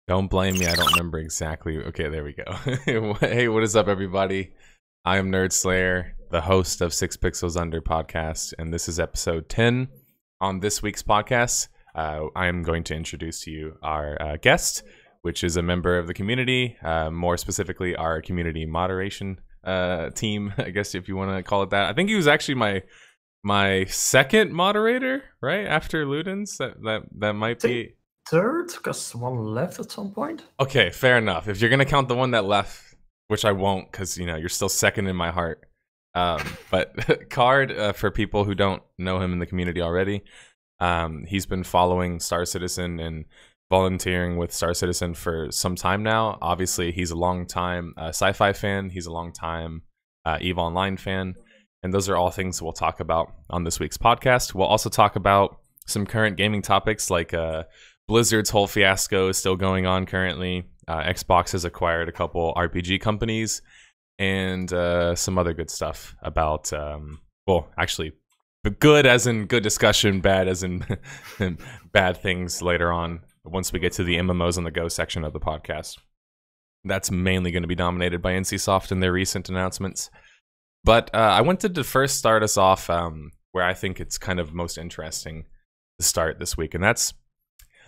Don't blame me. I don't remember exactly. Okay, there we go. Hey, what is up, everybody? I am Nerd Slayer, the host of Six Pixels Under podcast, and this is episode 10. On this week's podcast, I am going to introduce to you our guest, which is a member of the community, more specifically our community moderation team, I guess if you want to call it that. I think he was actually my second moderator, right after Ludens. That might be third, because one left at some point. Okay, fair enough. If you're gonna count the one that left, which I won't, because you're still second in my heart. But Carde, for people who don't know him in the community already, he's been following Star Citizen and volunteering with Star Citizen for some time now. Obviously, he's a long time sci-fi fan. He's a long time EVE Online fan, and those are all things we'll talk about on this week's podcast. We'll also talk about some current gaming topics like Blizzard's whole fiasco is still going on currently. Xbox has acquired a couple RPG companies and some other good stuff about, well, actually, good as in good discussion, bad as in bad things later on once we get to the MMOs on the go section of the podcast. That's mainly going to be dominated by NCSoft and their recent announcements. But I wanted to first start us off where I think it's kind of most interesting to start this week, and that's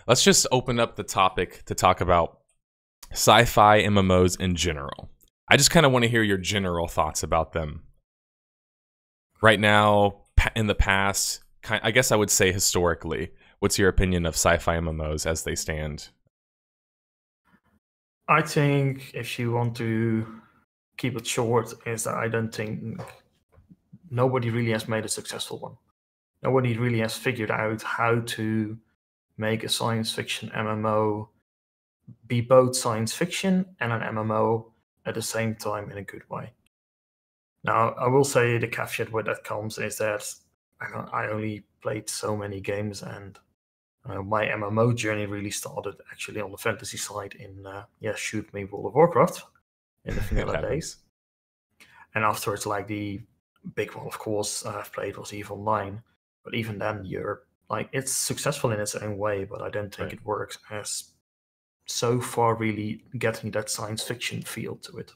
let's just open up the topic to talk about sci-fi MMOs in general. I just kind of want to hear your general thoughts about them. Right now, in the past, I guess I would say historically, what's your opinion of sci-fi MMOs as they stand? I think if you want to keep it short, is that I don't think nobody really has made a successful one. Nobody really has figured out how to make a science fiction MMO be both science fiction and an MMO at the same time in a good way. Now, I will say the caveat where that comes is that I only played so many games, and my MMO journey really started actually on the fantasy side in, shoot me, World of Warcraft in the vanilla days. And afterwards, like the big one, of course, I've played was EVE Online. But even then, you're like, it's successful in its own way, but I don't think it works as so far really getting that science fiction feel to it.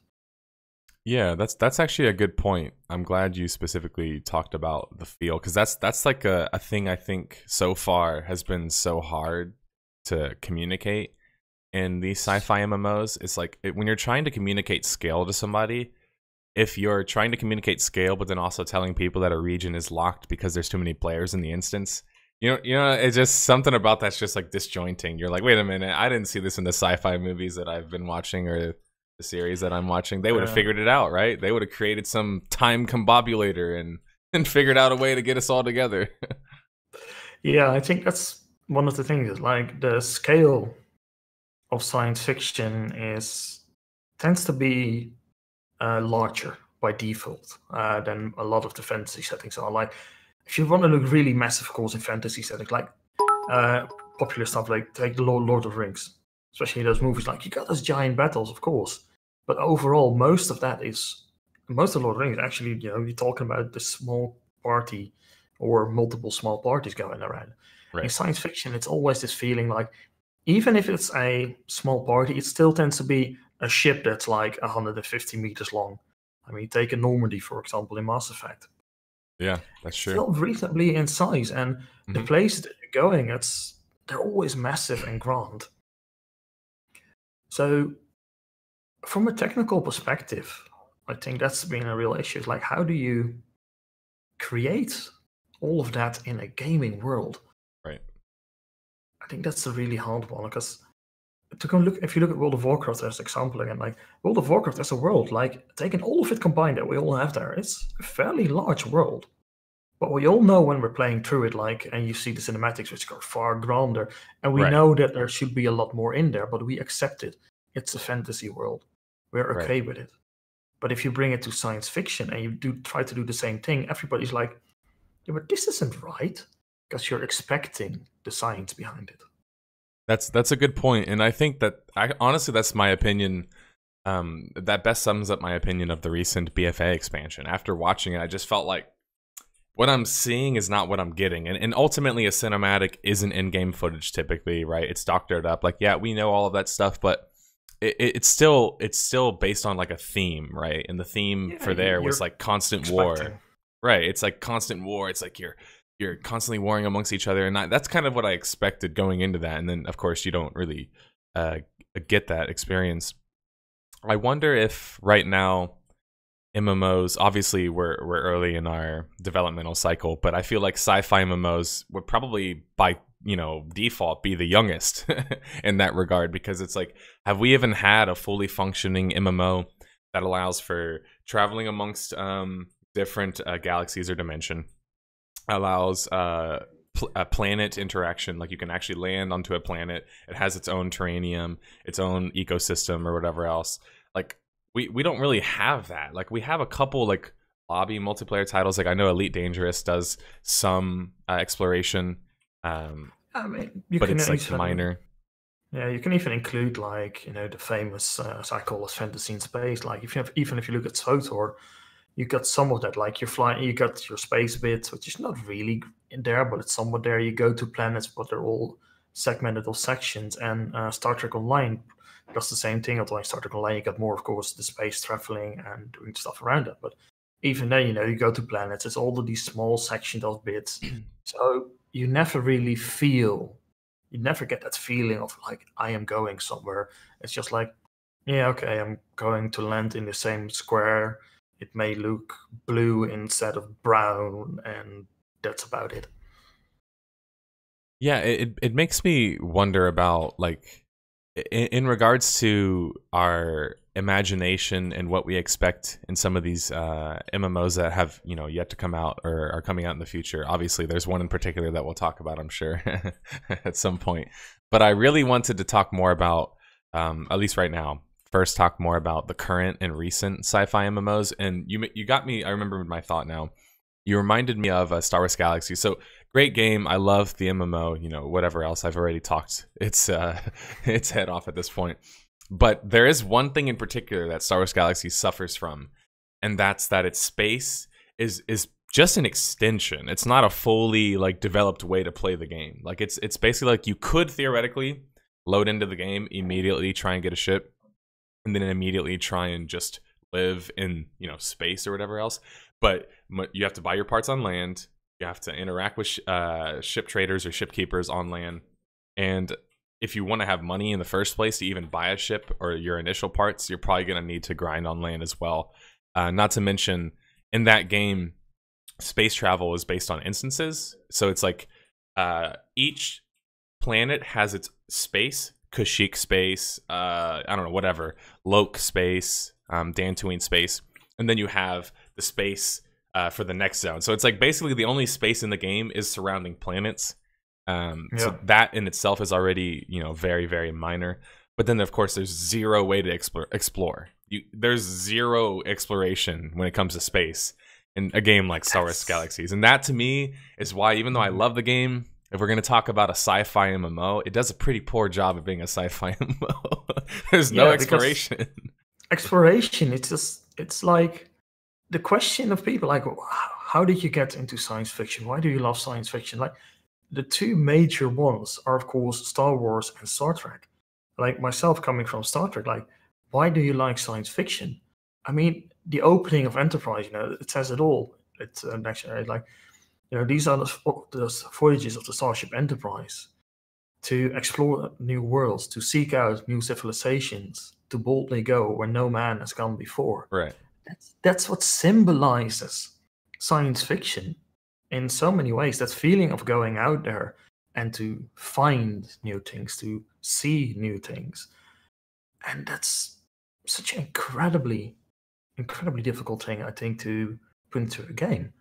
Yeah, that's actually a good point. I'm glad you specifically talked about the feel, because that's like a thing I think so far has been so hard to communicate in these sci-fi MMOs. It's like when you're trying to communicate scale to somebody, if you're trying to communicate scale but then also telling people that a region is locked because there's too many players in the instance, it's just something about that's just like disjointing. You're like, wait a minute, I didn't see this in the sci-fi movies that I've been watching or the series that I'm watching. They would have figured it out, right? They would have created some time combobulator and figured out a way to get us all together. Yeah, I think that's one of the things. Like the scale of science fiction tends to be larger by default than a lot of the fantasy settings are. Like, if you want to look really massive, of course, in fantasy settings, like popular stuff like take the Lord of the Rings, especially those movies, like you got those giant battles, of course. But overall, most of Lord of the Rings, actually, you're talking about the small party or multiple small parties going around. Right. In science fiction, it's always this feeling like, even if it's a small party, it still tends to be a ship that's like 150 meters long. I mean, take a Normandy, for example, in Mass Effect. Yeah, that's true. Still reasonably in size, and the places that you're going, they're always massive and grand. So, from a technical perspective, I think that's been a real issue. It's like, how do you create all of that in a gaming world? Right. I think that's a really hard one, because if you look at World of Warcraft as an example again, like World of Warcraft as a world, like taking all of it combined that we all have there, it's a fairly large world. But we all know when we're playing through it, like, and you see the cinematics, which are far grander, and we know that there should be a lot more in there, but we accept it. It's a fantasy world. We're okay with it. But if you bring it to science fiction and you try to do the same thing, everybody's like, yeah, but this isn't right, because you're expecting the science behind it. That's a good point, and I think that honestly that's my opinion. That best sums up my opinion of the recent BFA expansion. After watching it, I just felt like what I'm seeing is not what I'm getting. And ultimately, a cinematic isn't in-game footage typically, right? It's doctored up. Like, yeah, we know all of that stuff, but it's still based on like a theme, right? And the theme for there was like constant war, right? It's like constant war. It's like you're constantly warring amongst each other, and that's kind of what I expected going into that. And then, of course, you don't really get that experience. I wonder if right now MMOs, obviously we're early in our developmental cycle, but I feel like sci-fi MMOs would probably by default be the youngest in that regard, because it's like, have we even had a fully functioning MMO that allows for traveling amongst different galaxies or dimension, allows a planet interaction, like you can actually land onto a planet, it has its own terranium, its own ecosystem or whatever else. Like we don't really have that. Like we have a couple like lobby multiplayer titles, like I know Elite Dangerous does some exploration, I mean, but it's like minor. Yeah, you can even include like the famous as I call it fantasy in space. Like even if you look at SWTOR, you got some of that. Like you're flying, you got your space bits, which is not really in there, but it's somewhat there. You go to planets, but they're all segmented of sections. And Star Trek Online does the same thing. Although in Star Trek Online, you got more, of course, the space traveling and doing stuff around it. But even then, you go to planets. It's all of these small sections of bits. So you never really feel. You never get that feeling of like I am going somewhere. It's just like, yeah, okay, I'm going to land in the same square. It may look blue instead of brown, and that's about it. Yeah, it makes me wonder about like in regards to our imagination and what we expect in some of these MMOs that have yet to come out or are coming out in the future. Obviously, there's one in particular that we'll talk about, I'm sure, at some point. But I really wanted to talk more about, at least right now, first talk more about the current and recent sci-fi MMOs. And you got me, I remember my thought now. You reminded me of Star Wars Galaxy. So great game. I love the MMO. Whatever else, I've already talked its head off at this point. But there is one thing in particular that Star Wars Galaxy suffers from, and that's that its space is just an extension. It's not a fully like developed way to play the game. Like it's basically like you could theoretically load into the game, immediately try and get a ship, and then immediately try and just live in space or whatever else. But you have to buy your parts on land. You have to interact with ship traders or ship keepers on land. And if you want to have money in the first place to even buy a ship or your initial parts, you're probably going to need to grind on land as well. Not to mention, in that game, space travel is based on instances. So it's like each planet has its space. Kashyyyk space, I don't know, whatever. Loke space, Dantooine space. And then you have the space for the next zone. So it's like basically the only space in the game is surrounding planets. So that in itself is already, very, very minor. But then, of course, there's zero way to explore. There's zero exploration when it comes to space in a game like Star Wars Galaxies. And that, to me, is why, even though I love the game, if we're going to talk about a sci-fi MMO, it does a pretty poor job of being a sci-fi MMO. There's no exploration. Exploration, it's like the question of people, like, how did you get into science fiction? Why do you love science fiction? Like, the two major ones are, of course, Star Wars and Star Trek. Like, myself coming from Star Trek, like, why do you like science fiction? I mean, the opening of Enterprise, it says it all. It's actually like, these are the voyages of the Starship Enterprise to explore new worlds, to seek out new civilizations, to boldly go where no man has gone before. Right. That's what symbolizes science fiction in so many ways. That feeling of going out there and to find new things, to see new things. And that's such an incredibly difficult thing, I think, to put into a game.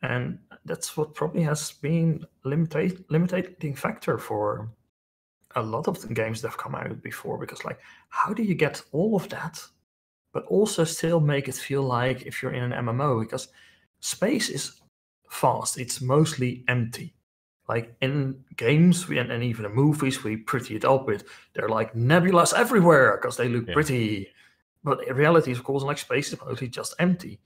And that's what probably has been limiting factor for a lot of the games that have come out before. Because, like, how do you get all of that, but also still make it feel like if you're in an MMO? Because space is vast. It's mostly empty. Like in games, and even in movies, we pretty it up with they're like nebulas everywhere because they look pretty. But in reality, of course, like space is mostly just empty.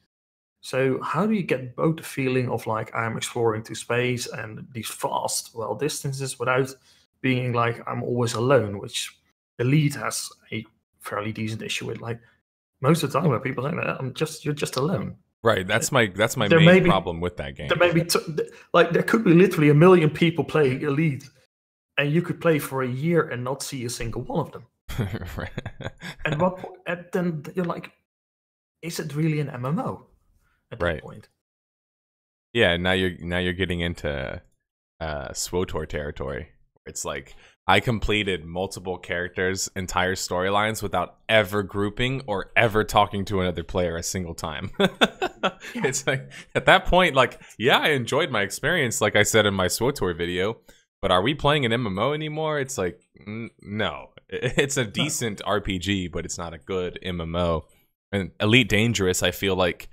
So how do you get both the feeling of like I'm exploring to space and these vast, well, distances without being like I'm always alone, which Elite has a fairly decent issue with. Like most of the time when people say that, you're just alone. Right. That's my There may main be- problem with that game. There may be like there could be literally 1 million people playing Elite, and you could play for a year and not see a single one of them. And then you're like, is it really an MMO at that point? Yeah, now you're getting into SWTOR territory. It's like I completed multiple characters' entire storylines without ever grouping or ever talking to another player a single time. Yeah. It's like at that point, like, yeah, I enjoyed my experience, like I said in my SWTOR video, but are we playing an MMO anymore? It's like, no. It's a decent RPG, but it's not a good MMO. And Elite Dangerous, I feel like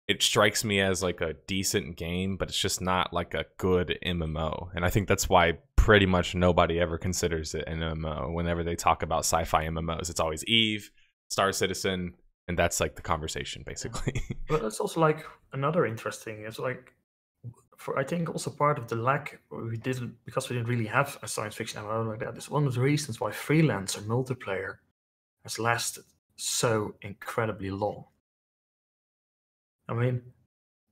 it strikes me as like a decent game, but it's just not like a good MMO. And I think that's why pretty much nobody ever considers it an MMO. Whenever they talk about sci-fi MMOs, it's always Eve, Star Citizen, and that's like the conversation basically. But that's also like another interesting. It's like, I think also part of the lack because we didn't really have a science fiction MMO like that. Is one of the reasons why freelancer multiplayer has lasted so incredibly long. I mean,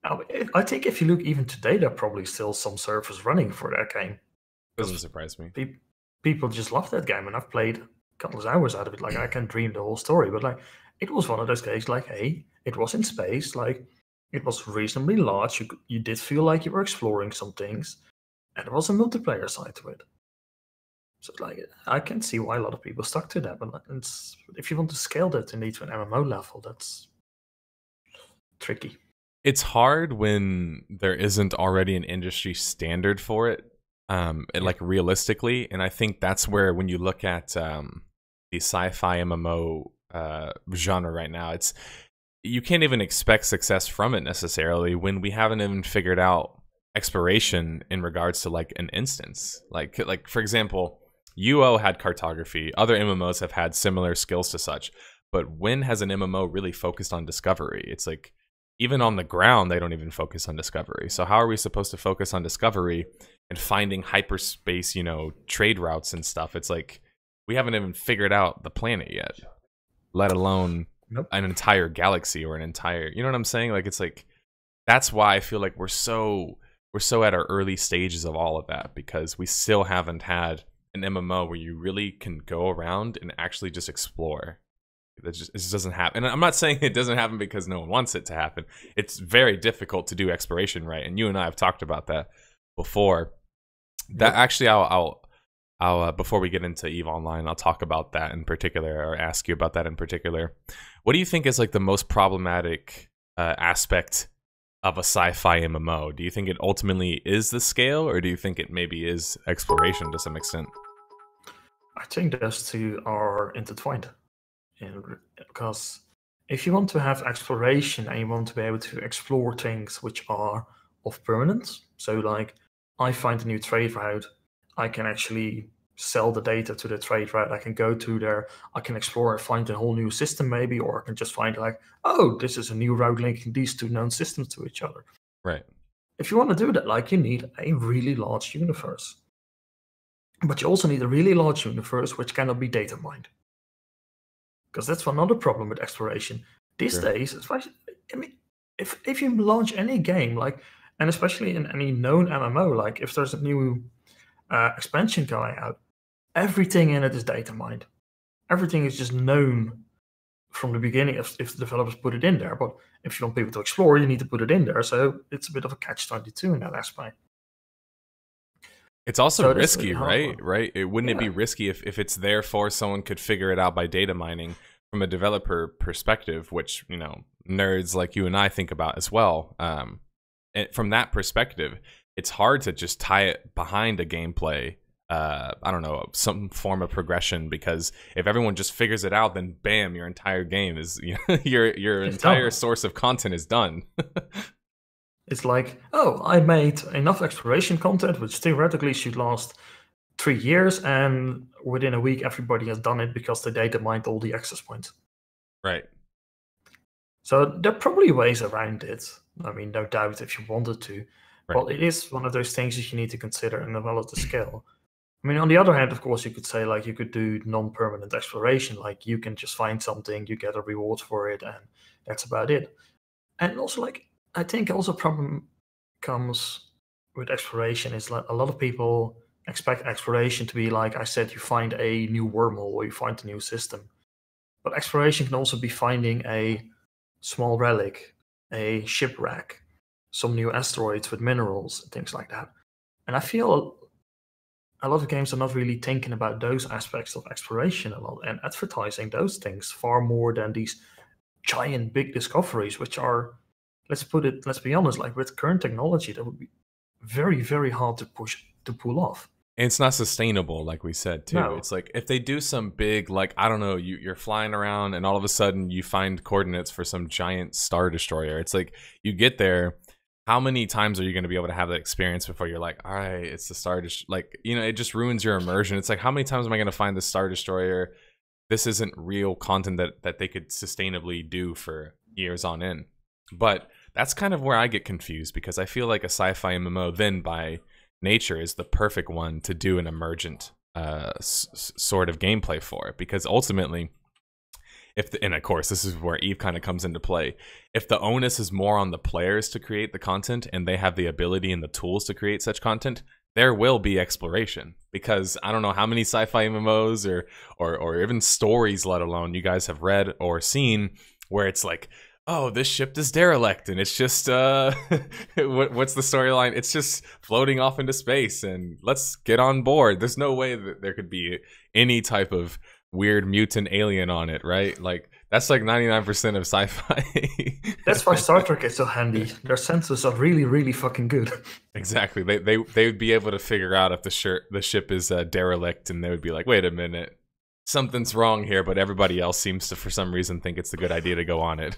I think if you look even today, there are probably still some servers running for that game. Doesn't surprise me. People just love that game, and I've played countless hours out of it. Like I can't dream the whole story, but like it was one of those games. Like, hey, it was in space. Like it was reasonably large. You did feel like you were exploring some things, and there was a multiplayer side to it. So like I can see why a lot of people stuck to that. But if you want to scale that to an MMO level, that's tricky. It's hard when there isn't already an industry standard for it, like realistically. And I think that's where when you look at the sci-fi MMO genre right now, you can't even expect success from it necessarily when we haven't even figured out exploration in regards to like an instance. Like for example, UO had cartography. Other MMOs have had similar skills to such. But when has an MMO really focused on discovery? It's like, even on the ground, they don't even focus on discovery. So how are we supposed to focus on discovery and finding hyperspace, trade routes and stuff? It's like we haven't even figured out the planet yet, let alone an entire galaxy or an entire, you know what I'm saying? Like, it's like, that's why I feel like we're so at our early stages of all of that, because we still haven't had an MMO where you really can go around and actually just explore. It just doesn't happen. And I'm not saying it doesn't happen because no one wants it to happen. It's very difficult to do exploration right, and you and I have talked about that before. That actually, I'll before we get into EVE Online, I'll talk about that in particular, or ask you about that in particular. What do you think is like the most problematic aspect of a sci-fi MMO? Do you think it ultimately is the scale, or do you think it maybe is exploration to some extent? I think those two are intertwined. Because if you want to have exploration and you want to be able to explore things which are of permanence, so like I find a new trade route, I can actually sell the data to the trade route, I can go to there, I can explore and find a whole new system maybe, or I can just find like, oh, this is a new route linking these two known systems to each other. Right. If you want to do that, like you need a really large universe. But you also need a really large universe which cannot be data mined. Because that's another problem with exploration these days. Especially, I mean, if you launch any game, like, and especially in any known MMO, like if there's a new expansion going out, everything in it is data mined. Everything is just known from the beginning if the developers put it in there. But if you want people to explore, you need to put it in there. So it's a bit of a catch-22 in that aspect. It's also risky, right? Right? Wouldn't it be risky if it's there for someone could figure it out by data mining from a developer perspective, which, nerds like you and I think about as well. And from that perspective, it's hard to just tie it behind a gameplay, I don't know, some form of progression, because if everyone just figures it out, then bam, your entire game is, your entire source of content is done. It's like, oh, I made enough exploration content, which theoretically should last 3 years, and within a week, everybody has done it because the data mined all the access points. Right. So there are probably ways around it. I mean, no doubt if you wanted to. Right. But it is one of those things that you need to consider and develop the skill. I mean, on the other hand, of course, you could say like you could do non-permanent exploration. Like you can just find something, you get a reward for it, and that's about it. And also, like I think also problem comes with exploration is like a lot of people expect exploration to be like I said, you find a new wormhole or you find a new system. But exploration can also be finding a small relic, a shipwreck, some new asteroids with minerals and things like that. And I feel a lot of games are not really thinking about those aspects of exploration a lot and advertising those things far more than these giant big discoveries, which are, let's be honest, like with current technology, that would be very, very hard to pull off. And it's not sustainable, like we said, too. No. It's like if they do some big, like, I don't know, you're flying around and all of a sudden you find coordinates for some giant Star Destroyer. It's like you get there. How many times are you going to be able to have that experience before you're like, all right, it's the Star Destroyer? Like, you know, it just ruins your immersion. It's like, how many times am I going to find the Star Destroyer? This isn't real content that they could sustainably do for years on end. But that's kind of where I get confused, because I feel like a sci-fi MMO then by nature is the perfect one to do an emergent sort of gameplay for, because ultimately, and of course this is where Eve kind of comes into play, if the onus is more on the players to create the content and they have the ability and the tools to create such content, there will be exploration. Because I don't know how many sci-fi MMOs or even stories, let alone, you guys have read or seen where it's like, oh, this ship is derelict, and it's just, what's the storyline? It's just floating off into space, and let's get on board. There's no way that there could be any type of weird mutant alien on it, right? Like, that's like 99% of sci-fi. That's why Star Trek is so handy. Their sensors are really, really fucking good. Exactly. They would be able to figure out if the ship is derelict, and they would be like, wait a minute, something's wrong here, but everybody else seems to, for some reason, think it's a good idea to go on it.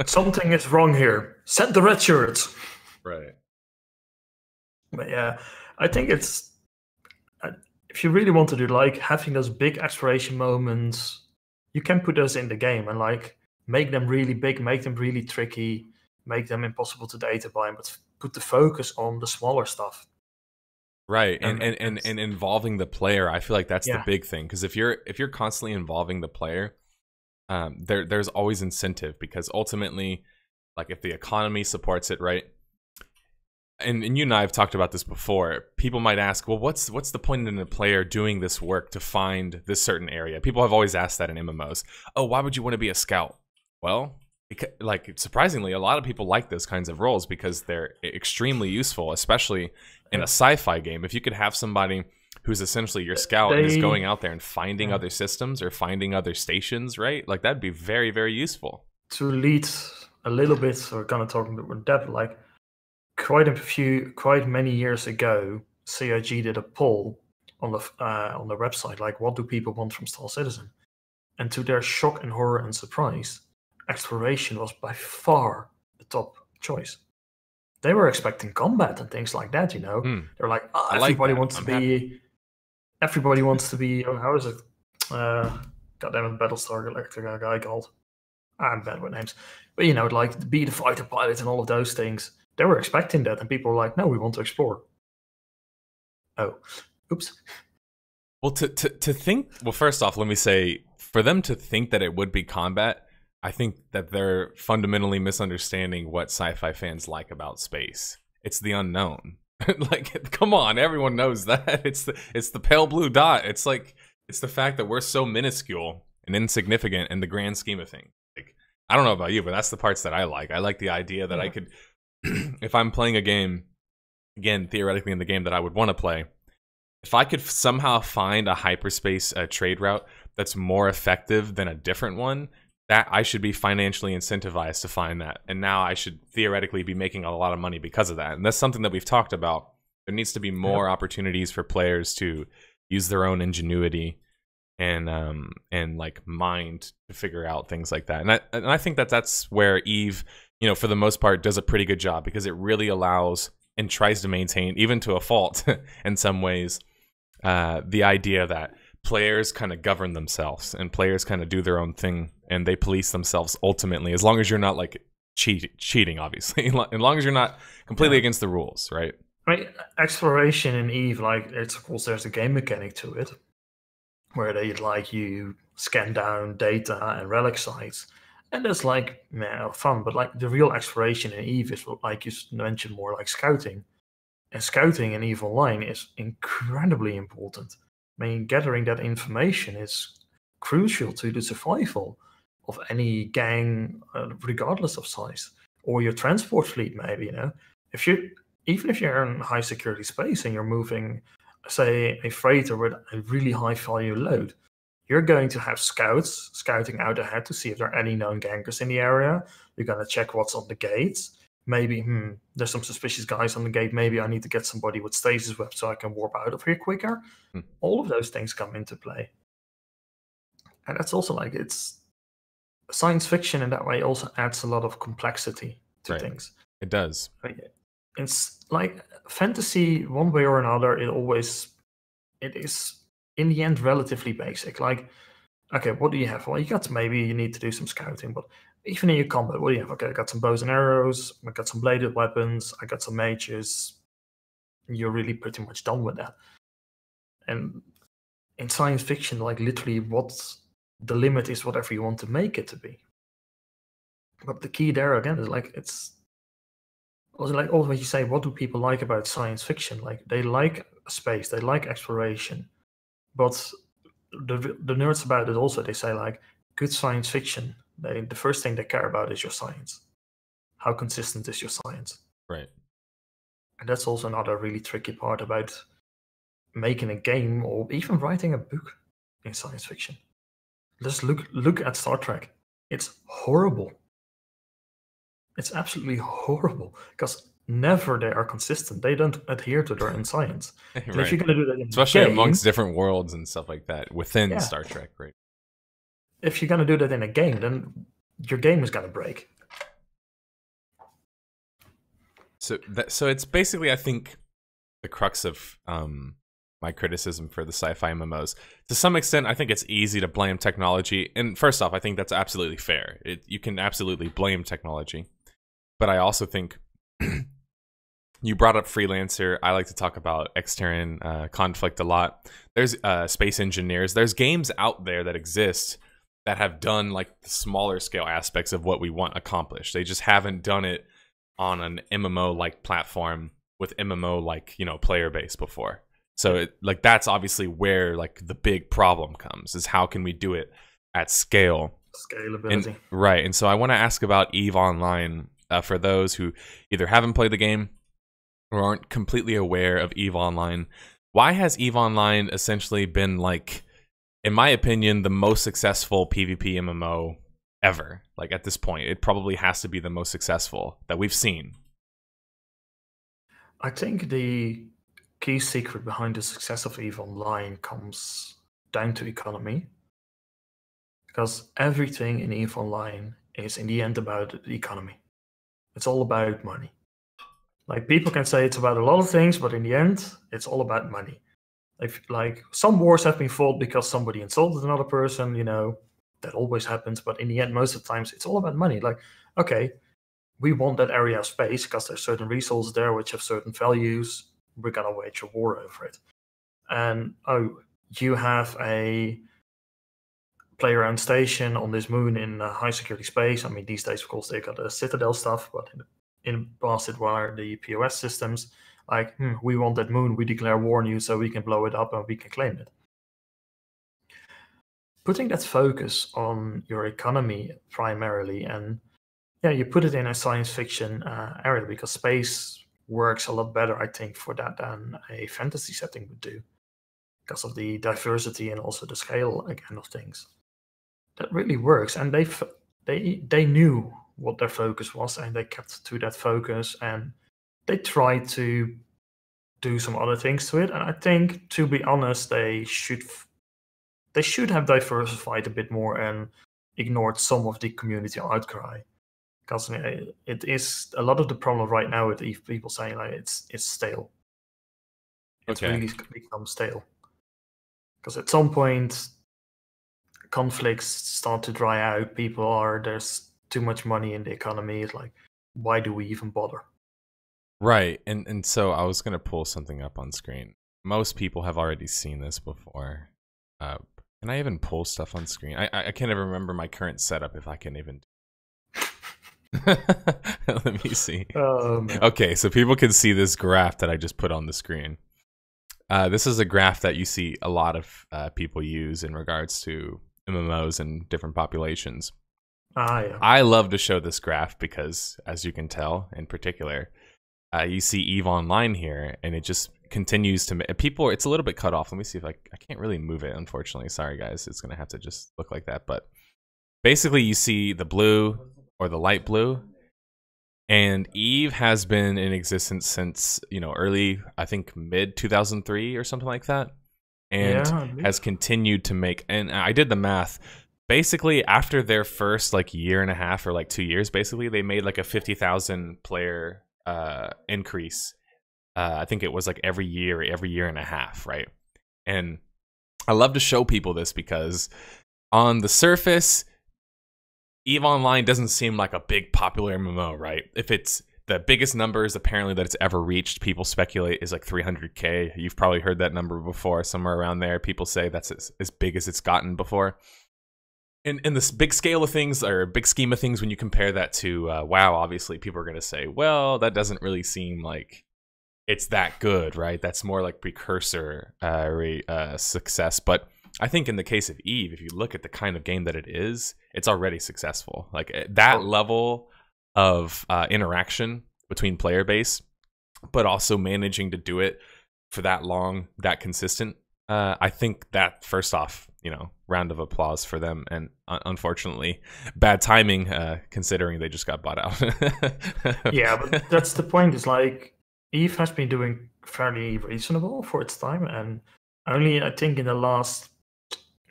Something is wrong here. Send the red shirts. Right. But yeah, I think it's, if you really want to do like having those big exploration moments, you can put those in the game and like make them really big, make them really tricky, make them impossible to data bind, but put the focus on the smaller stuff. Right, and involving the player, I feel like that's the big thing, because if you're constantly involving the player, there's always incentive, because ultimately, like if the economy supports it, right? And you and I have talked about this before. People might ask, well, what's the point in a player doing this work to find this certain area? People have always asked that in MMOs. Oh, why would you want to be a scout? Well, like surprisingly, a lot of people like those kinds of roles because they're extremely useful, especially in a sci-fi game. If you could have somebody who's essentially your scout and is going out there and finding other systems or finding other stations, right? Like that'd be very, very useful. To lead a little bit, or kind of talking about depth, like quite many years ago, CIG did a poll on the website, like what do people want from Star Citizen? And to their shock and horror and surprise, exploration was by far the top choice. They were expecting combat and things like that, you know. They're like, oh, everybody wants to be. Everybody wants to be. How is it? Goddamn, Battlestar Galactica guy called. I'm bad with names, but you know, like be the fighter pilot and all of those things. They were expecting that, and people were like, "No, we want to explore." Oh, oops. Well, to think. Well, first off, let me say, for them to think that it would be combat, I think that they're fundamentally misunderstanding what sci-fi fans like about space. It's the unknown. Like, come on, everyone knows that. It's the pale blue dot. It's like, it's the fact that we're so minuscule and insignificant in the grand scheme of things. Like, I don't know about you, but that's the parts that I like. I like the idea that I could, if I'm playing a game, again, theoretically in the game that I would want to play, if I could somehow find a hyperspace trade route that's more effective than a different one, that I should be financially incentivized to find that. And now I should theoretically be making a lot of money because of that. And that's something that we've talked about. There needs to be more opportunities for players to use their own ingenuity and like mind to figure out things like that. And I think that that's where Eve, you know, for the most part, does a pretty good job, because it really allows and tries to maintain, even to a fault in some ways, the idea that players kind of govern themselves and players kind of do their own thing and they police themselves ultimately, as long as you're not like cheating, obviously, as long as you're not completely against the rules, right? I mean, exploration in Eve, like, it's, of course, there's a game mechanic to it, where they like you scan down data and relic sites, and that's like, man, fun. But like the real exploration in Eve is, like you mentioned, more like scouting, and scouting in Eve Online is incredibly important. I mean, gathering that information is crucial to the survival of any gang, regardless of size, or your transport fleet. Maybe, you know, if you even if you're in high security space and you're moving, say, a freighter with a really high value load, you're going to have scouts scouting out ahead to see if there are any known gangers in the area. You're going to check what's on the gates. Maybe, there's some suspicious guys on the gate. Maybe I need to get somebody with stasis web so I can warp out of here quicker. All of those things come into play. And that's also like, it's science fiction in that way also adds a lot of complexity to things. It does. It's like fantasy, one way or another, it is in the end relatively basic. Like, okay, what do you have? Well, you need to do some scouting, but even in your combat, what do you have? Okay, I got some bows and arrows, I got some bladed weapons, I got some mages. You're really pretty much done with that. And in science fiction, like, literally the limit is whatever you want to make it to be. But the key there again is like, it's also like always you say, what do people like about science fiction? Like, they like space, they like exploration, but the nerds about it also, they say, like, good science fiction, the first thing they care about is your science. How consistent is your science? Right. And that's also another really tricky part about making a game or even writing a book in science fiction. Just look at Star Trek. It's horrible. It's absolutely horrible, because never they are consistent. They don't adhere to their own science. Right. If you're going to do that in especially a game, amongst different worlds and stuff like that within Star Trek, right? If you're going to do that in a game, then your game is going to break. So it's basically, I think, the crux of my criticism for the sci-fi MMOs. To some extent, I think it's easy to blame technology. And first off, I think that's absolutely fair. You can absolutely blame technology. But I also think you brought up Freelancer. I like to talk about extern conflict a lot. There's space engineers. There's games out there that exist that have done like the smaller scale aspects of what we want accomplished. They just haven't done it on an MMO like platform with MMO like, you know, player base before. So like that's obviously where like the big problem comes, is how can we do it at scale? Scalability. Right. And so I want to ask about EVE Online for those who either haven't played the game or aren't completely aware of EVE Online. Why has EVE Online essentially been, like, in my opinion, the most successful PvP MMO ever? Like, at this point, it probably has to be the most successful that we've seen. I think the key secret behind the success of EVE Online comes down to economy. Because everything in EVE Online is in the end about the economy. It's all about money. Like, people can say it's about a lot of things, but in the end, it's all about money. If, like, some wars have been fought because somebody insulted another person, you know, that always happens. But in the end, most of the times, it's all about money. Like, okay, we want that area of space because there's certain resources there which have certain values. We're gonna wage a war over it. And oh, you have a play-around station on this moon in high security space. I mean, these days, of course, they got the Citadel stuff, but in the past it were the POS systems. Like, we want that moon, we declare war on you so we can blow it up and we can claim it. Putting that focus on your economy primarily, and you put it in a science fiction area, because space works a lot better, I think, for that than a fantasy setting would do, because of the diversity and also the scale, again, of things. That really works, and they knew what their focus was, and they kept to that focus, and they tried to do some other things to it. And I think, to be honest, they should have diversified a bit more and ignored some of the community outcry, because it is a lot of the problem right now with EVE people saying, like, it's stale. It's really become stale, because at some point conflicts start to dry out. There's too much money in the economy. It's like, why do we even bother? Right. And so I was going to pull something up on screen. Most people have already seen this before. Can I even pull stuff on screen? I can't even remember my current setup if I can even. Let me see. Okay, so people can see this graph that I just put on the screen. This is a graph that you see a lot of people use in regards to MMOs and different populations. Yeah. I love to show this graph because, as you can tell, in particular, you see EVE Online here, and it just continues to people. It's a little bit cut off. Let me see if I can't really move it, unfortunately. Sorry, guys. It's gonna have to just look like that. But basically, you see the blue or the light blue, and EVE has been in existence since early, I think mid 2003 or something like that, and has continued to make. And I did the math. Basically, after their first year and a half or 2 years, basically they made a 50,000 player increase. I think it was every year and a half, right? And I love to show people this because on the surface, EVE Online doesn't seem like a big popular MMO, right? If it's the biggest numbers apparently that it's ever reached, people speculate is 300K. You've probably heard that number before, somewhere around there. People say that's as big as it's gotten before. In this big scale of things, or big scheme of things, when you compare that to WoW, obviously people are going to say, well, that doesn't really seem like it's that good, right? That's more like precursor success. But I think in the case of EVE, if you look at the kind of game that it is, it's already successful. That level of interaction between player base, but also managing to do it for that long, that consistent. I think that, first off, round of applause for them. And unfortunately, bad timing, considering they just got bought out. Yeah, but that's the point. Is EVE has been doing fairly reasonable for its time, and only I think in the last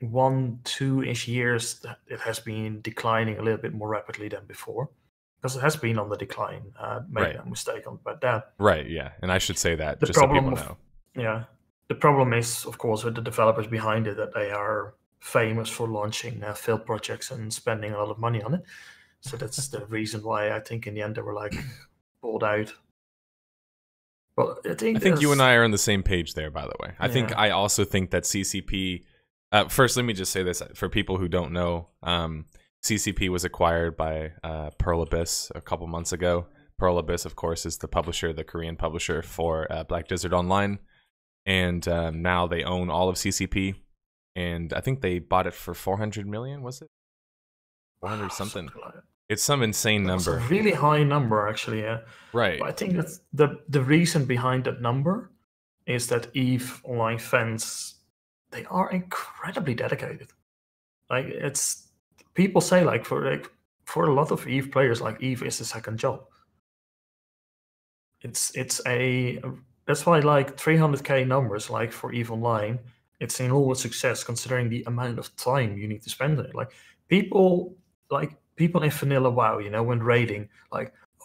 1-2-ish years that it has been declining a little bit more rapidly than before, because it has been on the decline. Make no mistake about that. Right. Yeah, and I should say that just so people know. Yeah. The problem is, of course, with the developers behind it, that they are famous for launching failed projects and spending a lot of money on it. So that's the reason why I think in the end they were pulled out. But I think you and I are on the same page there, by the way. I also think that CCP. First, let me just say this for people who don't know. CCP was acquired by Pearl Abyss a couple months ago. Pearl Abyss, of course, is the publisher, the Korean publisher for Black Desert Online. And now they own all of CCP, and I think they bought it for 400 million. Was it 400 something? It's some insane number. It's a really high number, actually. Yeah. Right. But I think that's the reason behind that number is that EVE Online fans, they are incredibly dedicated. It's people say for a lot of EVE players, EVE is a second job. That's why 300K numbers for EVE Online, it's an enormous success considering the amount of time you need to spend on it. People in vanilla WoW, when raiding,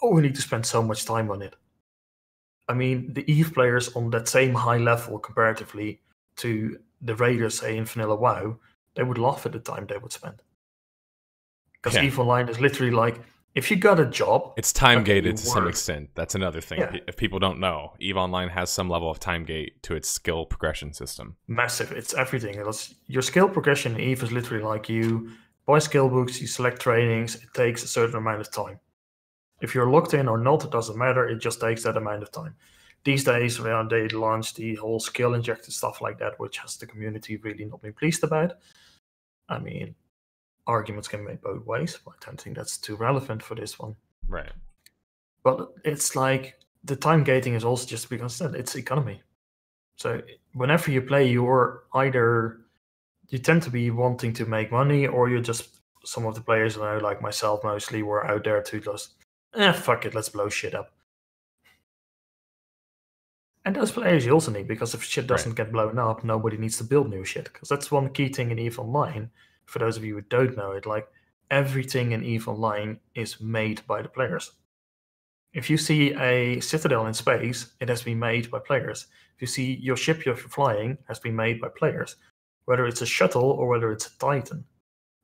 we need to spend so much time on it. I mean, the EVE players on that same high level comparatively to the raiders, say, in vanilla WoW, they would laugh at the time they would spend. Because EVE Online is literally if you got a job, it's time gated to some extent. That's another thing. Yeah. If people don't know, EVE Online has some level of time gate to its skill progression system. Massive. It's everything. Your skill progression in EVE is literally you buy skill books, you select trainings. It takes a certain amount of time. If you're locked in or not, it doesn't matter. It just takes that amount of time. These days, they launched the whole skill injected stuff like that, which has the community really not been pleased about. I mean, arguments can be made both ways, but I don't think that's too relevant for this one. Right. But it's the time gating is also just because it's economy. So whenever you play, you tend to be wanting to make money, or you're just, some of the players, like myself mostly, were out there to just, fuck it, let's blow shit up. And those players you also need, because if shit doesn't get blown up, nobody needs to build new shit. Because that's one key thing in EVE Online. For those of you who don't know it, everything in EVE Online is made by the players. If you see a citadel in space, it has been made by players. If you see your ship you're flying, has been made by players. Whether it's a shuttle or whether it's a Titan.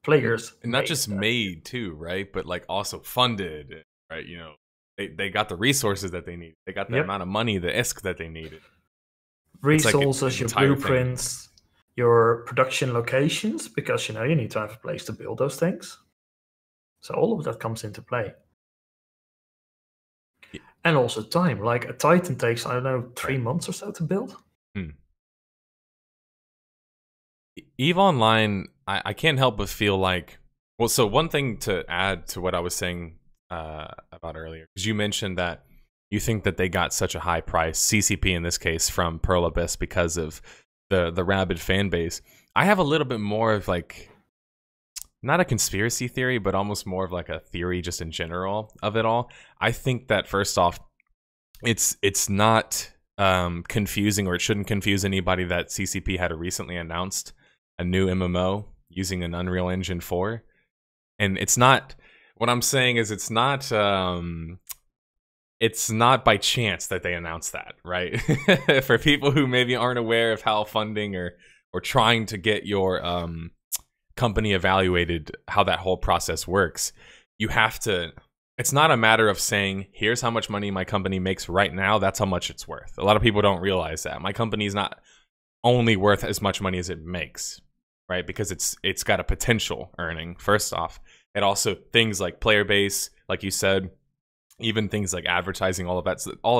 players And not made just that. made too, right? But like also funded, right? You know, they got the resources that they need. They got the Yep. amount of money, the ISK that they needed. It's like an Resources, your entire thing. blueprints, your production locations, because you know you need to have a place to build those things. So all of that comes into play. Yeah. And also time. Like a Titan takes, I don't know, 3 Right. months or so to build. EVE Online, I can't help but feel like, well, so one thing to add to what I was saying about earlier, because you mentioned that you think that they got such a high price, CCP in this case, from Pearl Abyss because of the rabid fan base. I have a little bit more of like, not a conspiracy theory, but almost more of like a theory just in general of it all. I think that first off, it's not confusing, or it shouldn't confuse anybody, that CCP had recently announced a new MMO using an Unreal Engine 4. And it's not, what I'm saying is it's not by chance that they announced that, right? For people who maybe aren't aware of how funding or trying to get your company evaluated, how that whole process works, you have to, it's not a matter of saying, here's how much money my company makes right now, that's how much it's worth. A lot of people don't realize that. My company is not only worth as much money as it makes, right? Because it's got a potential earning, first off. And also things like player base, like you said, even things like advertising, all of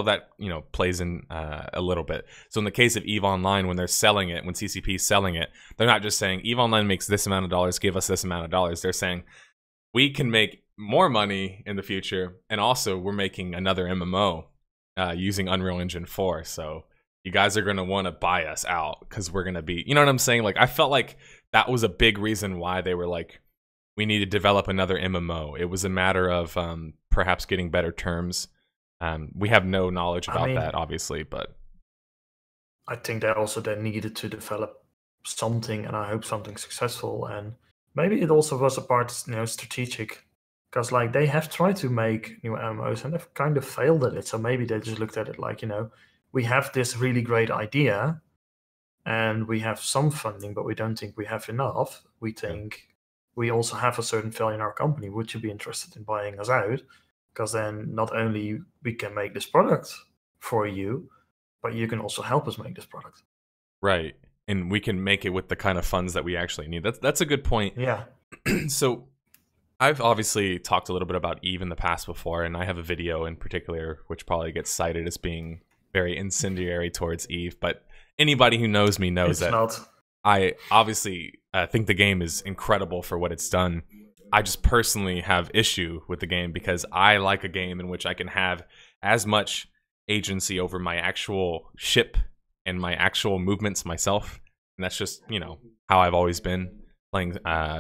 that, you know, plays in a little bit. So in the case of EVE Online, when they're selling it, when CCP is selling it, they're not just saying EVE Online makes this amount of dollars, give us this amount of dollars. They're saying we can make more money in the future, and also we're making another MMO using Unreal Engine 4. So you guys are going to want to buy us out because we're going to be, you know what I'm saying? Like, I felt like that was a big reason why they were like, we need to develop another MMO. It was a matter of perhaps getting better terms. We have no knowledge about that, obviously, but I think they also then needed to develop something, and I hope something successful. And maybe it also was a part, you know, strategic, because like they have tried to make new MMOs and they've kind of failed at it. So maybe they just looked at it like, you know, we have this really great idea, and we have some funding, but we don't think we have enough. We think we also have a certain value in our company. Would you be interested in buying us out? Because then not only we can make this product for you, but you can also help us make this product. Right. And we can make it with the kind of funds that we actually need. That's a good point. Yeah. So I've obviously talked a little bit about EVE in the past before, and I have a video in particular which probably gets cited as being very incendiary towards EVE, but anybody who knows me knows I obviously think the game is incredible for what it's done. I just personally have issue with the game because I like a game in which I can have as much agency over my actual ship and my actual movements myself. And that's just, you know, how I've always been playing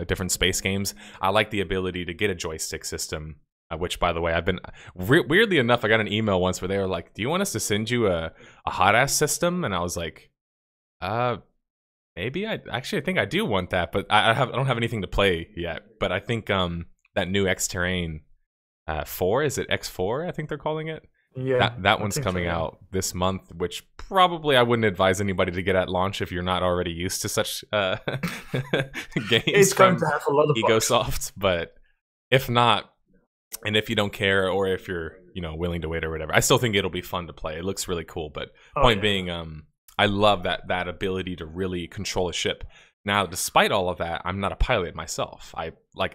different space games. I like the ability to get a joystick system, which, by the way, I've been weirdly enough, I got an email once where they were like, do you want us to send you a hot ass system? And I was like, maybe. I think I do want that, but I don't have anything to play yet. But I think that new X Terrain 4, is it X4? I think they're calling it. Yeah, that one's coming out this month, which probably I wouldn't advise anybody to get at launch if you're not already used to such games. It's going to have a lot of EgoSoft, but if not, and if you don't care, or if you're, you know, willing to wait or whatever, I still think it'll be fun to play. It looks really cool. But point being, I love that ability to really control a ship. Now, despite all of that, I'm not a pilot myself.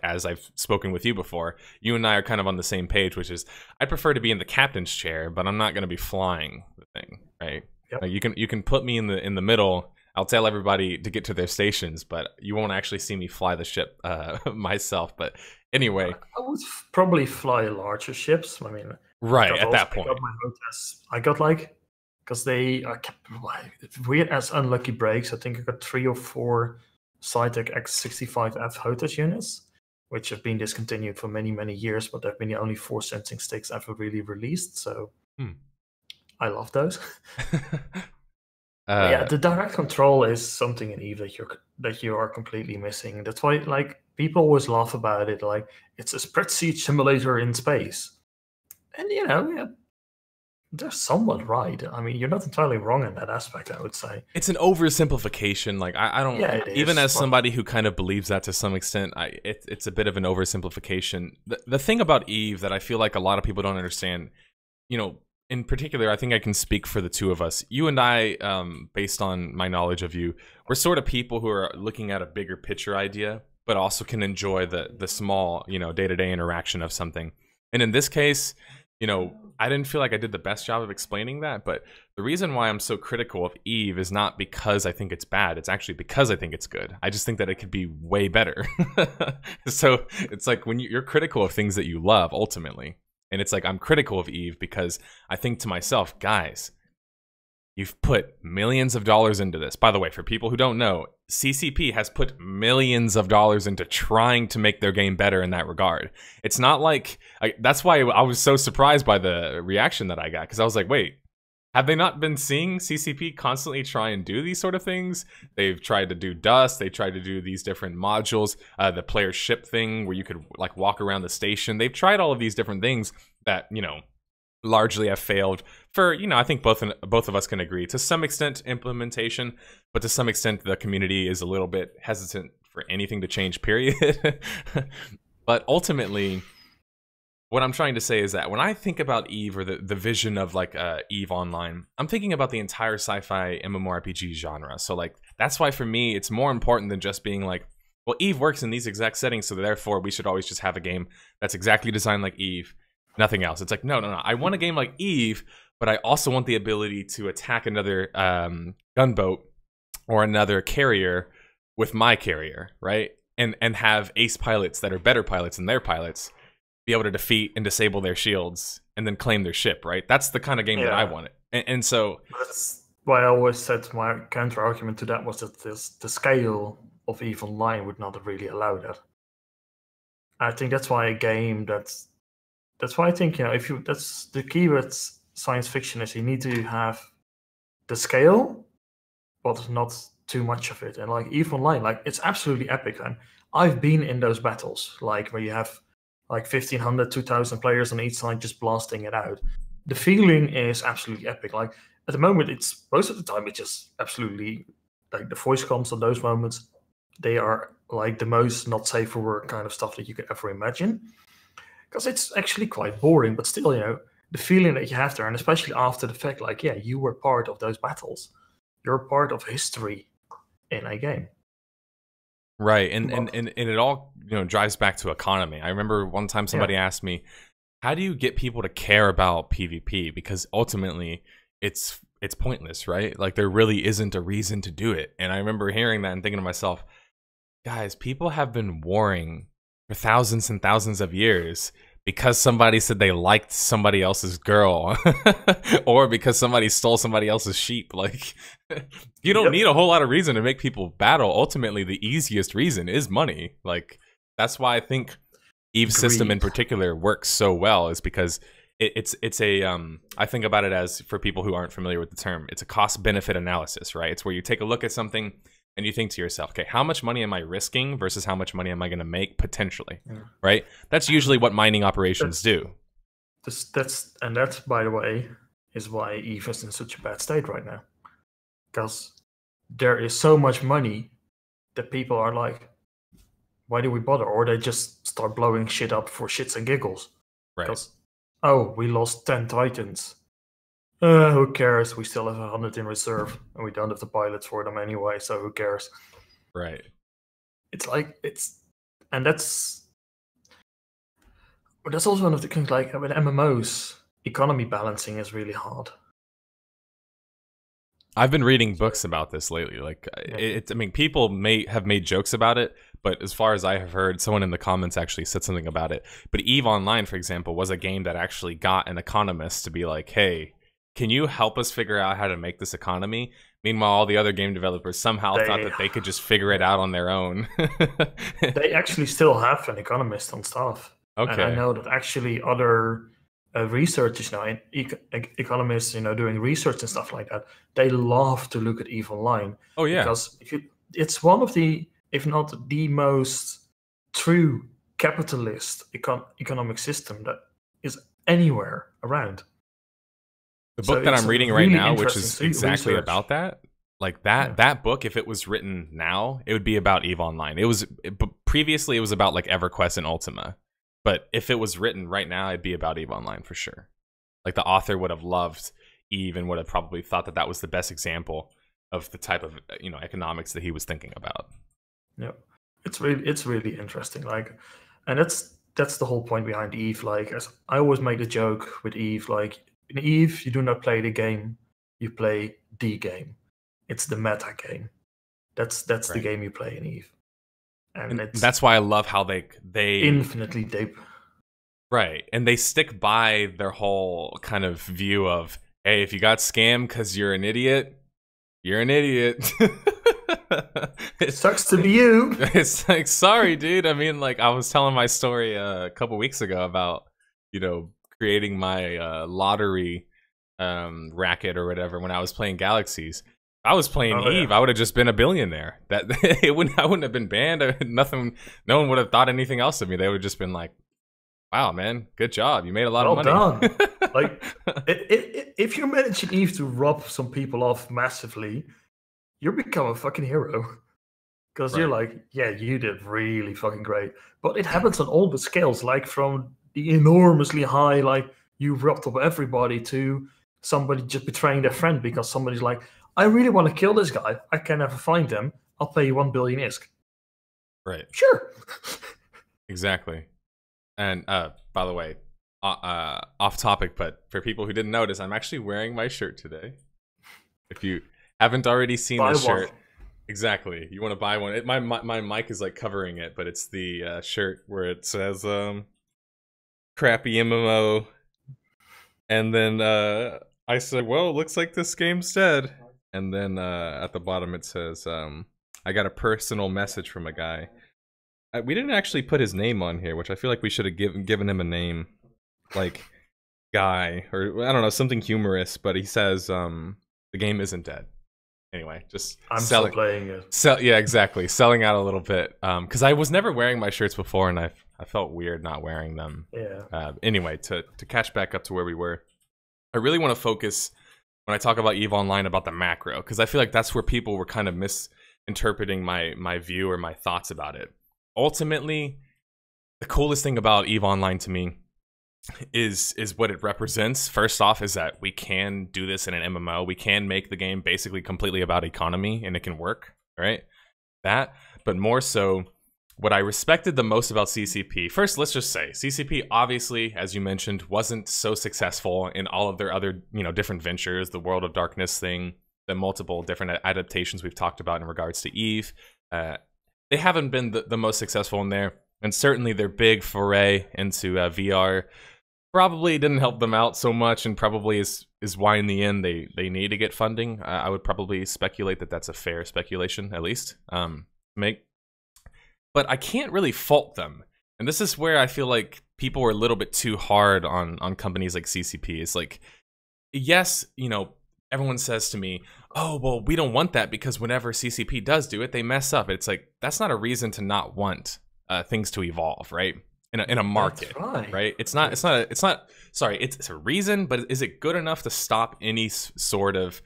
As I've spoken with you before, you and I are kind of on the same page, which is I prefer to be in the captain's chair, but I'm not going to be flying the thing, right? Yep. Like you can put me in the middle. I'll tell everybody to get to their stations, but you won't actually see me fly the ship myself. But anyway, I would probably fly larger ships. I mean, right at that point, I got like, because they are weird as unlucky breaks. I think I got 3 or 4 Cytec X65F HOTAS units, which have been discontinued for many, many years, but they've been the only 4 sensing sticks ever really released. So I love those. Yeah, the direct control is something in EVE that you are completely missing. That's why, like, people always laugh about it, like it's a spreadsheet simulator in space. And you know, yeah, they're somewhat right. I mean, you're not entirely wrong in that aspect, I would say. It's an oversimplification. Like I don't Yeah, it even is. as somebody who kind of believes that to some extent, it's a bit of an oversimplification. The thing about Eve that I feel like a lot of people don't understand, you know, in particular, I think I can speak for the two of us. You and I, based on my knowledge of you, we're sort of people who are looking at a bigger picture idea, but also can enjoy the small, you know, day-to-day interaction of something. And in this case, you know, I didn't feel like I did the best job of explaining that, but the reason why I'm so critical of Eve is not because I think it's bad. It's actually because I think it's good. I just think that it could be way better. So it's like when you're critical of things that you love, ultimately. And it's like I'm critical of Eve because I think to myself, guys, you've put millions of dollars into this. By the way, for people who don't know, CCP has put millions of dollars into trying to make their game better in that regard. It's not like that's why I was so surprised by the reaction that I got, because I was like, wait, have they not been seeing CCP constantly try and do these sort of things? They've tried to do Dust. They tried to do these different modules, the player ship thing where you could like walk around the station. They've tried all of these different things that, you know, largely have failed for, you know, I think both of us can agree to some extent implementation, but to some extent the community is a little bit hesitant for anything to change, period. But ultimately, what I'm trying to say is that when I think about Eve or the vision of like Eve Online, I'm thinking about the entire sci-fi MMORPG genre. So like that's why for me it's more important than just being like, well, Eve works in these exact settings, so therefore we should always just have a game that's exactly designed like Eve, nothing else. It's like no. I want a game like Eve, but I also want the ability to attack another gunboat or another carrier with my carrier, right? And have ace pilots that are better pilots than their pilots be able to defeat and disable their shields and then claim their ship, right? That's the kind of game that I wanted. And so that's why I always said my counter argument to that was that the scale of EVE Online would not really allow that. I think that's why a game that's why I think, you know, if you that's the key with science fiction is you need to have the scale, but not too much of it. And like EVE Online, like it's absolutely epic. And I've been in those battles, like where you have like 1,500, 2,000 players on each side just blasting it out. The feeling is absolutely epic. Like at the moment, it's most of the time it's just absolutely like the voice comms on those moments. They are like the most not safe for work kind of stuff that you could ever imagine. Because it's actually quite boring, but still, you know, the feeling that you have there, and especially after the fact, like, yeah, you were part of those battles. You're part of history in a game. right, and it all, you know, drives back to economy. I remember one time somebody asked me, how do you get people to care about PvP? Because ultimately it's pointless, right? Like there really isn't a reason to do it. And I remember hearing that and thinking to myself, guys, people have been warring for thousands and thousands of years because somebody said they liked somebody else's girl or because somebody stole somebody else's sheep. Like you don't need a whole lot of reason to make people battle. Ultimately, the easiest reason is money. Like that's why I think Eve's system in particular works so well, is because it's a I think about it as, for people who aren't familiar with the term, it's a cost benefit analysis, right? It's where you take a look at something and you think to yourself, okay, how much money am I risking versus how much money am I going to make potentially, right? That's usually what mining operations do. That's by the way is why Eve is in such a bad state right now, because there is so much money that people are like, why do we bother? Or they just start blowing shit up for shits and giggles. Right. Because, oh, we lost 10 Titans. Who cares? We still have 100 in reserve, and we don't have the pilots for them anyway, so who cares? Right. It's like, and that's also one of the things, like with MMOs, economy balancing is really hard. I've been reading books about this lately. Like, I mean, people may have made jokes about it, but as far as I have heard, someone in the comments actually said something about it. But EVE Online, for example, was a game that actually got an economist to be like, hey, can you help us figure out how to make this economy? Meanwhile, all the other game developers somehow thought that they could just figure it out on their own. They actually still have an economist on staff. Okay. And I know that actually other researchers now, and economists, you know, doing research and stuff like that, they love to look at EVE Online. Oh, yeah. Because it's one of the, if not the most true capitalist economic system that is anywhere around. The So book that it's I'm a reading right really now, which interesting is exactly research. about that, like that book, if it was written now, it would be about EVE Online. But previously it was about like EverQuest and Ultima. But if it was written right now, it'd be about EVE Online for sure. Like the author would have loved EVE and would have probably thought that that was the best example of the type of economics that he was thinking about. Yeah, it's really interesting. Like, and that's the whole point behind EVE. Like, as I always make the joke with EVE, like in EVE, you do not play the game, you play the game. It's the meta game. That's the Right. game you play in EVE, and it's that's why I love how they infinitely deep. Right. And they stick by their whole kind of view of, hey, if you got scammed because you're an idiot, you're an idiot. It sucks to be you. It's like, sorry, dude. I mean, like, I was telling my story a couple weeks ago about, creating my lottery racket or whatever when I was playing Galaxies. If I was playing EVE, I would have just been a billionaire. I wouldn't have been banned. No one would have thought anything else of me. They would have just been like, wow, man, good job. You made a lot of money. Well done. Like, if you're managing EVE to rob some people off massively, you become a fucking hero. Because you're like, yeah, you did really fucking great. But it happens on all the scales, like from the enormously high, like you robbed up everybody, to somebody just betraying their friend because somebody's like, I really want to kill this guy. I can never find him. I'll pay you 1 billion ISK. Right. Sure. Exactly. And by the way, off topic, but for people who didn't notice, I'm actually wearing my shirt today. If you haven't already seen this shirt, exactly, you want to buy one. My mic is like covering it, but it's the shirt where it says crappy MMO, and then I said, well, it looks like this game's dead, and then at the bottom it says I got a personal message from a guy. We didn't actually put his name on here, which I feel like we should have given him a name, like Guy, or I don't know, something humorous. But he says the game isn't dead. Anyway, just I'm still playing it. Yeah, exactly. Selling out a little bit because I was never wearing my shirts before, and I felt weird not wearing them. Yeah. Anyway, to catch back up to where we were, I really want to focus when I talk about EVE Online about the macro, because I feel like that's where people were kind of misinterpreting my view or my thoughts about it. Ultimately, the coolest thing about EVE Online to me is what it represents. First off, is that we can do this in an MMO. We can make the game basically completely about economy, and it can work, right? That, but more so, what I respected the most about CCP, first, let's just say, CCP obviously, as you mentioned, wasn't so successful in all of their other, different ventures, the World of Darkness thing, the multiple different adaptations we've talked about in regards to EVE. They haven't been the most successful in there, and certainly their big foray into VR probably didn't help them out so much, and probably is why in the end they need to get funding. I would probably speculate that that's a fair speculation, at least, make. But I can't really fault them, and this is where I feel like people are a little bit too hard on companies like CCP. It's like, yes, everyone says to me, oh, well, we don't want that because whenever CCP does do it, they mess up. It's like, that's not a reason to not want things to evolve, right? In a market, right? It's a reason, but is it good enough to stop any sort of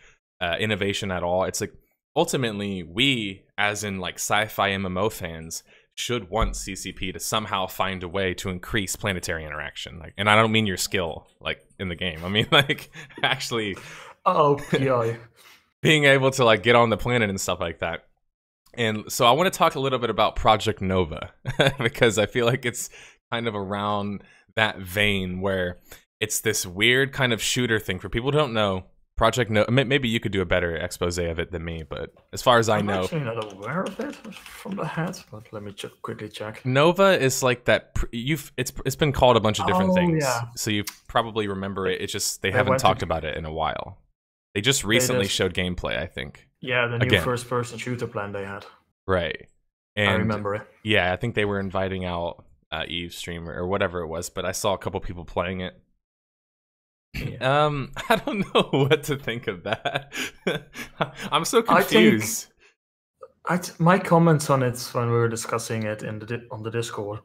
innovation at all? It's like, ultimately, we, as in like sci-fi MMO fans, should want CCP to somehow find a way to increase planetary interaction. Like, and I don't mean your skill, like, in the game. I mean, like, actually... Oh, yeah. Being able to like get on the planet and stuff like that. And so I want to talk a little bit about Project Nova because I feel like it's kind of around that vein where it's this weird kind of shooter thing. For people who don't know, Project Nova, maybe you could do a better expose of it than me, but as far as I know, I'm actually not aware of it from the head, but let me quickly check. Nova is like that. It's been called a bunch of different things, yeah. So you probably remember it. It's just they haven't talked about it in a while. They just recently showed gameplay, I think. Yeah, the new first-person shooter plan they had. Right. And I remember it. Yeah, I think they were inviting out EVE streamer or whatever it was, but I saw a couple people playing it. Yeah. I don't know what to think of that. I'm so confused. My comments on it when we were discussing it on the Discord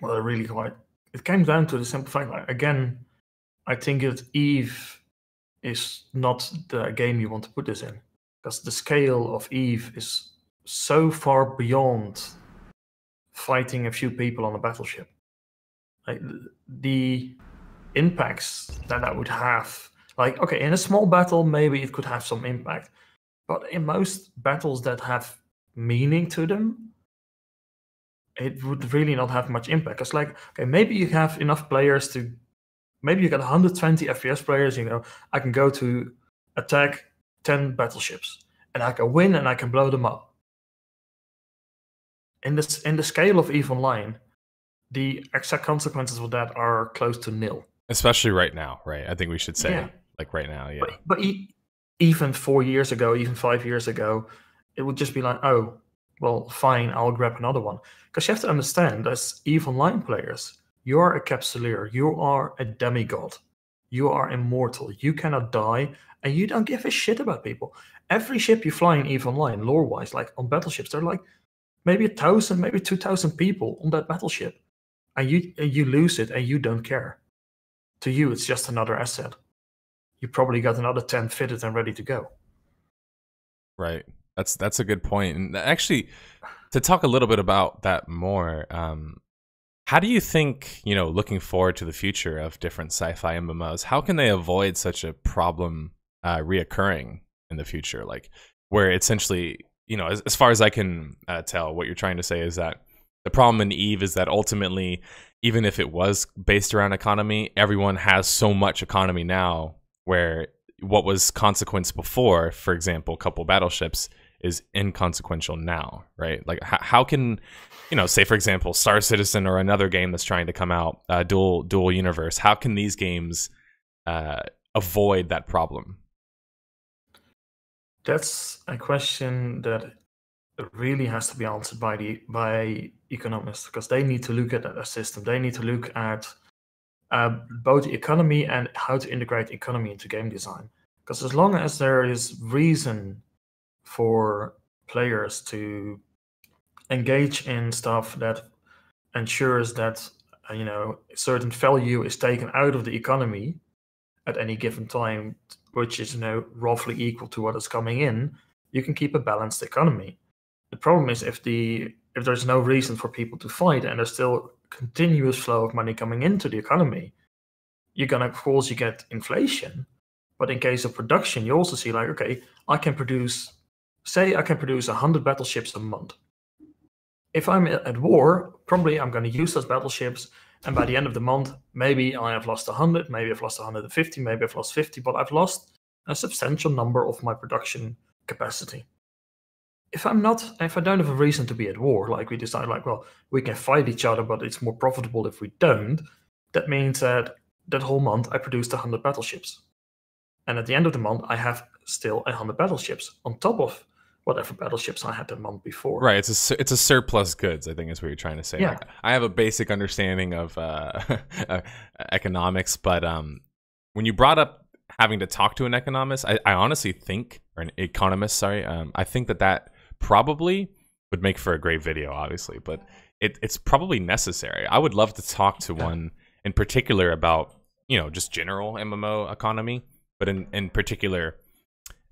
were really quite. It came down to the simple fact. Like, again, I think EVE is not the game you want to put this in, because the scale of EVE is so far beyond fighting a few people on a battleship. Like the impacts that would have, like, okay, in a small battle maybe it could have some impact, but in most battles that have meaning to them, it would really not have much impact. Because, like, okay, maybe you have enough players to, maybe you got 120 FPS players, I can go to attack 10 battleships and I can win and I can blow them up. In the scale of EVE Online, the exact consequences of that are close to nil. Especially right now, right? I think we should say, like, right now, yeah. But even 4 years ago, even 5 years ago, it would just be like, oh, well, fine, I'll grab another one. Because you have to understand, as EVE Online players, you are a capsuleer, you are a demigod, you are immortal, you cannot die, and you don't give a shit about people. Every ship you fly in EVE Online, lore-wise, like on battleships, they're like maybe 1,000, maybe 2,000 people on that battleship, and you lose it and you don't care. To you, it's just another asset. You probably got another 10 fitted and ready to go. Right. That's a good point. And actually, to talk a little bit about that more, how do you think, looking forward to the future of different sci-fi MMOs, how can they avoid such a problem reoccurring in the future? Like, where essentially, as far as I can tell, what you're trying to say is that the problem in EVE is that ultimately, even if it was based around economy, everyone has so much economy now where what was consequence before, for example, a couple battleships, is inconsequential now, right? Like, how can, say, for example, Star Citizen or another game that's trying to come out, dual universe, how can these games avoid that problem? That's a question that really has to be answered by economists, because they need to look at a system. They need to look at both the economy and how to integrate economy into game design. Because as long as there is reason for players to engage in stuff that ensures that certain value is taken out of the economy at any given time, which is roughly equal to what is coming in, you can keep a balanced economy. The problem is if there's no reason for people to fight and there's still continuous flow of money coming into the economy, you're gonna, of course, you get inflation. But in case of production, you also see, like, okay, I can produce 100 battleships a month. If I'm at war, probably I'm going to use those battleships, and by the end of the month, maybe I have lost 100, maybe I've lost 150, maybe I've lost 50, but I've lost a substantial number of my production capacity. If I don't have a reason to be at war, like we decide, like, well, we can fight each other, but it's more profitable if we don't, that means that whole month I produced 100 battleships. And at the end of the month, I have still 100 battleships on top of whatever battleships I had the month before. Right, it's a surplus goods, I think is what you're trying to say. Yeah. Like, I have a basic understanding of economics, but when you brought up having to talk to an economist, I honestly think, or an economist, sorry, I think that probably would make for a great video, obviously, but it's probably necessary. I would love to talk to one in particular about, just general MMO economy, but in particular,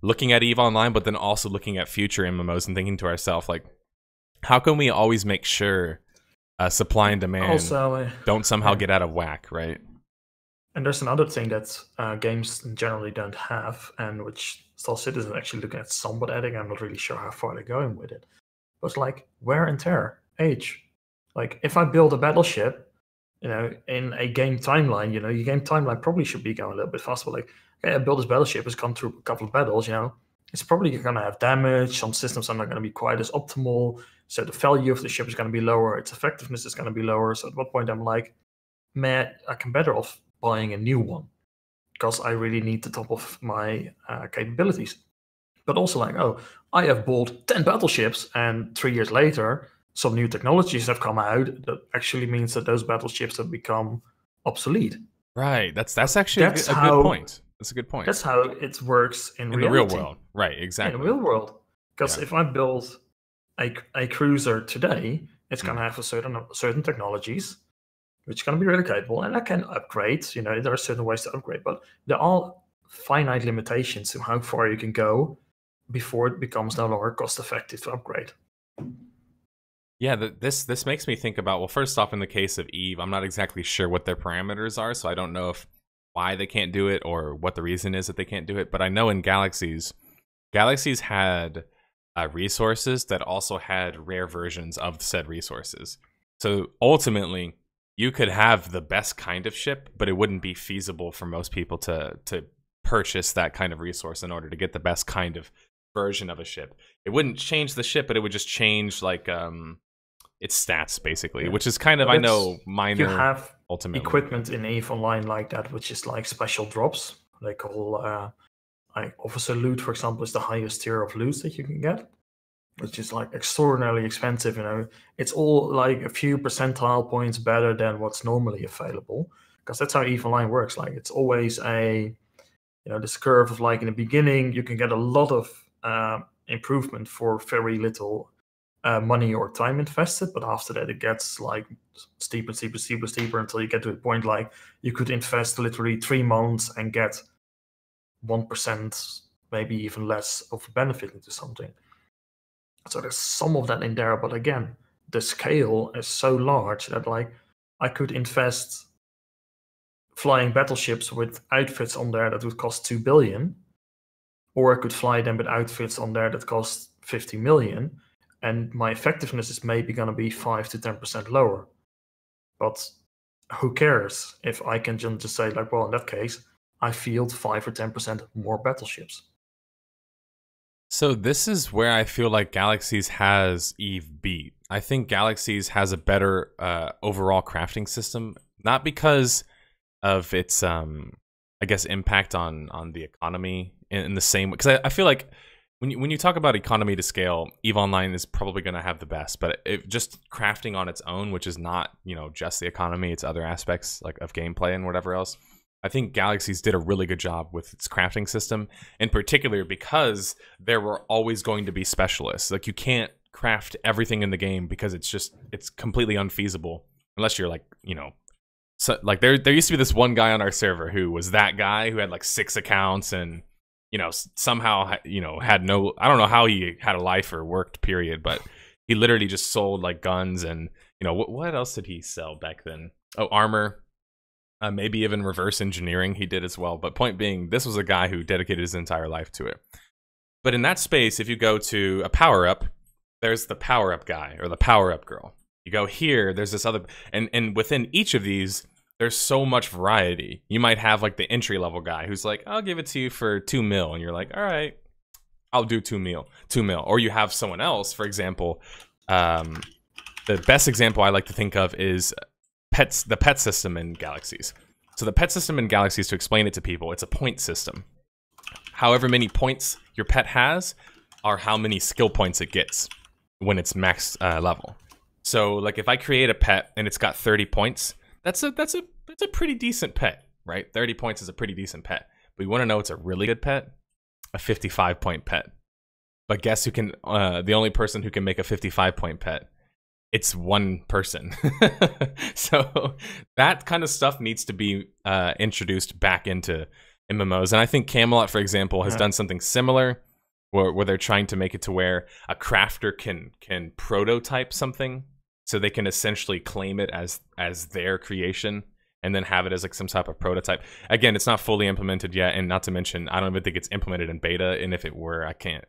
looking at EVE Online, but then also looking at future MMOs and thinking to ourselves, like, how can we always make sure supply and demand also, don't somehow get out of whack, right? And there's another thing that games generally don't have, and which Star Citizen actually looking at somewhat adding. I'm not really sure how far they're going with it. But it's like wear and tear, age. Like, if I build a battleship, in a game timeline, your game timeline probably should be going a little bit faster. Like, okay, I built this battleship, it's gone through a couple of battles, it's probably going to have damage. Some systems are not going to be quite as optimal. So the value of the ship is going to be lower. Its effectiveness is going to be lower. So at what point I'm like, man, I can better off buying a new one because I really need the top of my capabilities. But also, like, oh, I have bought 10 battleships, and 3 years later, some new technologies have come out that actually means that those battleships have become obsolete. Right. That's actually a good point. That's a good point. That's how it works in reality. The real world. Right, exactly. In the real world. Because if I build a cruiser today, it's going to have certain technologies, which is going to be really capable, and I can upgrade. There are certain ways to upgrade, but they're all finite limitations to how far you can go before it becomes no longer cost effective to upgrade. Yeah, this makes me think about, well, first off, in the case of Eve, I'm not exactly sure what their parameters are, so I don't know if why they can't do it or what the reason is that they can't do it. But I know in Galaxies had resources that also had rare versions of said resources. So ultimately, you could have the best kind of ship, but it wouldn't be feasible for most people to purchase that kind of resource in order to get the best kind of version of a ship. It wouldn't change the ship, but it would just change like its stats basically, which is kind of, I know, minor. You have ultimately equipment in EVE Online like that, which is like special drops. They call like officer loot, for example, is the highest tier of loot that you can get, which is like extraordinarily expensive. You know, it's all like a few percentile points better than what's normally available, because that's how EVE Online works. Like it's always a, you know, this curve of like in the beginning you can get a lot of improvement for very little money or time invested, but after that it gets like steeper until you get to a point like you could invest literally 3 months and get 1%, maybe even less, of benefit into something. So there's some of that in there, but again, the scale is so large that like I could invest flying battleships with outfits on there that would cost 2 billion, or I could fly them with outfits on there that cost 50 million, and my effectiveness is maybe going to be 5 to 10% lower. But who cares if I can just say like, well, in that case, I field 5 or 10% more battleships. So this is where I feel like Galaxies has Eve beat. I think Galaxies has a better overall crafting system, not because of its I guess impact on the economy in the same way, because I feel like when you talk about economy to scale, EVE Online is probably going to have the best, but just crafting on its own, which is not, you know, just the economy, it's other aspects like of gameplay and whatever else. I think Galaxies did a really good job with its crafting system, in particular because there were always going to be specialists. Like you can't craft everything in the game because it's completely unfeasible unless you're like, you know, so like there used to be this one guy on our server who was that guy who had like 6 accounts and, you know, somehow, you know, had no, I don't know how he had a life or worked, period, but he literally just sold like guns and, you know, what else did he sell back then? Oh, armor. Maybe even reverse engineering he did as well. But point being, this was a guy who dedicated his entire life to it. But in that space, if you go to a power-up, there's the power-up guy or the power-up girl. You go here, there's this other... And within each of these, there's so much variety. You might have like the entry-level guy who's like, I'll give it to you for 2 mil. And you're like, all right, I'll do 2 mil. Or you have someone else, for example. The best example I like to think of is... the pet system in Galaxies. So the pet system in Galaxies, to explain it to people, it's a point system. However many points your pet has are how many skill points it gets when it's max level. So like if I create a pet and it's got 30 points, that's a pretty decent pet, right? 30 points is a pretty decent pet. But you want to know it's a really good pet? A 55-point pet. But guess who can the only person who can make a 55-point pet? It's one person. So that kind of stuff needs to be introduced back into MMOs. And I think Camelot, for example, has done something similar where they're trying to make it to where a crafter can prototype something. So they can essentially claim it as their creation and then have it as like some type of prototype. Again, it's not fully implemented yet. And not to mention, I don't even think it's implemented in beta. And if it were, I can't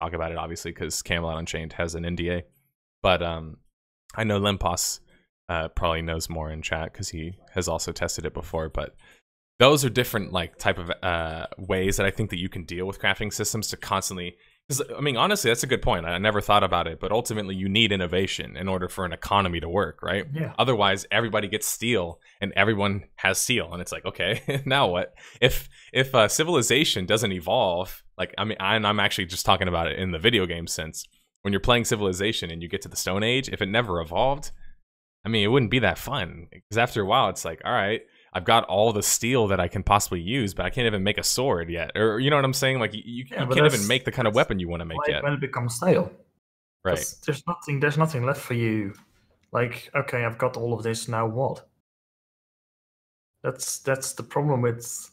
talk about it, obviously, because Camelot Unchained has an NDA. But I know Lempos probably knows more in chat because he has also tested it before, but those are different like type of ways that I think that you can deal with crafting systems to constantly, because I mean, honestly, that's a good point. I never thought about it, but ultimately you need innovation in order for an economy to work, right? Yeah. Otherwise, everybody gets steel and everyone has steel, and it's like, okay, now what? If civilization doesn't evolve, like I mean, I'm actually just talking about it in the video game sense. When you're playing Civilization and you get to the Stone Age, if it never evolved, I mean, it wouldn't be that fun. Because after a while, it's like, all right, I've got all the steel that I can possibly use, but I can't even make a sword yet. Or you know what I'm saying? Like, you can't even make the kind of weapon you want to make yet. When it becomes stale. Right. There's nothing left for you. Like, okay, I've got all of this, now what? That's the problem with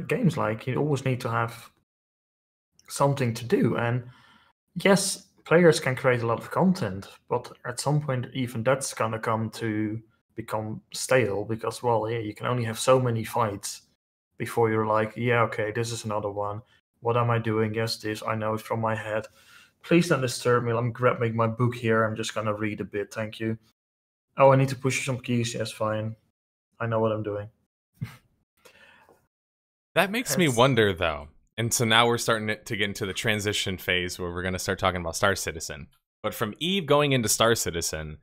games. Like, you always need to have something to do, and yes, players can create a lot of content, but at some point, even that's gonna come to become stale because, well, yeah, you can only have so many fights before you're like, yeah, okay, this is another one. What am I doing? Yes, this, I know it from my head. Please don't disturb me. I'm grabbing my book here. I'm just gonna read a bit. Thank you. Oh, I need to push some keys. Yes, fine. I know what I'm doing. That makes me wonder, though. And so now we're starting to get into the transition phase where we're going to start talking about Star Citizen. But from Eve going into Star Citizen,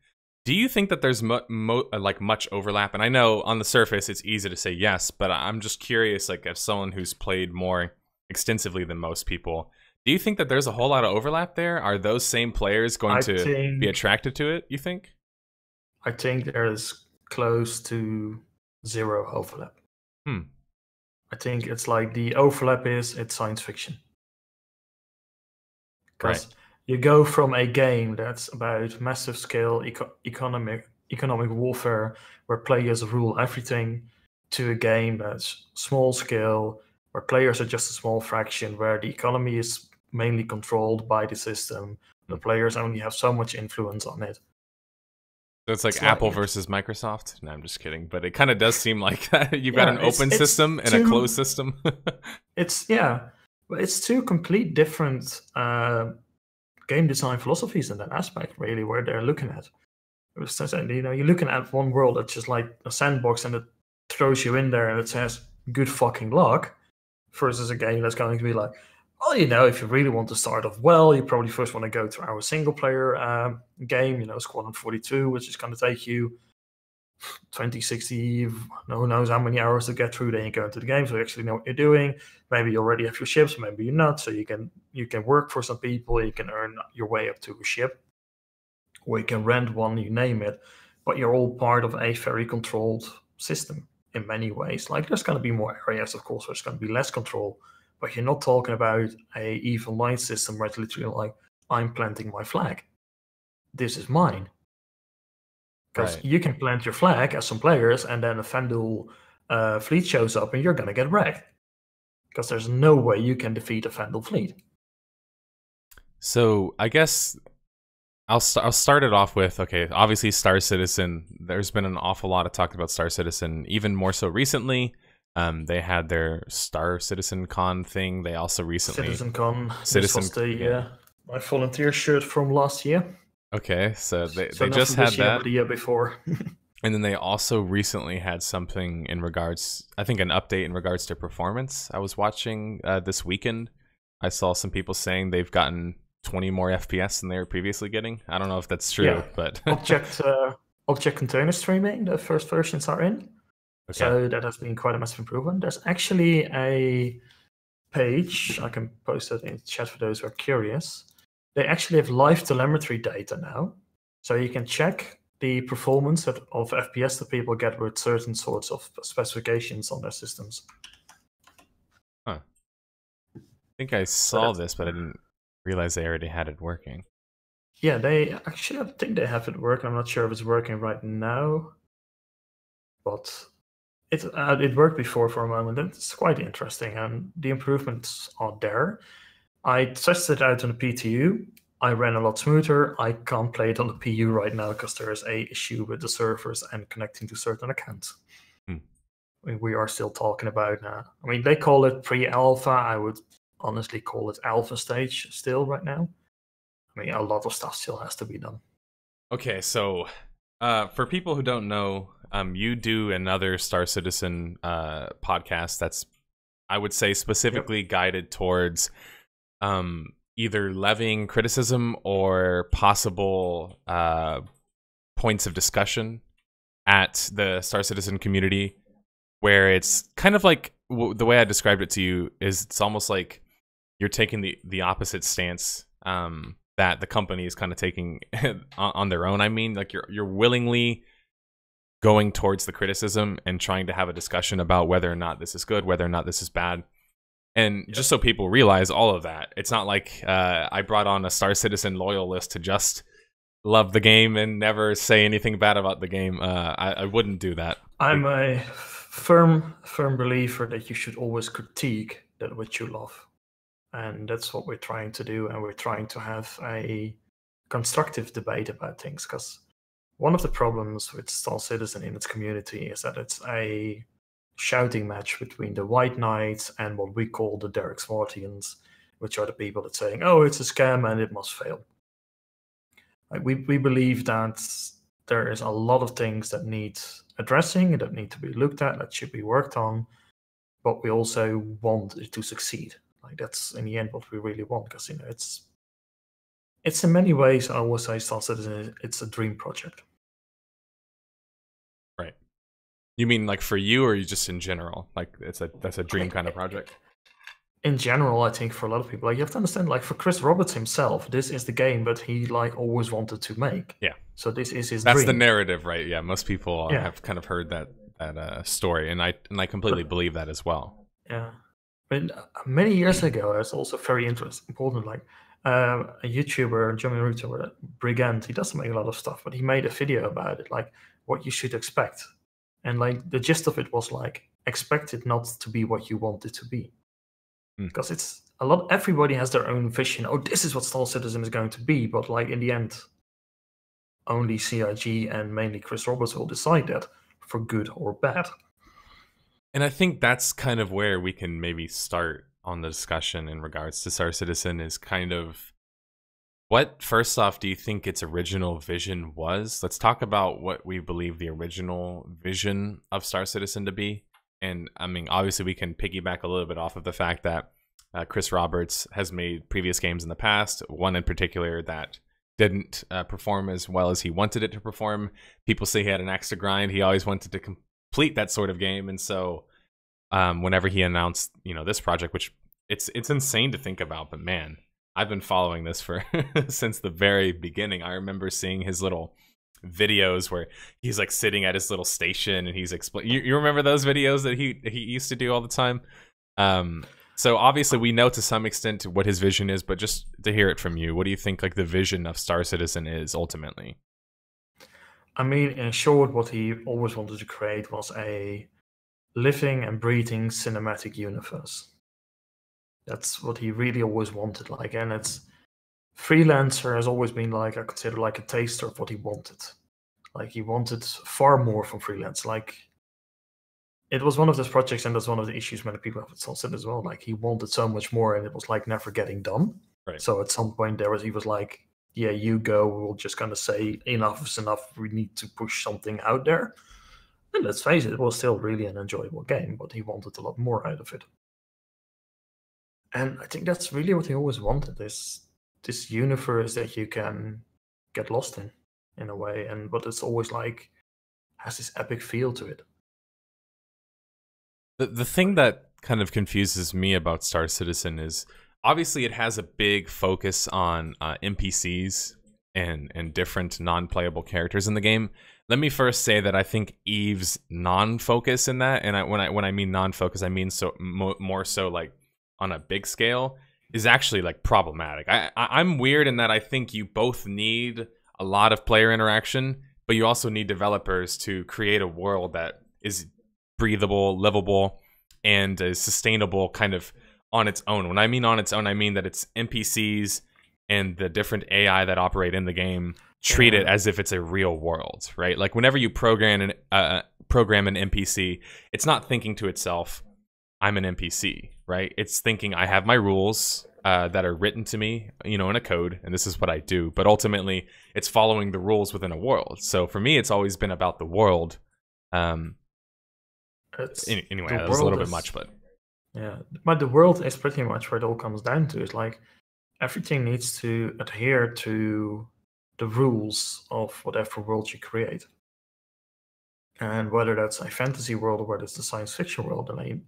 do you think that there's like much overlap? And I know on the surface it's easy to say yes, but I'm just curious, like, as someone who's played more extensively than most people, do you think that there's a whole lot of overlap there? Are those same players going to be attracted to it, you think? I think there's close to zero overlap. I think it's like the overlap is it's science fiction. Because you go from a game that's about massive scale economic warfare where players rule everything to a game that's small scale where players are just a small fraction, where the economy is mainly controlled by the system. The players only have so much influence on it. So it's like Apple versus Microsoft? No, I'm just kidding. But it kind of does seem like that. You've got an open system and a closed system. It's two complete different game design philosophies in that aspect, really, where they're looking at. You know, you're looking at one world that's just like a sandbox and it throws you in there and it says, good fucking luck, versus a game that's going to be like, well, you know, if you really want to start off well, you probably first want to go to our single-player game, you know, Squadron 42, which is going to take you 20, 60, no knows how many hours to get through. Then you go into the game, so you actually know what you're doing. Maybe you already have your ships, maybe you're not. So you can work for some people, you can earn your way up to a ship, or you can rent one, you name it. But you're all part of a very controlled system in many ways. Like, there's going to be more areas, of course, there's going to be less control. But you're not talking about a EVE Online system where it's literally like, I'm planting my flag. This is mine. Because you can plant your flag as some players, and then a Vandal fleet shows up, and you're going to get wrecked. Because there's no way you can defeat a Vandal fleet. So I guess I'll start it off with, okay, obviously Star Citizen. There's been an awful lot of talk about Star Citizen, even more so recently. They had their Star Citizen Con thing. They also recently CitizenCon. This was my volunteer shirt from last year. Okay, so they just had that the year before. And then they also recently had something in regards, I think, an update in regards to performance. I was watching this weekend. I saw some people saying they've gotten 20 more FPS than they were previously getting. I don't know if that's true, but object container streaming, the first versions are in. Okay. So that has been quite a massive improvement. There's actually a page, I can post it in the chat for those who are curious. They actually have live telemetry data now. So you can check the performance of FPS that people get with certain sorts of specifications on their systems. Huh. I think I saw this, but I didn't realize they already had it working. Yeah, I think they have it working. I'm not sure if it's working right now. But it worked before for a moment. It's quite interesting, and the improvements are there. I tested it out on the PTU. I ran a lot smoother. I can't play it on the PU right now because there is a issue with the servers and connecting to certain accounts. We are still talking about I mean, they call it pre-alpha. I would honestly call it alpha stage still right now. I mean, a lot of stuff still has to be done. Okay, so for people who don't know, you do another Star Citizen podcast that's, I would say, specifically guided towards either levying criticism or possible points of discussion at the Star Citizen community, where it's kind of like, the way I described it to you is it's almost like you're taking the opposite stance that the company is kind of taking on their own. I mean, like, you're willingly going towards the criticism and trying to have a discussion about whether or not this is good, whether or not this is bad. And just so people realize all of that, it's not like I brought on a Star Citizen loyalist to just love the game and never say anything bad about the game. I wouldn't do that. I'm a firm believer that you should always critique that which you love, and that's what we're trying to do. And we're trying to have a constructive debate about things, because one of the problems with Star Citizen in its community is that it's a shouting match between the White Knights and what we call the Derek Swartians, which are the people that saying, "Oh, it's a scam and it must fail." Like, we believe that there is a lot of things that need addressing, that need to be looked at, that should be worked on, but we also want it to succeed. Like, that's in the end what we really want, because it's in many ways, I always say, Star Citizen, it's a dream project. Right. You mean like for you, or you just in general? Like that's a dream kind of project? In general, I think for a lot of people, like, you have to understand, like, for Chris Roberts himself, this is the game that he like always wanted to make. Yeah. So this is his That's dream. the narrative, right? Yeah. Most people Yeah. have kind of heard that story, and I completely believe that as well. Yeah. But many years ago, it's also very important. Like, a YouTuber, Johnny Ruto, Brigand, he doesn't make a lot of stuff, but he made a video about it, like what you should expect. And like the gist of it was like, expect it not to be what you want it to be. Because it's a lot, everybody has their own vision. Oh, this is what Star Citizen is going to be. But like in the end, only CIG and mainly Chris Roberts will decide that for good or bad. And I think that's kind of where we can maybe start on the discussion in regards to Star Citizen, is kind of what, first off, do you think its original vision was? Let's talk about what we believe the original vision of Star Citizen to be. And I mean, obviously we can piggyback a little bit off of the fact that Chris Roberts has made previous games in the past, one in particular that didn't perform as well as he wanted it to perform. People say he had an axe to grind. He always wanted to complete that sort of game. And so whenever he announced, this project, which it's insane to think about, but man, I've been following this for since the very beginning. I remember seeing his little videos where he's like sitting at his little station and he's explaining. You remember those videos that he used to do all the time? So obviously we know to some extent what his vision is, but just to hear it from you, what do you think like the vision of Star Citizen is ultimately? I mean, in short, what he always wanted to create was a living and breathing cinematic universe. That's what he really always wanted. Like, and it's Freelancer has always been like, I consider, like a taster of what he wanted. Like, he wanted far more from Freelance. Like, it was one of those projects, and that's one of the issues many people have with Sunset as well. Like, he wanted so much more, and it was like never getting done. Right. So at some point he was like, yeah, you go, we'll just kind of say enough is enough, we need to push something out there. And let's face it was still really an enjoyable game, but he wanted a lot more out of it. And I think that's really what he always wanted, is this universe that you can get lost in a way, and but it's always like has this epic feel to it. The thing that kind of confuses me about Star Citizen is obviously it has a big focus on NPCs and different non-playable characters in the game. Let me first say that I think Eve's non-focus in that, and when I mean non-focus, I mean more so like on a big scale, is actually like problematic. I'm weird in that I think you both need a lot of player interaction, but you also need developers to create a world that is breathable, livable, and is sustainable kind of on its own. When I mean on its own, I mean that it's NPCs and the different AI that operate in the game treat it as if it's a real world, right? Like whenever you program an NPC, it's not thinking to itself, I'm an NPC, right? It's thinking, I have my rules that are written to me, in a code, and this is what I do. But ultimately, it's following the rules within a world. So for me, it's always been about the world. Anyway, that was a little bit much, but yeah, but the world is pretty much where it all comes down to. It's like everything needs to adhere to the rules of whatever world you create, and whether that's a fantasy world or whether it's the science fiction world, I mean,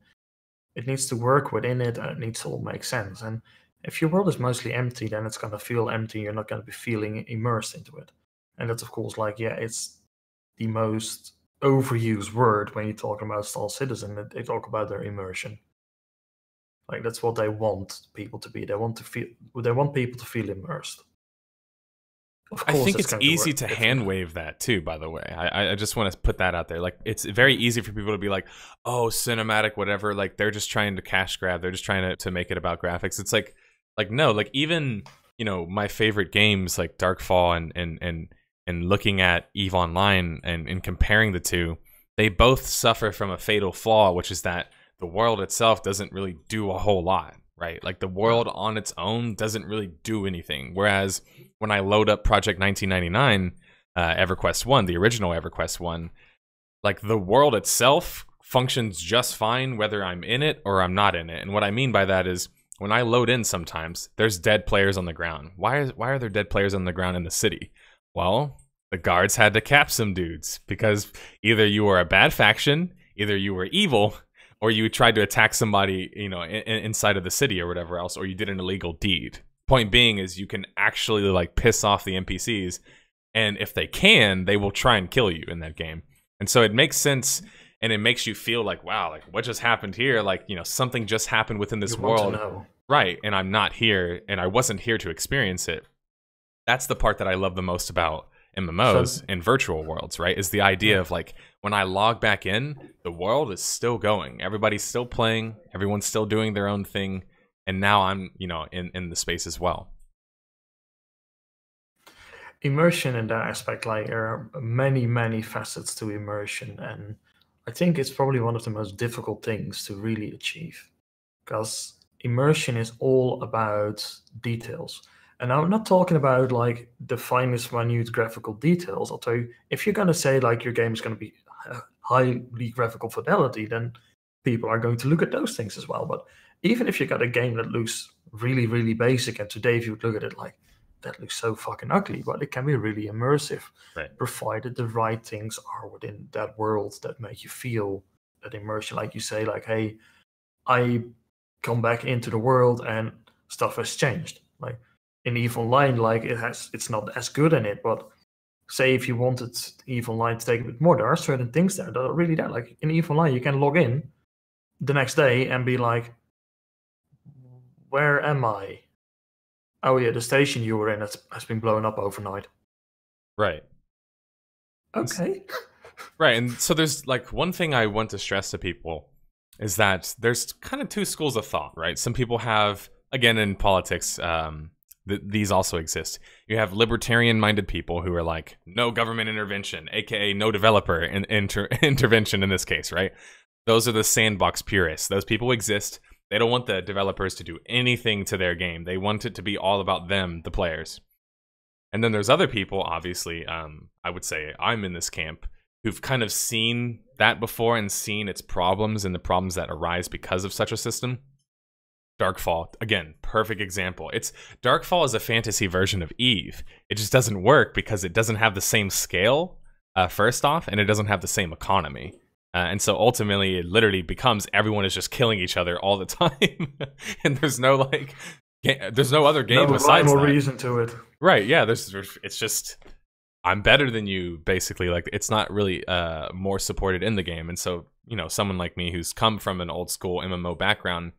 it needs to work within it, and it needs to all make sense. And if your world is mostly empty, then it's going to feel empty. You're not going to be feeling immersed into it. And that's, of course, like, yeah, it's the most overused word when you talk about Star Citizen. They talk about their immersion. Like, that's what they want people to be. They want people to feel immersed. Of I course, think it's it's going to easy work to differently. hand wave that too, by the way. I just want to put that out there. Like, it's very easy for people to be like, oh, cinematic, whatever. Like, they're just trying to cash grab. They're just trying to make it about graphics. It's like no, like, even, you know, my favorite games like Darkfall and looking at EVE Online and comparing the two, they both suffer from a fatal flaw, which is that the world itself doesn't really do a whole lot, right? Like, the world on its own doesn't really do anything. Whereas when I load up Project 1999, EverQuest 1, the original EverQuest 1, like, the world itself functions just fine whether I'm in it or I'm not in it. And what I mean by that is, when I load in sometimes, there's dead players on the ground. Why are there dead players on the ground in the city? Well, the guards had to cap some dudes because either you were a bad faction, either you were evil, or you tried to attack somebody, you know, inside of the city or whatever else, or you did an illegal deed. Point being is, you can actually, like, piss off the NPCs, and if they can, they will try and kill you in that game. And so it makes sense, and it makes you feel like, wow, like, what just happened here? Like, you know, something just happened within this world, right? And I'm not here, and I wasn't here to experience it. That's the part that I love the most about MMOs and virtual worlds, right? Is the idea of, like, when I log back in, the world is still going. Everybody's still playing. Everyone's still doing their own thing. And now I'm, you know, in the space as well. Immersion in that aspect, like, there are many facets to immersion, and I think it's probably one of the most difficult things to really achieve, because immersion is all about details. And I'm not talking about, like, the finest minute graphical details. I'll tell you, if you're going to say, like, your game is going to be highly graphical fidelity, then people are going to look at those things as well. But even if you got a game that looks really basic, and today if you would look at it like, that looks so fucking ugly, but it can be really immersive, right, provided the right things are within that world that make you feel that immersion. Like you say, like, hey, I come back into the world and stuff has changed. Like, in EVE Online, like, it's not as good in it, but say if you wanted EVE Online to take a bit more, there are certain things there that are really there. Like, in EVE Online, you can log in the next day and be like, where am I? Oh yeah, the station you were in has been blown up overnight. right, Okay. right. And so there's, like, one thing I want to stress to people is that there's kind of two schools of thought, right? Some people have, again, in politics, these also exist. You have libertarian-minded people who are like, no government intervention, aka no developer intervention in this case, right? Those are the sandbox purists. Those people exist. They don't want the developers to do anything to their game. They want it to be all about them, the players. And then there's other people, obviously, I would say I'm in this camp, who've kind of seen that before and seen its problems and the problems that arise because of such a system. Darkfall, again, perfect example. Darkfall is a fantasy version of EVE. It just doesn't work because it doesn't have the same scale, first off, and it doesn't have the same economy. And so ultimately, it literally becomes everyone is just killing each other all the time, and there's no, like, there's no other game besides that. Reason to it, right? Yeah, it's just, I'm better than you, basically. Like, it's not really more supported in the game, and so, you know, someone like me who's come from an old school MMO background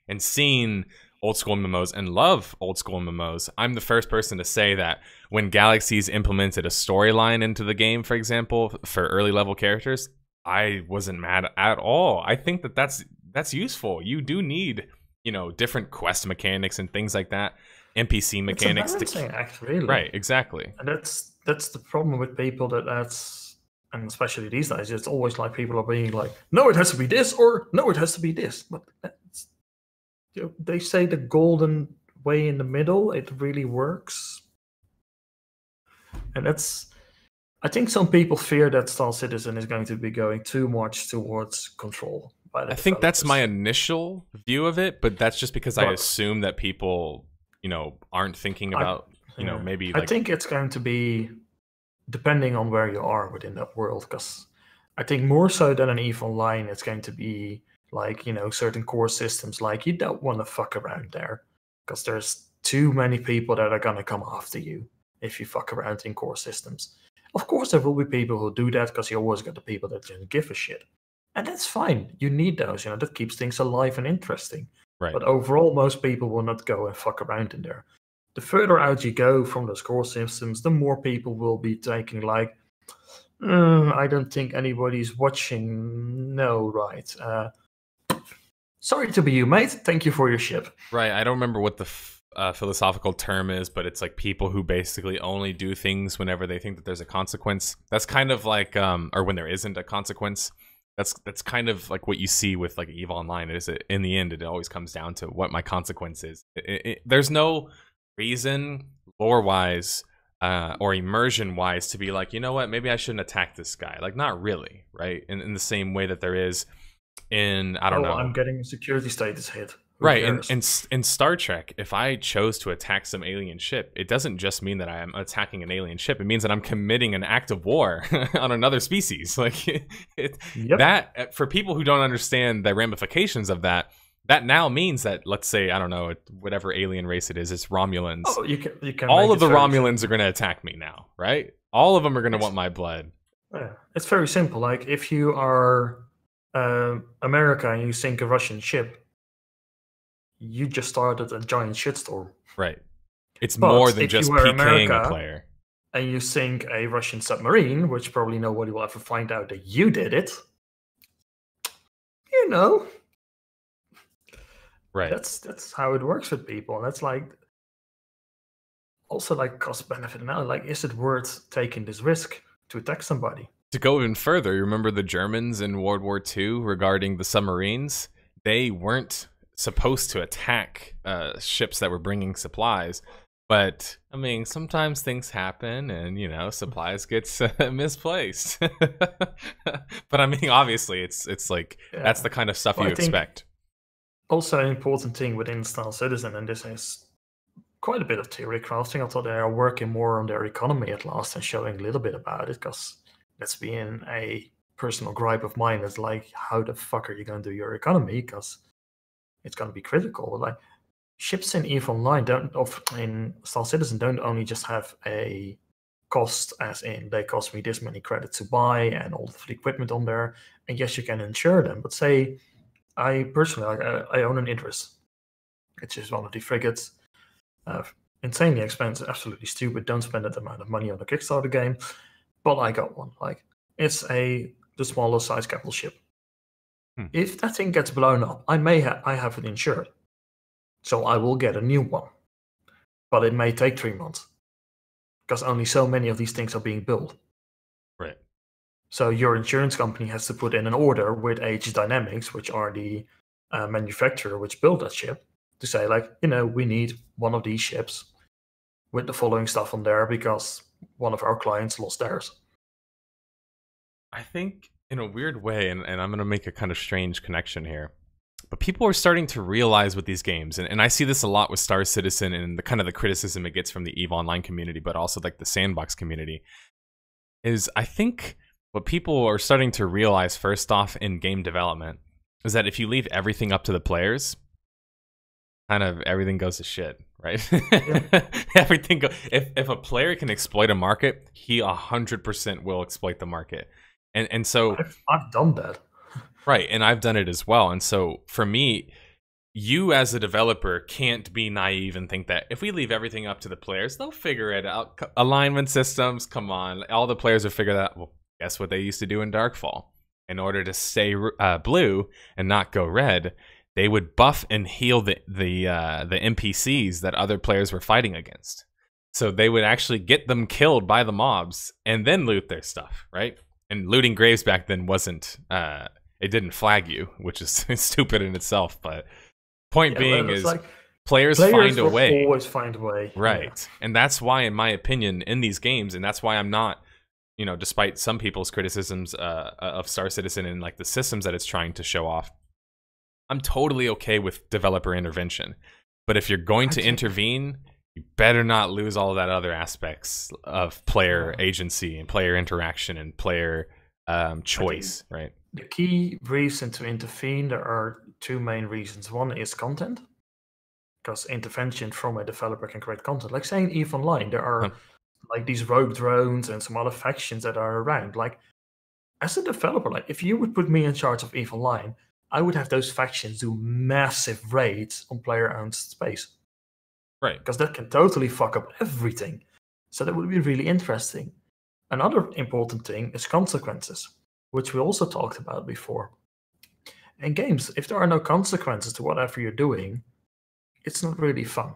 and seen old school MMOs and love old school MMOs, I'm the first person to say that when Galaxies implemented a storyline into the game, for example, for early level characters, I wasn't mad at all. I think that that's useful. You do need, you know, different quest mechanics and things like that, NPC mechanics. It's a balancing act, really. Right, exactly. And that's the problem with people that's, and especially these days, it's always like people are being like, no, it has to be this, or no, it has to be this. But that's, you know, they say the golden way in the middle, it really works. And that's, I think some people fear that Star Citizen is going to be going too much towards control by the I think that's my initial view of it, but that's just because I assume that people, you know, aren't thinking about, you know, maybe, like, I think it's going to be depending on where you are within that world, because I think more so than an EVE Online, it's going to be like, you know, certain core systems, like, you don't want to fuck around there because there's too many people that are going to come after you if you fuck around in core systems. Of course, there will be people who do that because you always got the people that don't give a shit. And that's fine. You need those, you know, that keeps things alive and interesting. Right. But overall, most people will not go and fuck around in there. the further out you go from those core systems, the more people will be taking like, I don't think anybody's watching. No, right. Sorry to be you, mate. Thank you for your ship. Right. I don't remember what the philosophical term is, but it's like people who basically only do things whenever they think that there's a consequence. That's kind of like, or when there isn't a consequence. That's kind of like what you see with like EVE Online. Is it in the end, it always comes down to what my consequence is. There's no reason, lore-wise or immersion-wise, to be like, you know what, maybe I shouldn't attack this guy. Like, not really, right? In the same way that there is in, I don't know. I'm getting a security status hit. Right, in Star Trek, if I chose to attack some alien ship, it doesn't just mean that I am attacking an alien ship. It means that I'm committing an act of war on another species. Like that, for people who don't understand the ramifications of that, that now means that, let's say, I don't know, whatever alien race it is, it's Romulans. Oh, you can all of the Romulans are going to attack me now, right? All of them are going to want my blood. Yeah, it's very simple. Like, if you are America and you sink a Russian ship, you just started a giant shitstorm. Right. It's more than just PKing a player. And you sink a Russian submarine, which probably nobody will ever find out that you did it. You know. Right. That's how it works with people. And that's like also like cost benefit analysis. Like, is it worth taking this risk to attack somebody? To go even further, you remember the Germans in World War II regarding the submarines? They weren't supposed to attack ships that were bringing supplies, but I mean, sometimes things happen, and you know, supplies gets misplaced. But I mean, obviously, it's like that's the kind of stuff you expect. Also, an important thing within Star Citizen, and this is quite a bit of theory crafting. I thought they are working more on their economy at last and showing a little bit about it, because that's been a personal gripe of mine. Is like, how the fuck are you going to do your economy? Because it's going to be critical. Like, ships in EVE Online in Star Citizen don't only just have a cost, as in they cost me this many credits to buy and all the equipment on there. And yes, you can insure them. But say, I personally, I own an Idris. It's just one of the frigates. Insanely expensive, absolutely stupid. Don't spend that amount of money on a Kickstarter game. But I got one. Like, it's the smaller size capital ship. If that thing gets blown up, I have it insured, so I will get a new one. But it may take 3 months, because only so many of these things are being built. Right. So your insurance company has to put in an order with Age Dynamics, which are the manufacturer which built that ship, to say, like, you know, we need one of these ships with the following stuff on there because one of our clients lost theirs. I think, in a weird way, and I'm going to make a kind of strange connection here, but people are starting to realize with these games, and I see this a lot with Star Citizen and the kind of the criticism it gets from the EVE Online community, but also like the sandbox community, is I think what people are starting to realize first off in game development is that if you leave everything up to the players, kind of everything goes to shit, right? Yeah. If a player can exploit a market, he 100% will exploit the market. And so I've done that. Right, and I've done it as well. And so for me, you as a developer can't be naive and think that if we leave everything up to the players, they'll figure it out. Alignment systems, come on. All the players will figure that out. Well, guess what they used to do in Darkfall? In order to stay blue and not go red, they would buff and heal the NPCs that other players were fighting against. So they would actually get them killed by the mobs and then loot their stuff, right? And looting graves back then wasn't, it didn't flag you, which is stupid in itself. But point being is, like, players find a way. Always find a way. Right. Yeah. And that's why, in my opinion, in these games, and that's why I'm not, you know, despite some people's criticisms of Star Citizen and like the systems that it's trying to show off, I'm totally okay with developer intervention. But if you're going to intervene, you better not lose all of that other aspects of player agency and player interaction and player choice, right? The key reason to intervene, there are two main reasons. One is content, because intervention from a developer can create content. Like saying EVE Online, there are like these rogue drones and some other factions that are around. Like, as a developer, like if you would put me in charge of EVE Online, I would have those factions do massive raids on player-owned space. Right. Because that can totally fuck up everything. So that would be really interesting. Another important thing is consequences, which we also talked about before. In games, if there are no consequences to whatever you're doing, it's not really fun.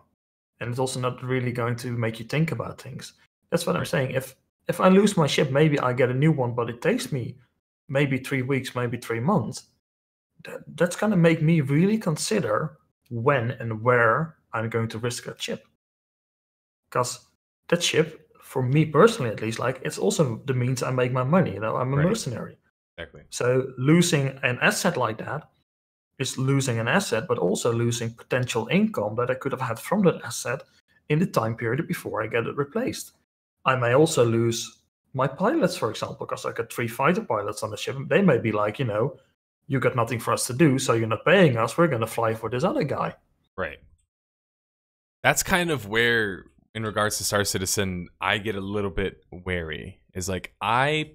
And it's also not really going to make you think about things. That's what I'm saying. If I lose my ship, maybe I get a new one, but it takes me maybe 3 weeks, maybe 3 months. That's going to make me really consider when and where I'm going to risk that ship. Because that ship, for me personally at least, like, it's also the means I make my money. You know, I'm a mercenary. Exactly. So losing an asset like that is losing an asset, but also losing potential income that I could have had from that asset in the time period before I get it replaced. I may also lose my pilots, for example, because I got 3 fighter pilots on the ship. They may be like, you got nothing for us to do, so you're not paying us. We're going to fly for this other guy. Right. That's kind of where, in regards to Star Citizen, I get a little bit wary. Is like, I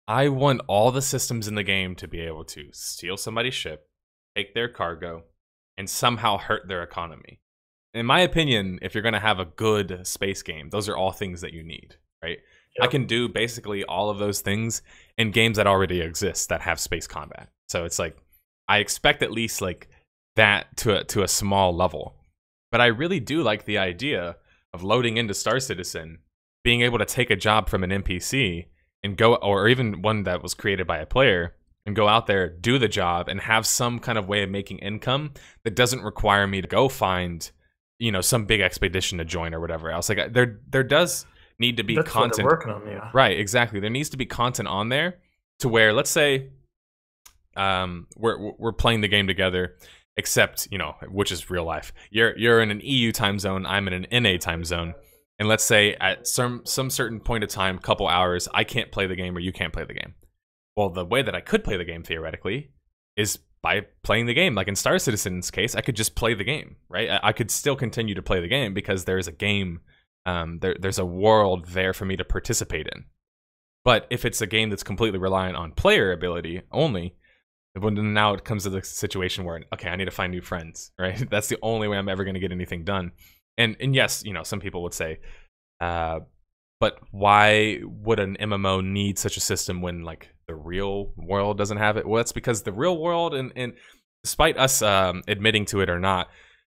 want all the systems in the game to be able to steal somebody's ship, take their cargo, and somehow hurt their economy. In my opinion, if you're going to have a good space game, those are all things that you need, right? Yep. I can do basically all of those things in games that already exist that have space combat. So it's like, I expect at least like that to a small level. But I really do like the idea of loading into Star Citizen, being able to take a job from an NPC and go, or even one that was created by a player, and go out there, do the job, and have some kind of way of making income that doesn't require me to go find, some big expedition to join or whatever else. Like, there does need to be That's content. What they're working on, yeah. Right, exactly. There needs to be content on there to where, let's say, we're playing the game together, except, which is real life. You're in an EU time zone, I'm in an NA time zone. And let's say at some certain point of time, couple hours, I can't play the game or you can't play the game. Well, the way that I could play the game theoretically is by playing the game. Like in Star Citizen's case, I could just play the game, right? I could still continue to play the game because there's a game, there's a world there for me to participate in. But if it's a game that's completely reliant on player ability only, then now it comes to the situation where, okay, I need to find new friends, right? That's the only way I'm ever going to get anything done. And yes, some people would say, but why would an MMO need such a system when, like, the real world doesn't have it? Well, that's because the real world, and despite us admitting to it or not,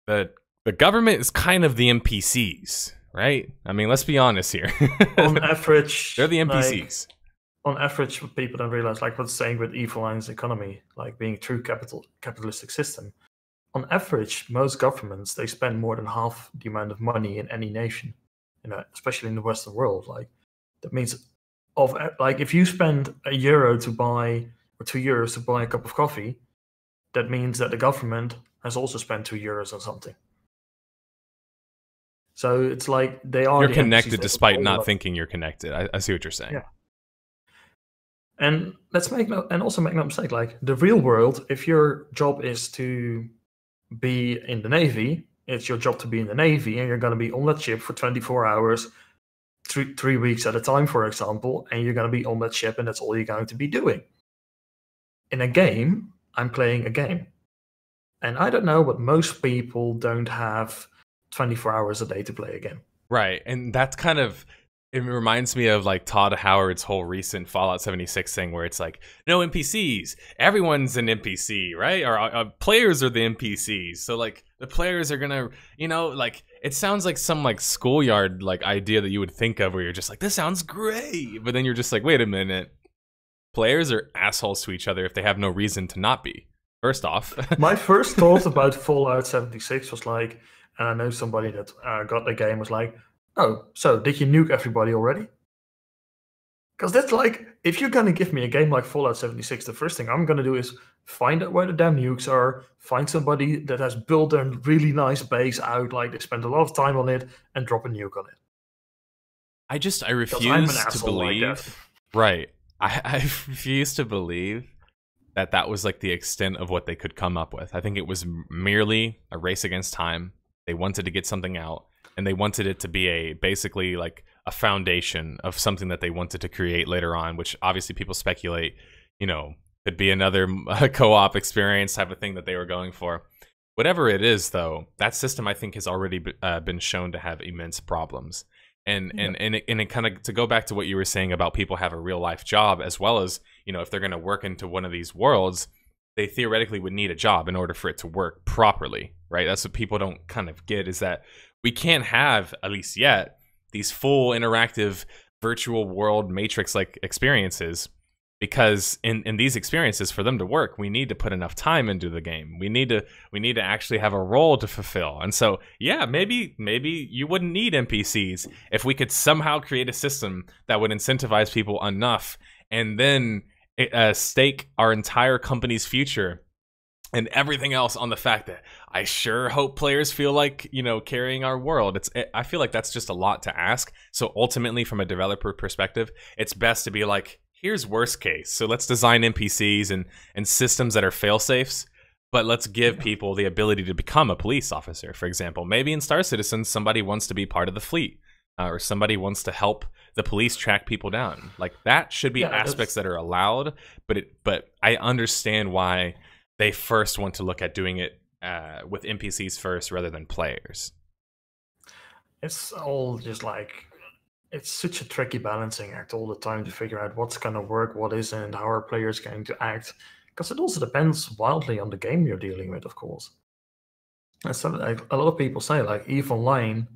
the government is kind of the NPCs, right? I mean, let's be honest here. On average, they're the NPCs. On average, what people don't realize, like what's saying with evil lines economy, like being a true capitalistic system, on average, most governments, they spend more than half the amount of money in any nation, especially in the Western world. Like, that means if you spend €1 to buy, or €2 to buy a cup of coffee, that means that the government has also spent €2 on something. So it's like they are. You're connected despite not thinking you're connected. I see what you're saying. Yeah. And also make no mistake, like the real world, if your job is to be in the Navy, it's your job to be in the Navy, and you're going to be on that ship for 24 hours, 3 weeks at a time, for example, and you're going to be on that ship, and that's all you're going to be doing. In a game, I'm playing a game. And I don't know, but most people don't have 24 hours a day to play a game. Right, and that's kind of... It reminds me of like Todd Howard's whole recent Fallout 76 thing where it's like, no NPCs, everyone's an NPC, right? Or players are the NPCs. So like the players are gonna, like it sounds like some like schoolyard like idea that you would think of where you're just like, this sounds great. But then you're just like, wait a minute. Players are assholes to each other if they have no reason to not be. First off. My first thought about Fallout 76 was like, and I know somebody that got the game was like, oh, so did you nuke everybody already? Because that's like, if you're going to give me a game like Fallout 76, the first thing I'm going to do is find out where the damn nukes are, find somebody that has built a really nice base out, like they spent a lot of time on it, and drop a nuke on it. I refuse to believe. Right. I refuse to believe that was like the extent of what they could come up with. I think it was merely a race against time. They wanted to get something out. And they wanted it to be basically like a foundation of something that they wanted to create later on, which obviously people speculate, could be another co-op experience type of thing that they were going for. Whatever it is, though, that system I think has already been shown to have immense problems. And it kind of, to go back to what you were saying about people have a real life job, as well as, you know, if they're going to work into one of these worlds, they theoretically would need a job in order for it to work properly, right? That's what people don't kind of get, is that we can't have, at least yet, these full interactive virtual world matrix-like experiences, because in these experiences, for them to work, we need to put enough time into the game. We need to actually have a role to fulfill. And so, yeah, maybe you wouldn't need NPCs if we could somehow create a system that would incentivize people enough, and then stake our entire company's future and everything else on the fact that I sure hope players feel like, you know, carrying our world. I feel like that's just a lot to ask. So ultimately, from a developer perspective, it's best to be like, here's worst case. So let's design NPCs and systems that are fail-safes, but let's give people the ability to become a police officer, for example. Maybe in Star Citizen, somebody wants to be part of the fleet, or somebody wants to help the police track people down. Like, that should be aspects that are allowed, but I understand why they first want to look at doing it with NPCs first rather than players. It's all just like, it's such a tricky balancing act all the time to figure out what's going to work, what isn't, and how are players going to act. Because it also depends wildly on the game you're dealing with, of course. And so, like, a lot of people say, like, EVE Online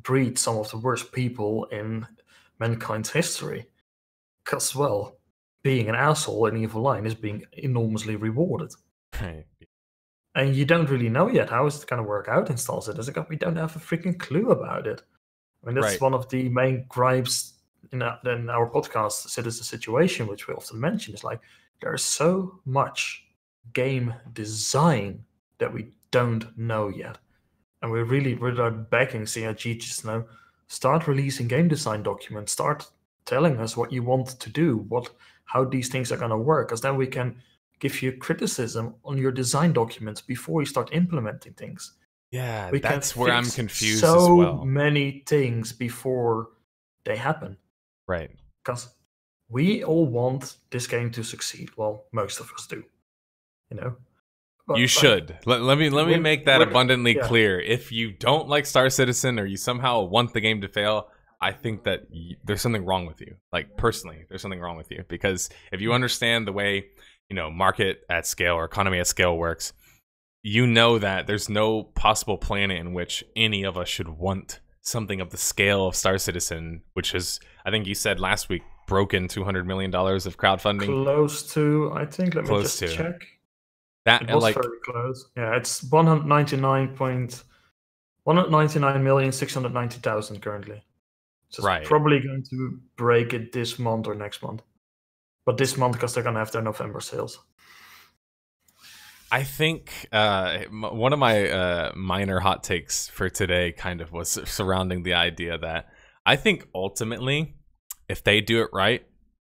breeds some of the worst people in mankind's history. Because, well, being an asshole in EVE Online is being enormously rewarded. Right. And you don't really know yet how it's going to work out in Star Citizen. We don't have a freaking clue about it. I mean, that's one of the main gripes in our podcast, Citizen Situation, which we often mention, is like, there's so much game design that we don't know yet. And we're begging CIG just now, start releasing game design documents, start telling us what you want to do, how these things are going to work, because then we can give you criticism on your design documents before you start implementing things. Yeah, we that's where I'm confused so as well. Many things before they happen. Right. Because we all want this game to succeed. Well, most of us do. You know? But, you should. Let me make that abundantly clear. If you don't like Star Citizen, or you somehow want the game to fail, I think that there's something wrong with you. Like, personally, there's something wrong with you. Because if you understand the way, you know, market at scale or economy at scale works, you know that there's no possible planet in which any of us should want something of the scale of Star Citizen, which is, I think you said last week, broken $200 million of crowdfunding. Close to, I think. Let me just check. It was very close. Yeah, it's 199,690,000 currently. So it's probably going to break it this month or next month. But this month, because they're going to have their November sales. I think one of my minor hot takes for today kind of was surrounding the idea that I think ultimately, if they do it right,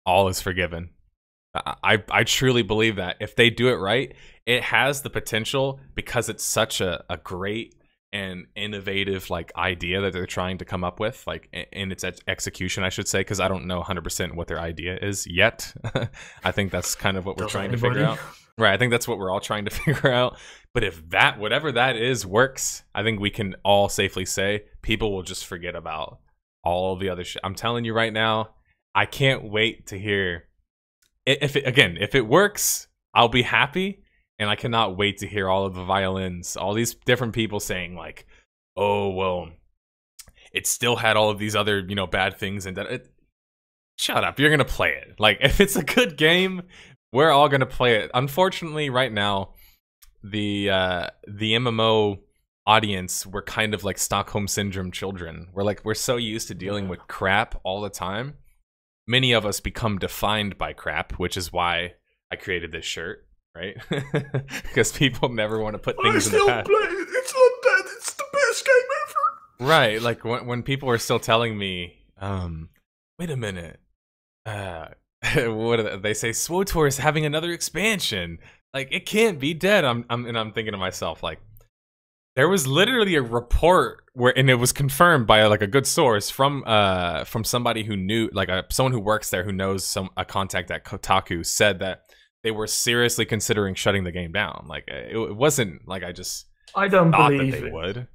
all is forgiven. I truly believe that if they do it right, it has the potential, because it's such a great and innovative like idea that they're trying to come up with, like in its execution, I should say, because I don't know 100% what their idea is yet. I think that's kind of what we're trying to figure out. Right, I think that's what we're all trying to figure out. But if that, whatever that is, works, I think we can all safely say people will just forget about all the other shit. I'm telling you right now, I can't wait to hear if it works, I'll be happy. And I cannot wait to hear all of the violins, all these different people saying like, oh, well, it still had all of these other, you know, bad things. And that shut up, you're going to play it. Like, if it's a good game, we're all going to play it. Unfortunately, right now, the MMO audience, we're kind of like Stockholm Syndrome children. We're so used to dealing with crap all the time. Many of us become defined by crap, which is why I created this shirt. Right? Because people never want to put things in the past. Play it. It's not that. It's the best game ever. Right. Like when people are still telling me, wait a minute. What they say? SWTOR is having another expansion. Like, it can't be dead. I'm thinking to myself, like, there was literally a report and it was confirmed by like a good source from somebody who knew, like someone who works there who knows a contact at Kotaku, said that they were seriously considering shutting the game down. Like, it wasn't like I just I don't thought that believe they it. would.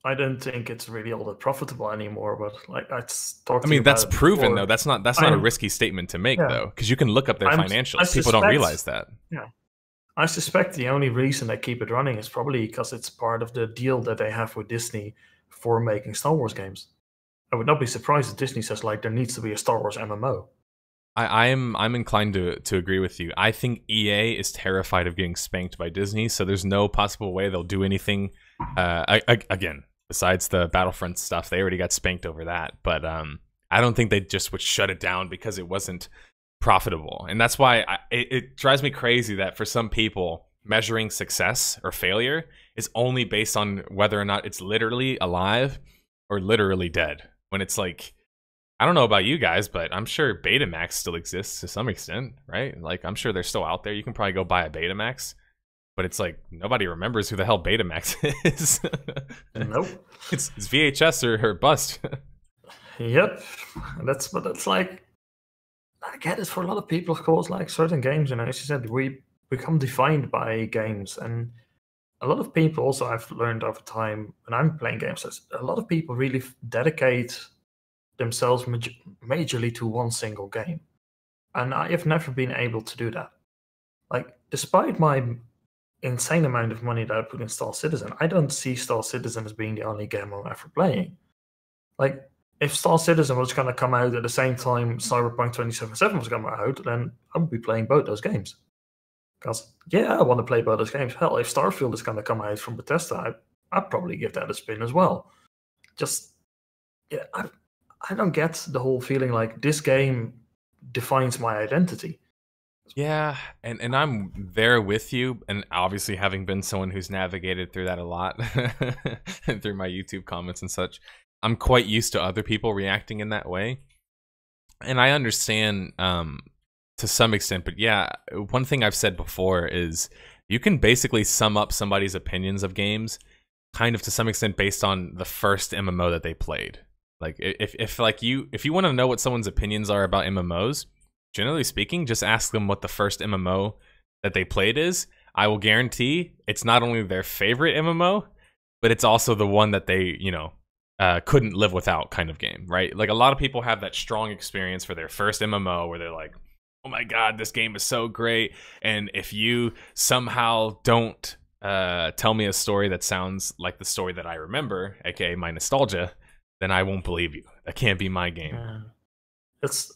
I don't think it's really all that profitable anymore. But like I talked I to you mean, that's about it proven though. before. That's not a I'm risky statement to make yeah. though, because you can look up their I financials. People don't suspect realize that. yeah. I suspect the only reason they keep it running is probably because it's part of the deal that they have with Disney for making Star Wars games. I would not be surprised if Disney says like there needs to be a Star Wars MMO. I'm inclined to agree with you. I think EA is terrified of getting spanked by Disney, so there's no possible way they'll do anything. Again, besides the Battlefront stuff, they already got spanked over that. But I don't think they just would shut it down because it wasn't profitable, and that's why it drives me crazy that for some people measuring success or failure is only based on whether or not it's literally alive or literally dead. When it's like, I don't know about you guys, but I'm sure Betamax still exists to some extent, right? Like, I'm sure they're still out there. You can probably go buy a Betamax, but it's like nobody remembers who the hell Betamax is. Nope. It's VHS or bust. Yep. But that's like I get it for a lot of people, of course. Like certain games, as you said, we become defined by games, and a lot of people also I've learned over time when I'm playing games. A lot of people really dedicate themselves majorly to one single game. And I have never been able to do that. Like, despite my insane amount of money that I put in Star Citizen, I don't see Star Citizen as being the only game I'm ever playing. Like, if Star Citizen was going to come out at the same time Cyberpunk 2077 was going to come out, then I would be playing both those games. Because, yeah, I want to play both those games. Hell, if Starfield is going to come out from Bethesda, I'd probably give that a spin as well. Just, yeah, I don't get the whole feeling like this game defines my identity. Yeah, and I'm there with you, and obviously having been someone who's navigated through that a lot through my YouTube comments and such, I'm quite used to other people reacting in that way. And I understand to some extent, but yeah, one thing I've said before is you can basically sum up somebody's opinions of games kind of to some extent based on the first MMO that they played. Like if you want to know what someone's opinions are about MMOs, generally speaking, just ask them what the first MMO that they played is. I will guarantee it's not only their favorite MMO, but it's also the one that they, couldn't live without kind of game, right? Like a lot of people have that strong experience for their first MMO where they're like, oh my God, this game is so great. And if you somehow don't tell me a story that sounds like the story that I remember, aka my nostalgia, then I won't believe you. That can't be my game.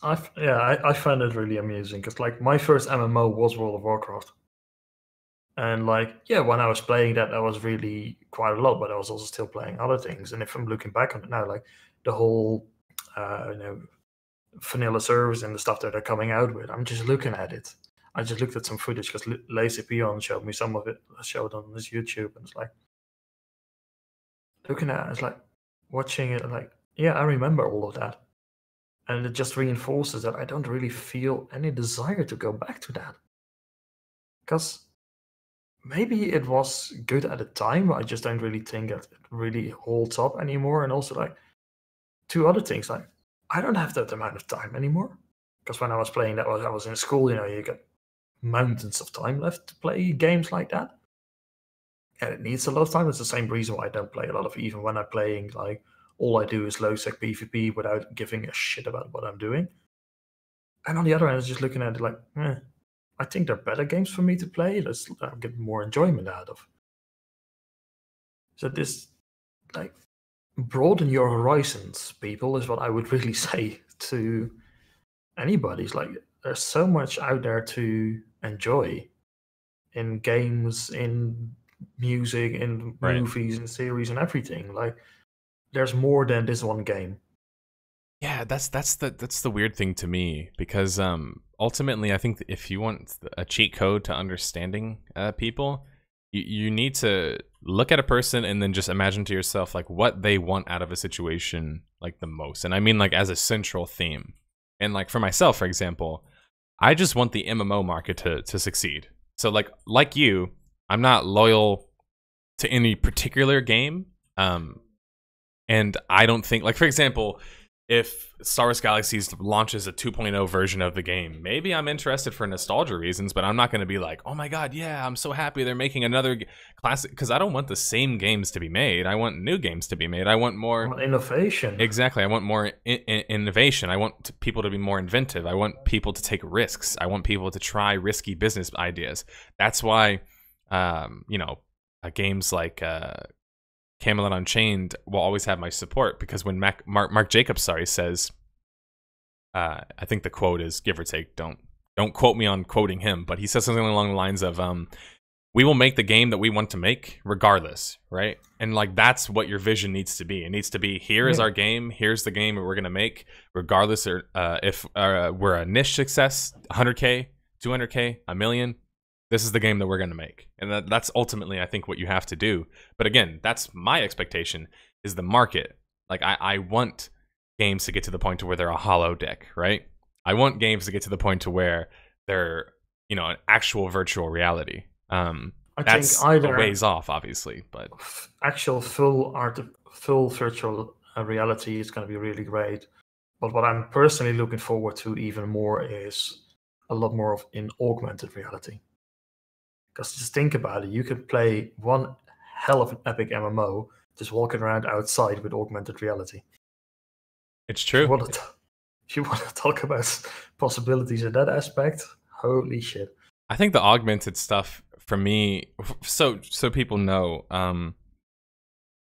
I find it really amusing because like my first MMO was World of Warcraft, and like when I was playing that was really quite a lot, but I was also still playing other things. And if I'm looking back on it now, like the whole vanilla servers and the stuff that they're coming out with, I'm just looking at it. I just looked at some footage because Lazy Peon showed me some of it. I showed on his YouTube, and it's like looking at it, it's like watching it, like I remember all of that. And it just reinforces that I don't really feel any desire to go back to that. Because maybe it was good at the time, but I just don't really think that it really holds up anymore. And also, like, two other things, like, I don't have that amount of time anymore. Because when I was playing that, I was in school, you get mountains of time left to play games like that. And it needs a lot of time. It's the same reason why I don't play a lot of, even when I'm playing, like, all I do is low sec PvP without giving a shit about what I'm doing. And on the other hand, I was just looking at it like, I think they're better games for me to play. Let's get more enjoyment out of. So this, like, broaden your horizons, people, is what I would really say to anybody. It's like, there's so much out there to enjoy in games, in music, in movies, in series, and everything. Like, there's more than this one game. Yeah, that's the weird thing to me, because ultimately I think if you want a cheat code to understanding people, you need to look at a person and then just imagine to yourself like what they want out of a situation like the most. And I mean like as a central theme. And like for myself, for example, I just want the MMO market to succeed. So like you, I'm not loyal to any particular game. And I don't think, like, for example, if Star Wars Galaxies launches a 2.0 version of the game, maybe I'm interested for nostalgia reasons, but I'm not going to be like, oh my god, yeah, I'm so happy they're making another classic, because I don't want the same games to be made. I want new games to be made. I want more innovation. Exactly. I want more innovation. I want people to be more inventive. I want people to take risks. I want people to try risky business ideas. That's why, games like Camelot Unchained will always have my support, because when Mark Jacobs says, I think the quote is, give or take, don't quote me on quoting him, but he says something along the lines of, we will make the game that we want to make regardless, right? And like, that's what your vision needs to be. It needs to be, here is our game, here's the game that we're going to make, regardless if we're a niche success, 100K, 200K, a million, this is the game that we're going to make. And that's ultimately, I think, what you have to do. But again, that's my expectation, is the market. Like, I want games to get to the point to where they're a hollow deck, right? I want games to get to the point to where they're, an actual virtual reality. That's think either a ways off, obviously, but actual full virtual reality is going to be really great. But what I'm personally looking forward to even more is a lot more of in augmented reality. Because just think about it, you could play one hell of an epic MMO just walking around outside with augmented reality. It's true. If you want to talk about possibilities in that aspect, holy shit. I think the augmented stuff for me, so people know,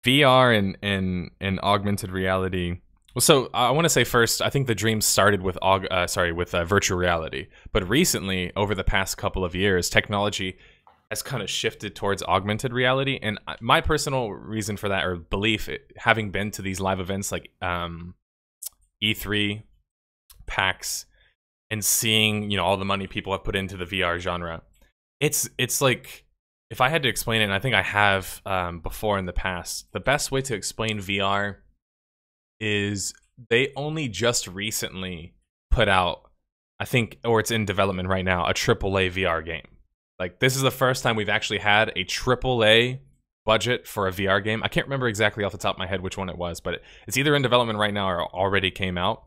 VR and augmented reality. Well, so I want to say first, I think the dream started with virtual reality, but recently, over the past couple of years, technology has kind of shifted towards augmented reality. And my personal reason for that, or belief, having been to these live events like E3, PAX, and seeing all the money people have put into the VR genre, it's like, if I had to explain it, and I think I have before in the past, the best way to explain VR is they only just recently put out, I think, or it's in development right now, a AAA VR game. Like, this is the first time we've actually had a AAA budget for a VR game. I can't remember exactly off the top of my head which one it was, but it's either in development right now or already came out.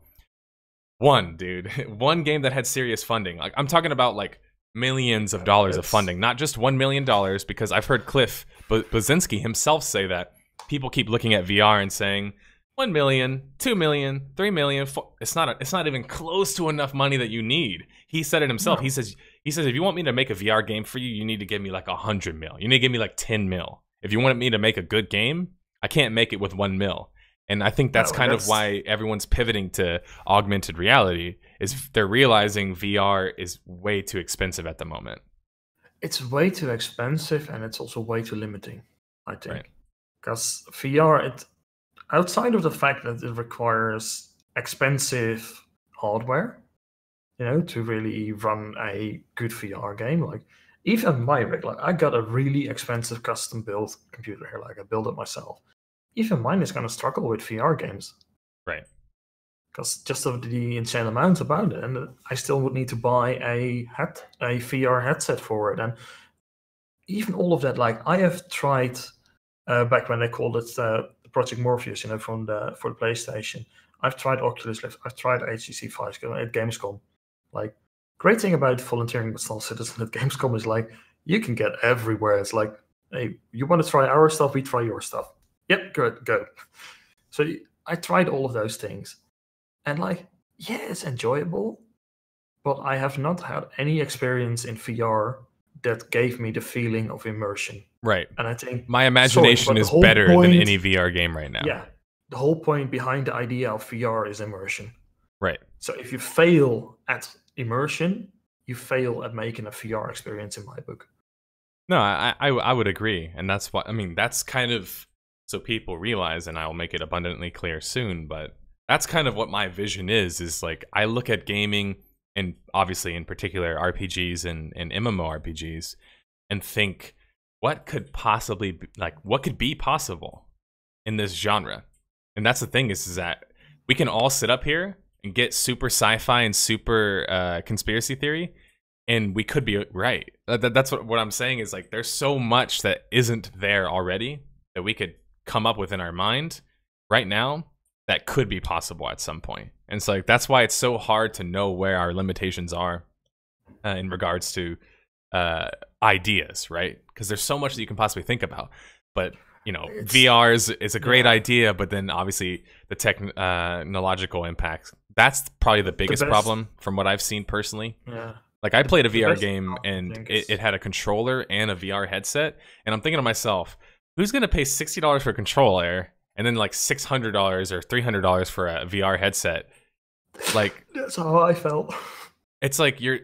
One game that had serious funding. Like, I'm talking about like millions of dollars of funding, not just $1 million, because I've heard Cliff Blazinski himself say that people keep looking at VR and saying 1 million, 2 million, 3 million. It's not even close to enough money that you need. He said it himself. No. He says, if you want me to make a VR game for you, you need to give me like 100 mil. You need to give me like 10 mil. If you want me to make a good game, I can't make it with 1 mil. And I think that's kind of why everyone's pivoting to augmented reality, is they're realizing VR is way too expensive at the moment. It's way too expensive, and it's also way too limiting, I think. Because VR, outside of the fact that it requires expensive hardware, to really run a good VR game. Like, even my rig, like, I got a really expensive custom built computer here. Like, I built it myself. Even mine is going to struggle with VR games. Right. Because just of the insane amount about it. And I still would need to buy a VR headset for it. And even all of that, like, I have tried, back when they called it Project Morpheus, for the PlayStation. I've tried Oculus Rift. I've tried HTC Vive at Gamescom. Like, great thing about volunteering with Star Citizen at Gamescom is, like, you can get everywhere. It's like, hey, you want to try our stuff, we try your stuff. Yep, good, go. So I tried all of those things. And, like, yeah, it's enjoyable, but I have not had any experience in VR that gave me the feeling of immersion. Right. And I think my imagination is better than any VR game right now. Yeah. The whole point behind the idea of VR is immersion. Right. So if you fail at immersion, you fail at making a VR experience, in my book. No, I would agree. And that's what, that's kind of, so people realize, and I'll make it abundantly clear soon, but that's kind of what my vision is like, I look at gaming, and obviously in particular RPGs and MMORPGs, and think, what could possibly be, like, what could be possible in this genre? And that's the thing, is that we can all sit up here and get super sci-fi and super conspiracy theory, and we could be right. That's what I'm saying, is like, there's so much that isn't there already that we could come up with in our mind right now that could be possible at some point. And so like that's why it's so hard to know where our limitations are in regards to ideas, right? Because there's so much that you can possibly think about. But you know, VR is a great idea, but then obviously the technological impact, that's probably the biggest problem from what I've seen personally. Yeah. Like I played a VR game and it had a controller and a VR headset, and I'm thinking to myself, who's gonna pay $60 for a controller and then like $600 or $300 for a VR headset? Like that's how I felt. It's like you're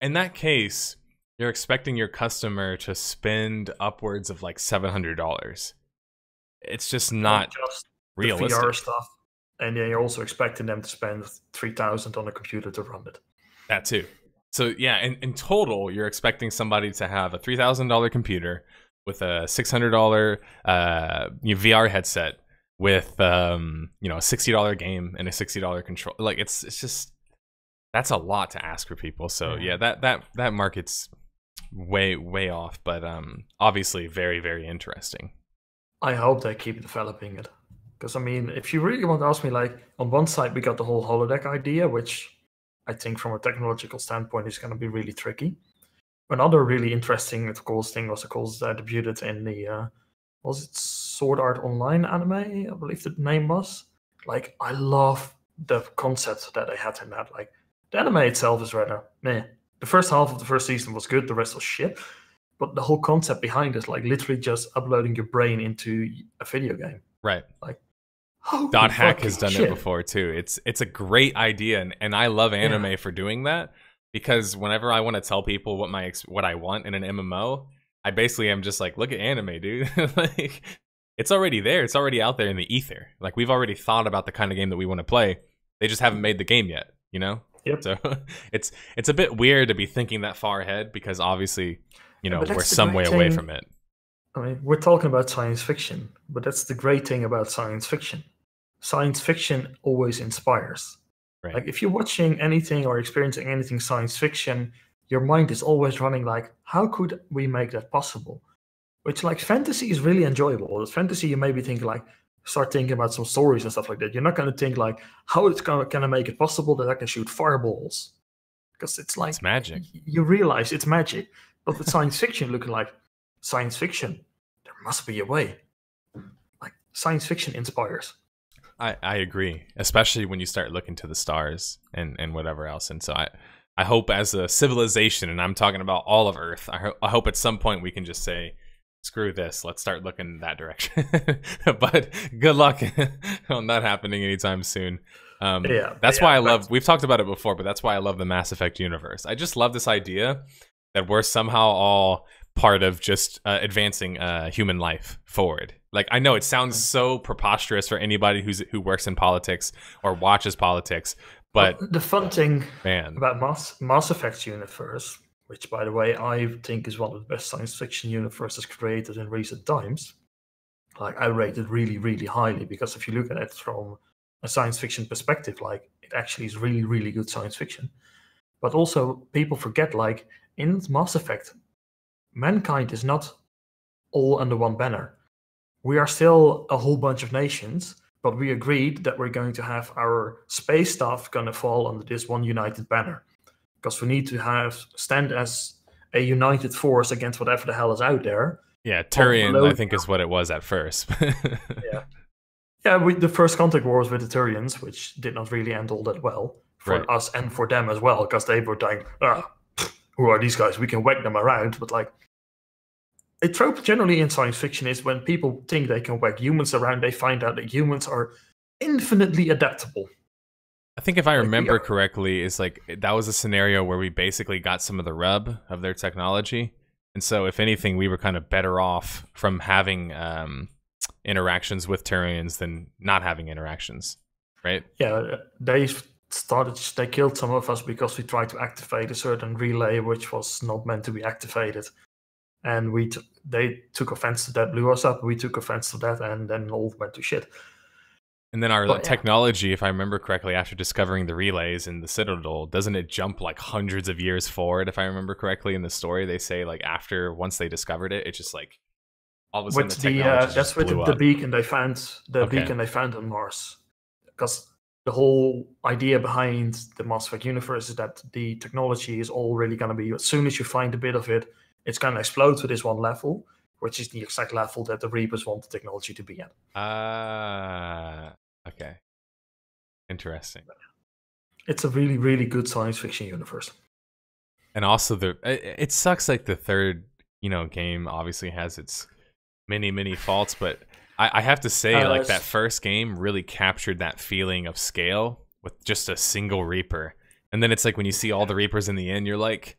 in that case, you're expecting your customer to spend upwards of like $700. It's just not just realistic. The VR stuff, and then you're also expecting them to spend $3,000 on a computer to run it. That too. So yeah, in total, you're expecting somebody to have a $3,000 computer with a $600 VR headset with a $60 game and a $60 control. Like it's just, that's a lot to ask for people. So yeah, that market's way off, but obviously very, very interesting. I hope they keep developing it, because I mean, if you really want to ask me, like on one side we got the whole holodeck idea, which I think from a technological standpoint is going to be really tricky. Another really interesting, of course, thing was, of course, debuted in the was it Sword Art Online anime, I believe the name was. Like, I love the concept that they had in that. Like, the anime itself is rather meh. The first half of the first season was good, the rest was shit. But the whole concept behind it, like literally just uploading your brain into a video game. Right. Like, Dot Hack has done it before too. It's a great idea, and I love anime for doing that, because whenever I want to tell people what I want in an MMO, I basically am just like, look at anime, dude. Like, it's already there. It's already out there in the ether. Like, we've already thought about the kind of game that we want to play. They just haven't made the game yet, you know? Yep. So it's a bit weird to be thinking that far ahead, because obviously, you know, we're some way away from it. I mean, we're talking about science fiction, but that's the great thing about science fiction. Science fiction always inspires. Right. Like, if you're watching anything or experiencing anything science fiction, your mind is always running like, how could we make that possible? Which, like, fantasy is really enjoyable. With fantasy, you maybe think like, start thinking about some stories and stuff like that. You're not going to think like, how it's going to make it possible that I can shoot fireballs? Because it's like, it's magic. You realize it's magic. But with science fiction, looking like science fiction, there must be a way. Like, science fiction inspires. I agree, especially when you start looking to the stars and whatever else. And so I hope as a civilization, and I'm talking about all of Earth, I hope at some point we can just say, screw this, let's start looking in that direction. But good luck on that happening anytime soon. That's why I love, we've talked about it before, but that's why I love the Mass Effect universe. I just love this idea that we're somehow all part of just advancing human life forward. Like, I know it sounds so preposterous for anybody who works in politics or watches politics, but the fun thing about Mass Effect universe, which, by the way, I think is one of the best science fiction universes created in recent times, like, I rate it really, really highly, because if you look at it from a science fiction perspective, like, it actually is really, really good science fiction. But also, people forget, like, in Mass Effect, mankind is not all under one banner. We are still a whole bunch of nations, but we agreed that we're going to have our space stuff going to fall under this one united banner, because we need to stand as a united force against whatever the hell is out there. Yeah, Turian, I think, is what it was at first. The first contact war was with the Turians, which did not really end all that well for us and for them as well, because they were like, who are these guys? We can whack them around. But like, a trope generally in science fiction is when people think they can whack humans around, they find out that humans are infinitely adaptable. I think if I remember correctly, it's like that was a scenario where we basically got some of the rub of their technology. And so if anything, we were kind of better off from having interactions with Turians than not having interactions, right? Yeah, they killed some of us because we tried to activate a certain relay which was not meant to be activated. And they took offense to that, blew us up. We took offense to that, and then all went to shit. And then our technology, if I remember correctly, after discovering the relays in the Citadel, doesn't it jump like hundreds of years forward? If I remember correctly in the story, they say like once they discovered it, it's just like all of a sudden the technology that's with the beacon they found. The beacon they found on Mars. because the whole idea behind the Mass Effect universe is that the technology is all really going to be, as soon as you find a bit of it, it's going to explode to this one level, which is the exact level that the Reapers want the technology to be at. Okay. Interesting. It's a really, really good science fiction universe. And also, it sucks like the third, game obviously has its many faults, but I have to say, like, that first game really captured that feeling of scale with just a single Reaper. And then it's like when you see all the Reapers in the end, you're like,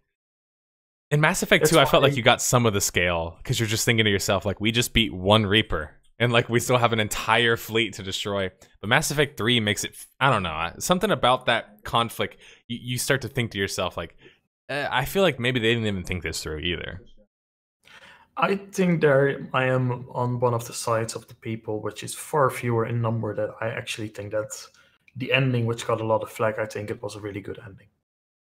in Mass Effect 2, I felt like you got some of the scale because you're just thinking to yourself, like, we just beat one Reaper and like we still have an entire fleet to destroy. But Mass Effect 3 makes it, I don't know, something about that conflict. You start to think to yourself, like, I feel like maybe they didn't even think this through either. I think I am on one of the sides of the people, which is far fewer in number, that I actually think that the ending, which got a lot of flack, I think it was a really good ending.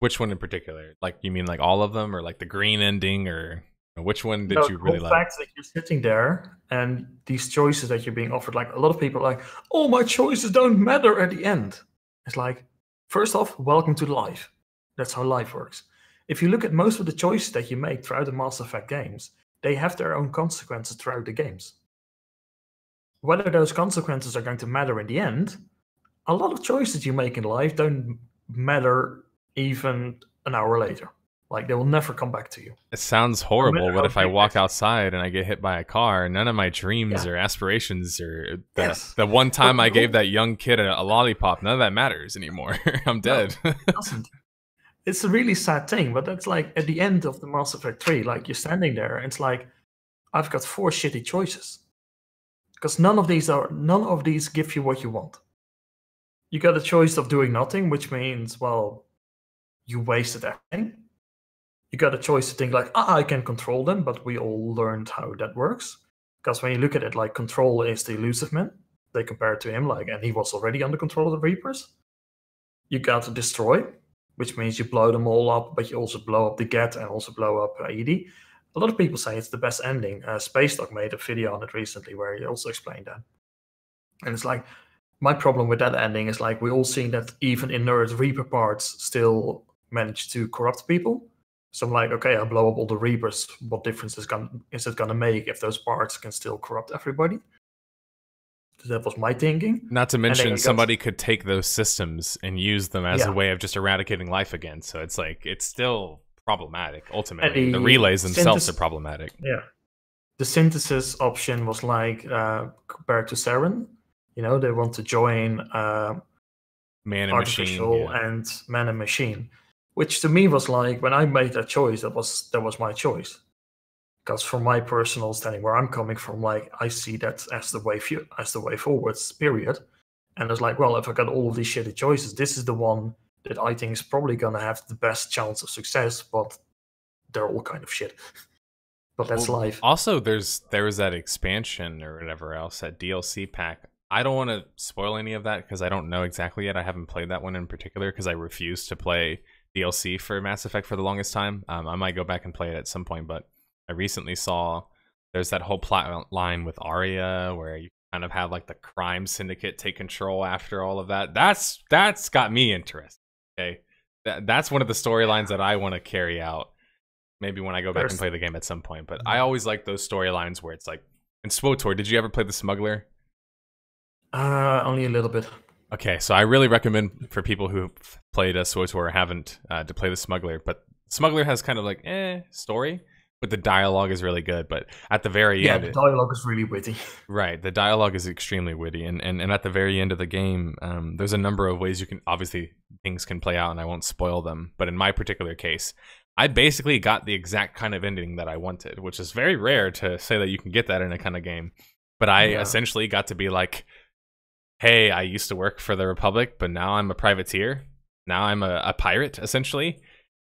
Which one in particular? Like, you mean like all of them, or like the green ending, or which one did you really like? The fact that you're sitting there and these choices that you're being offered, like a lot of people are like, oh, my choices don't matter at the end. It's like, first off, welcome to life. That's how life works. If you look at most of the choices that you make throughout the Mass Effect games, they have their own consequences throughout the games. Whether those consequences are going to matter in the end, a lot of choices you make in life don't matter even an hour later. Like, they will never come back to you. It sounds horrible. What if I walk outside and I get hit by a car? None of my dreams or aspirations or the one time I gave that young kid a lollipop, none of that matters anymore. I'm dead. No, it doesn't. It's a really sad thing, but that's like at the end of the Mass Effect 3, like you're standing there and it's like, I've got 4 shitty choices. Because none of these give you what you want. You got a choice of doing nothing, which means, well, you wasted everything. You got a choice to think like, I can control them, but we all learned how that works. Because when you look at it, like, Control is the elusive man. They compare it to him, like, and he was already under control of the Reapers. You got to destroy, which means you blow them all up, but you also blow up the Get and also blow up ED. A lot of people say it's the best ending. SWTOR made a video on it recently where he also explained that. And it's like, my problem with that ending is like, we all seen that even inert Reaper parts still manage to corrupt people. So I'm like, okay, I'll blow up all the Reapers. What difference is it going to make if those parts can still corrupt everybody? That was my thinking. Not to mention, somebody could take those systems and use them as a way of just eradicating life again. So it's like, it's still problematic, ultimately. The relays themselves are problematic. Yeah. The synthesis option was like, compared to Saren, they want to join man and artificial machine, and man and machine. Which to me was like, when I made that choice, that was my choice. Because from my personal standing, where I'm coming from, like, I see that as the way forwards, period. And it's like, well, if I got all of these shitty choices, this is the one that I think is probably gonna have the best chance of success, but they're all kind of shit. But that's life. Also, there was that expansion or whatever else, that DLC pack. I don't want to spoil any of that because I don't know exactly yet. I haven't played that one in particular because I refuse to play DLC for Mass Effect for the longest time. I might go back and play it at some point, but I recently saw there's that whole plot line with Arya where you kind of have like the crime syndicate take control after all of that. That's got me interested. Okay, that's one of the storylines that I want to carry out. Maybe when I go back and play the game at some point. But I always like those storylines where it's like, in SWTOR, did you ever play the Smuggler? Only a little bit. Okay, so I really recommend for people who played SWTOR or haven't to play the Smuggler. But Smuggler has kind of like story, but the dialogue is really good. But at the very end, the dialogue is really witty. Right, the dialogue is extremely witty, and at the very end of the game, there's a number of ways you can, obviously things can play out, and I won't spoil them. But in my particular case, I basically got the exact kind of ending that I wanted, which is very rare to say that you can get that in a kind of game. But I essentially got to be like, hey, I used to work for the Republic, but now I'm a privateer. Now I'm a pirate, essentially.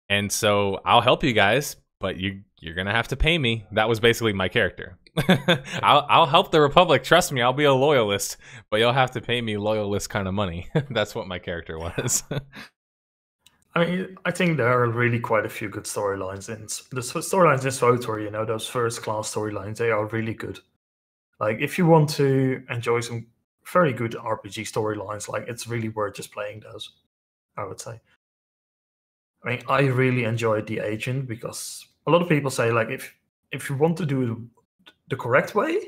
And so I'll help you guys, but you're going to have to pay me. That was basically my character. I'll help the Republic. Trust me, I'll be a loyalist, but you'll have to pay me loyalist kind of money. That's what my character was. I mean, I think there are really quite a few good storylines in the storylines in SWTOR. Those first class storylines, they are really good. Like, if you want to enjoy some very good RPG storylines. Like, it's really worth just playing those, I would say. I mean, I really enjoyed The Agent because a lot of people say, like, if you want to do it the correct way,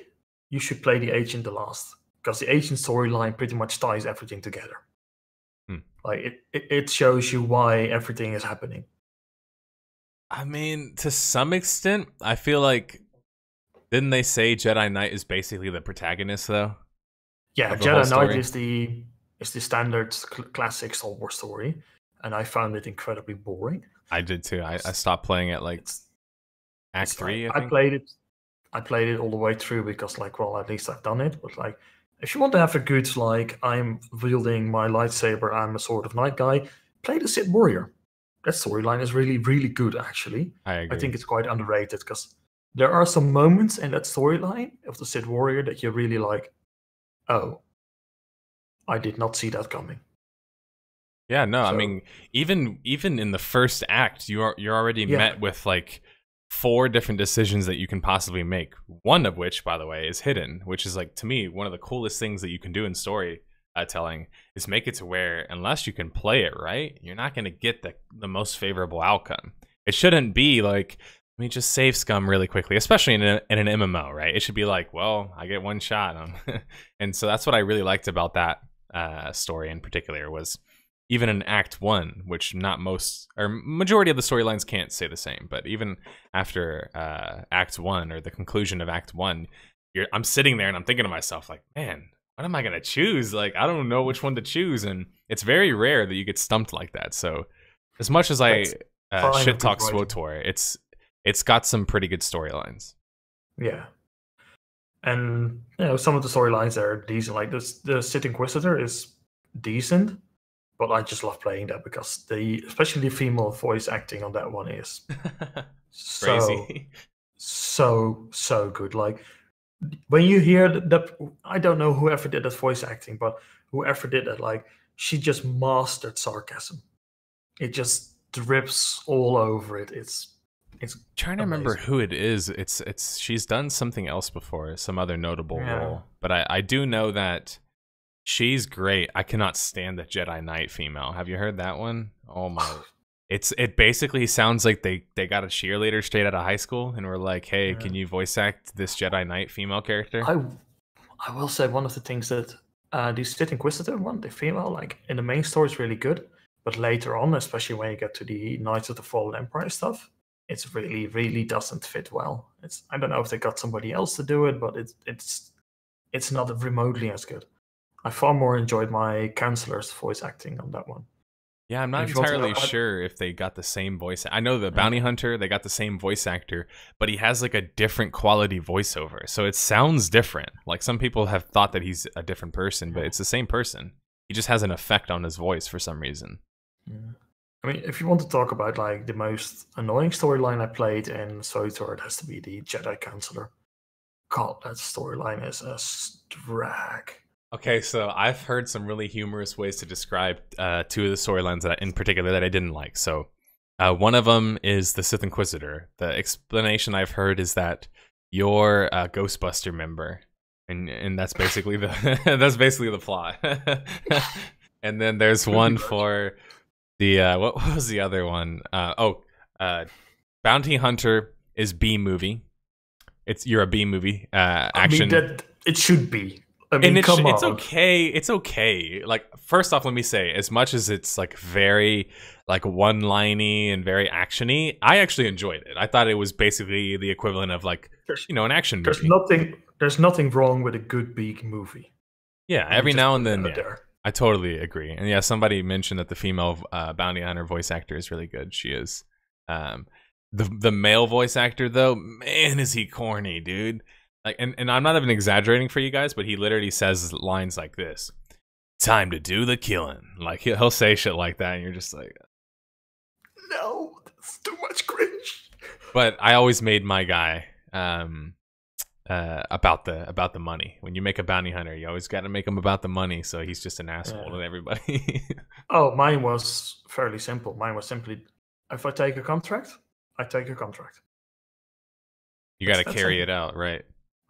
you should play The Agent the last, because The Agent storyline pretty much ties everything together. Like, it shows you why everything is happening. I mean, to some extent, I feel like, didn't they say Jedi Knight is basically the protagonist, though? Yeah, Jedi Knight is the standard classic Star Wars story, and I found it incredibly boring. I did too. I stopped playing at like Act 3. I played it all the way through because, like, well, at least I've done it. But like, if you want to have a good, like, I'm wielding my lightsaber, I'm a sort of night guy, play the Sith Warrior. That storyline is really, really good, actually. I agree. I think it's quite underrated because there are some moments in that storyline of the Sith Warrior that you really like. Oh, I did not see that coming. Yeah, no, I mean, even in the first act, you're already met with like 4 different decisions that you can possibly make. One of which, by the way, is hidden, which is, like, to me, one of the coolest things that you can do in story telling is make it to where, unless you can play it right, you're not going to get the most favorable outcome. It shouldn't be like, let me just save scum really quickly, especially in an MMO, right? It should be like, well, I get one shot on. And so that's what I really liked about that story in particular, was even in Act 1, which majority of the storylines can't say the same, but even after Act 1 or the conclusion of Act 1, I'm sitting there and I'm thinking to myself, like, man, what am I going to choose? Like, I don't know which one to choose. And it's very rare that you get stumped like that. So as much as I shit talk SWTOR, it's got some pretty good storylines. Yeah. And, you know, some of the storylines are decent. Like, the Sith Inquisitor is decent, but I just love playing that because especially the female voice acting on that one is crazy. So good. Like, when you hear that, I don't know whoever did that voice acting, but whoever did that, like, she just mastered sarcasm. It just drips all over it. It's trying to remember who it is. It's she's done something else before, some other notable role, but I do know that she's great. I cannot stand the Jedi Knight female. Have you heard that one? Oh my. It basically sounds like they got a cheerleader straight out of high school and were like, hey, can you voice act this Jedi Knight female character? I will say one of the things that the Sith Inquisitor one, the female, like, in the main story is really good, but later on, especially when you get to the Knights of the Fallen Empire stuff, it's really, really doesn't fit well. I don't know if they got somebody else to do it, but it's not remotely as good. I far more enjoyed my Chancellor's voice acting on that one. Yeah, I'm not entirely sure if they got the same voice. I know the Bounty Hunter, they got the same voice actor, but he has like a different quality voiceover. So it sounds different. Like, some people have thought that he's a different person, but it's the same person. He just has an effect on his voice for some reason. Yeah. I mean, if you want to talk about, like, the most annoying storyline I played in SWTOR, it has to be the Jedi Counselor. God, that storyline is a drag. Okay, so I've heard some really humorous ways to describe 2 of the storylines in particular that I didn't like. So one of them is the Sith Inquisitor. The explanation I've heard is that you're a Ghostbuster member, and that's basically the plot. And then there's one for the what was the other one? Bounty Hunter is B movie. You're a B movie action. I mean, it should be. I mean, and it's okay. It's okay. Like, first off, let me say, as much as it's like very like one-liney and very actiony, I actually enjoyed it. I thought it was basically the equivalent of, like, an action movie. There's nothing wrong with a good B movie. Yeah, every now and then. Yeah, I totally agree. And yeah, somebody mentioned that the female bounty hunter voice actor is really good. She is. The male voice actor, though, man, is he corny, dude. Like, and I'm not even exaggerating for you guys, but he literally says lines like this: "Time to do the killing." Like, he'll say shit like that, and you're just like, no, that's too much cringe. But I always made my guy about the money. When you make a bounty hunter, you always got to make him about the money. So he's just an asshole to everybody. Oh, mine was fairly simple. Mine was simply, if I take a contract, I take a contract. You got to carry it out, right?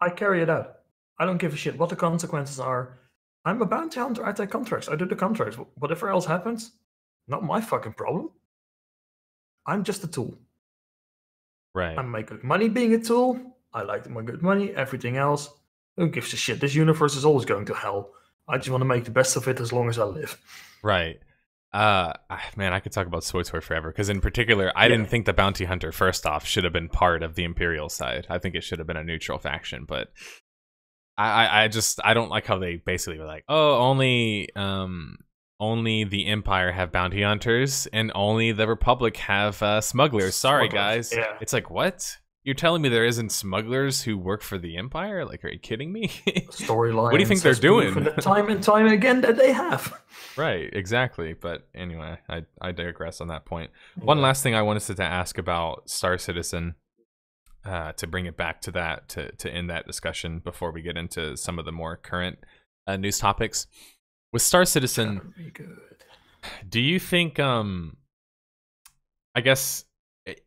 I carry it out. I don't give a shit what the consequences are. I'm a bounty hunter. I take contracts. I do the contracts. Whatever else happens, not my fucking problem. I'm just a tool. Right. I make good money being a tool. I like my good money. Everything else, who gives a shit? This universe is always going to hell. I just want to make the best of it as long as I live. Right. Man, I could talk about SWTOR forever, because in particular, I didn't think the bounty hunter, first off, should have been part of the Imperial side. I think it should have been a neutral faction, but I don't like how they basically were like, oh, only the Empire have bounty hunters, and only the Republic have smugglers. Sorry, guys. Yeah. It's like, what? You're telling me there isn't smugglers who work for the Empire? Like, are you kidding me? Storyline. What do you think they're doing? Time and time again that they have. Right, exactly. But anyway, I digress on that point. Yeah. One last thing I wanted to ask about Star Citizen, to bring it back to that, to end that discussion before we get into some of the more current news topics. With Star Citizen, do you think, I guess,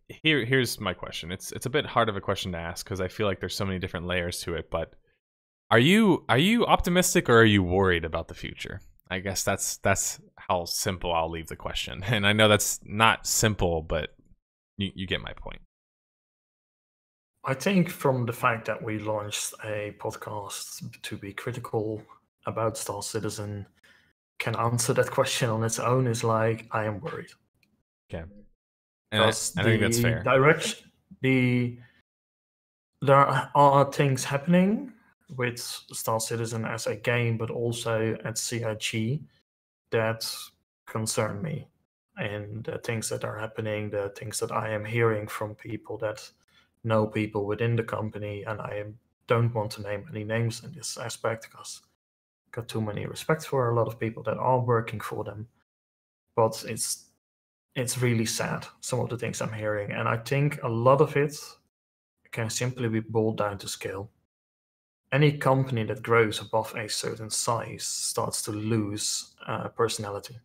here's my question. It's a bit hard of a question to ask, because I feel like there's so many different layers to it, but are you optimistic, or are you worried about the future? I guess that's how simple I'll leave the question. And I know that's not simple, but you get my point. I think from the fact that we launched a podcast to be critical about Star Citizen can answer that question on its own is like, I am worried. Okay. And I think that's fair. There are things happening with Star Citizen as a game, but also at CIG, that concern me. And the things that are happening, the things that I am hearing from people that know people within the company, and I don't want to name any names in this aspect because I've got too many respect for a lot of people that are working for them. But it's really sad, some of the things I'm hearing. And I think a lot of it can simply be boiled down to scale. Any company that grows above a certain size starts to lose personality.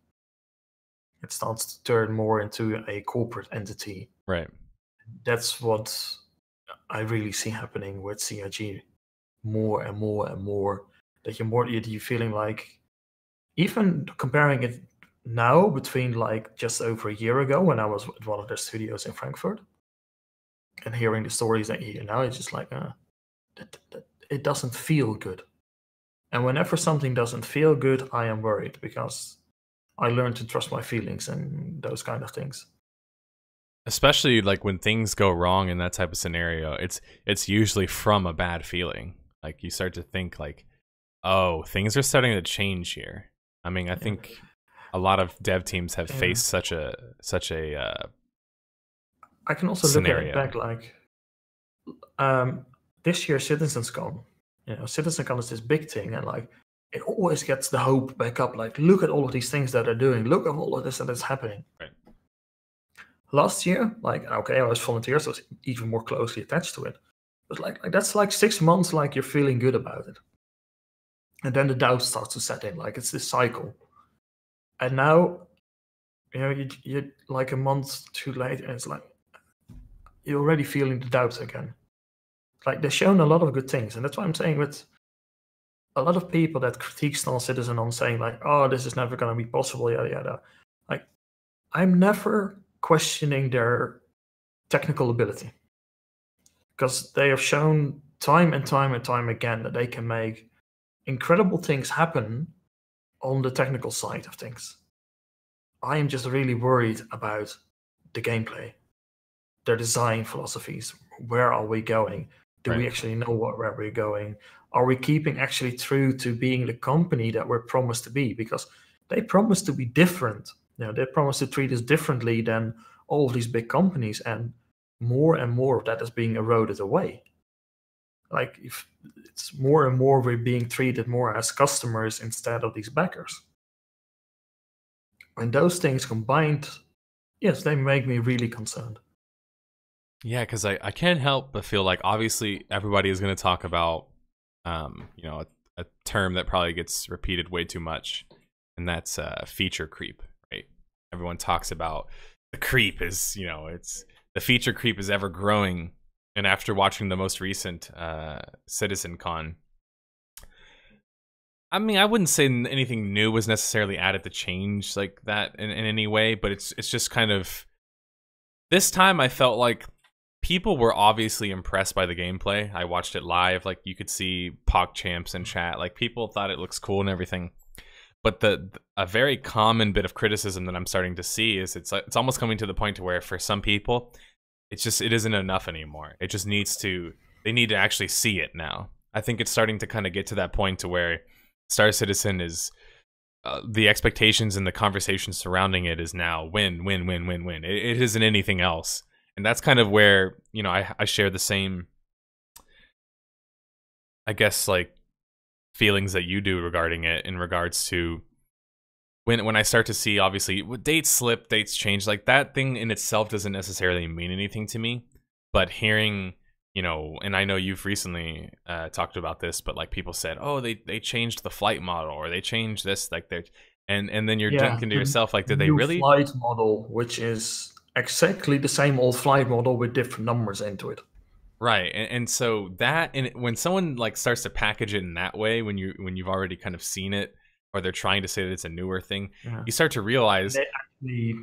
It starts to turn more into a corporate entity. Right. That's what I really see happening with CIG more and more and more. That you're feeling like, even comparing it now between like just over a year ago when I was at one of their studios in Frankfurt, and hearing the stories that you hear now, it's just like, it doesn't feel good. And whenever something doesn't feel good, I am worried, because I learned to trust my feelings and those kind of things. Especially like when things go wrong in that type of scenario, it's usually from a bad feeling. Like you start to think like, oh, things are starting to change here. I mean, I think a lot of dev teams have faced such a I can also scenario. Look at it back like this year CitizenCon. CitizenCon is this big thing, and like it always gets the hope back up. Like, look at all of these things that they're doing. Look at all of this that is happening. Right. Last year, like, okay, I was volunteer, so I was even more closely attached to it. But like that's like 6 months, like you're feeling good about it, and then the doubt starts to set in. Like it's this cycle, and now, you're like a month too late, and it's like you're already feeling the doubt again. Like they've shown a lot of good things, and that's why I'm saying with a lot of people that critique Star Citizen on saying like, oh, this is never going to be possible, yada yada. Like, I'm never questioning their technical ability, because they have shown time and time and time again that they can make incredible things happen on the technical side of things. I am just really worried about the gameplay, their design philosophies. Where are we going? Do we actually know where we're going? Are we keeping actually true to being the company that we're promised to be? Because they promise to be different. They promise to treat us differently than all of these big companies, and more of that is being eroded away. Like, if it's more and more we're being treated more as customers instead of these backers. And those things combined, yes, they make me really concerned. Yeah, because I can't help but feel like obviously everybody is going to talk about, a term that probably gets repeated way too much, and that's feature creep, right? Everyone talks about the creep is, it's the feature creep is ever growing. And after watching the most recent CitizenCon, I mean, I wouldn't say anything new was necessarily added to change like that in any way, but it's just kind of this time I felt like people were obviously impressed by the gameplay. I watched it live, like you could see PogChamps in chat, like people thought it looks cool and everything. But a very common bit of criticism that I'm starting to see is it's almost coming to the point to where for some people, it isn't enough anymore. It just they need to actually see it now. I think it's starting to kind of get to that point to where Star Citizen is the expectations and the conversation surrounding it is now win. It isn't anything else, and that's kind of where I share the same, I guess, like feelings that you do regarding it in regards to when I start to see obviously dates slip, dates change, like that thing in itself doesn't necessarily mean anything to me, but hearing. And I know you've recently talked about this, but like people said, oh, they changed the flight model or they changed this, like they're, and then you're thinking to yourself, like, did they really? Flight model, which is exactly the same old flight model with different numbers into it. Right, and so that, and when someone like starts to package it in that way, when you've already kind of seen it, or they're trying to say that it's a newer thing, you start to realize they actually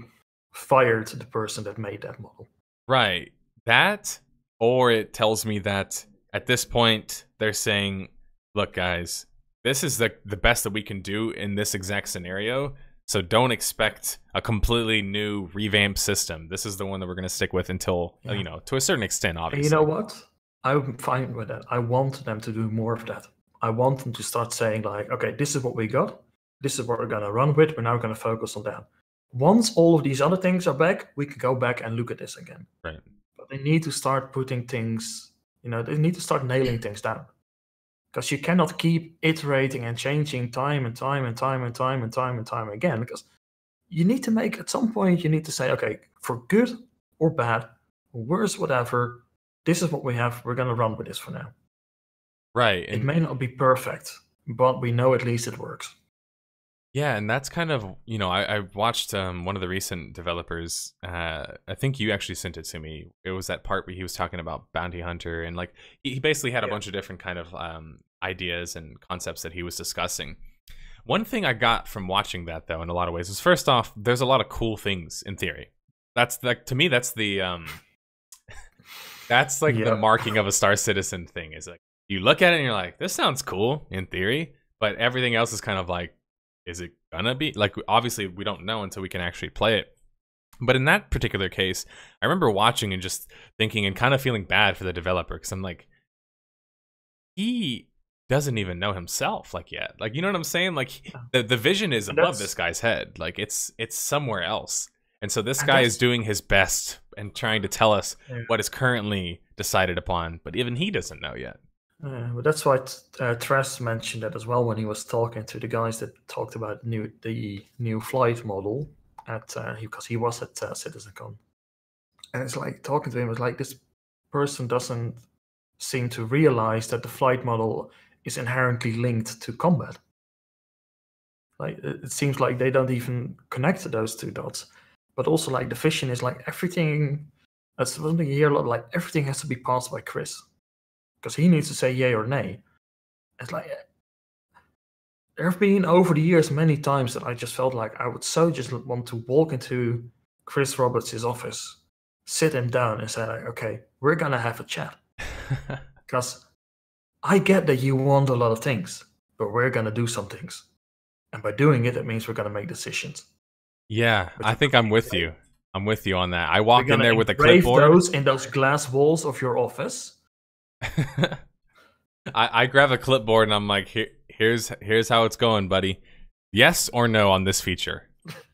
fired the person that made that model. Right, that. Or it tells me that at this point they're saying, look guys, this is the best that we can do in this exact scenario, so don't expect a completely new revamped system. This is the one that we're going to stick with until to a certain extent, obviously. And you know what, I'm fine with that. I want them to do more of that. I want them to start saying like, okay, this is what we got, this is what we're going to run with, we're now going to focus on that. Once all of these other things are back, we can go back and look at this again. Right. They need to start putting things, they need to start nailing things down. Because you cannot keep iterating and changing time and time again. Because you need to make, at some point, you need to say, okay, for good or bad, or worse, whatever, this is what we have. We're going to run with this for now. Right. It may not be perfect, but we know at least it works. Yeah, and that's kind of, I watched one of the recent developers, I think you actually sent it to me. It was that part where he was talking about Bounty Hunter, and like he basically had a bunch of different kind of ideas and concepts that he was discussing. One thing I got from watching that, though, in a lot of ways, is first off, there's a lot of cool things in theory. That's like, to me, that's the that's like the marking of a Star Citizen thing, is like you look at it and you're like, this sounds cool in theory, but everything else is kind of like, is it gonna be? Like, obviously, we don't know until we can actually play it. But in that particular case, I remember watching and just thinking and kind of feeling bad for the developer, because I'm like, he doesn't even know himself, like, yet. Like, you know what I'm saying? Like, the vision is above this guy's head. Like, it's somewhere else. And so this guy is doing his best and trying to tell us what is currently decided upon, but even he doesn't know yet. But that's why Tress mentioned that as well when he was talking to the guys that talked about the new flight model because he was at CitizenCon, and it's like talking to him was like, this person doesn't seem to realize that the flight model is inherently linked to combat. Like, it seems like they don't even connect those two dots. But also, like, the vision is like everything. That's something you hear a lot. Like, everything has to be passed by Chris, because he needs to say yay or nay. It's like, there have been over the years many times that I just felt like I would so just want to walk into Chris Roberts' office, sit him down and say, like, okay, we're going to have a chat. Because I get that you want a lot of things, but we're going to do some things. And by doing it, it means we're going to make decisions. Yeah, I think I'm with you. I'm with you on that. I walk in there with a clipboard. Those in those glass walls of your office. I grab a clipboard and I'm like, here's how it's going, buddy. Yes or no on this feature.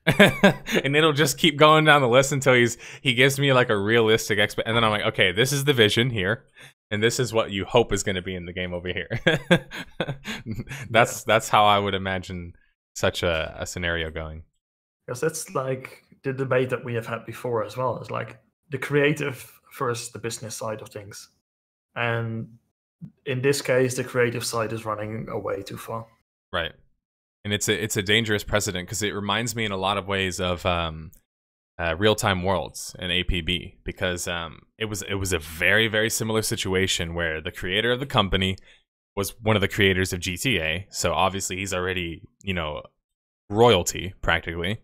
And it'll just keep going down the list until he gives me like a realistic and then I'm like, okay, this is the vision here, and this is what you hope is going to be in the game over here. That's how I would imagine such a scenario going. Because that's like the debate that we have had before as well. It's like the creative versus the business side of things. And in this case, the creative side is running away too far. Right. And it's a dangerous precedent, because it reminds me in a lot of ways of Real-Time Worlds and APB, because it was a very, very similar situation where the creator of the company was one of the creators of GTA, so obviously he's already, you know, royalty practically.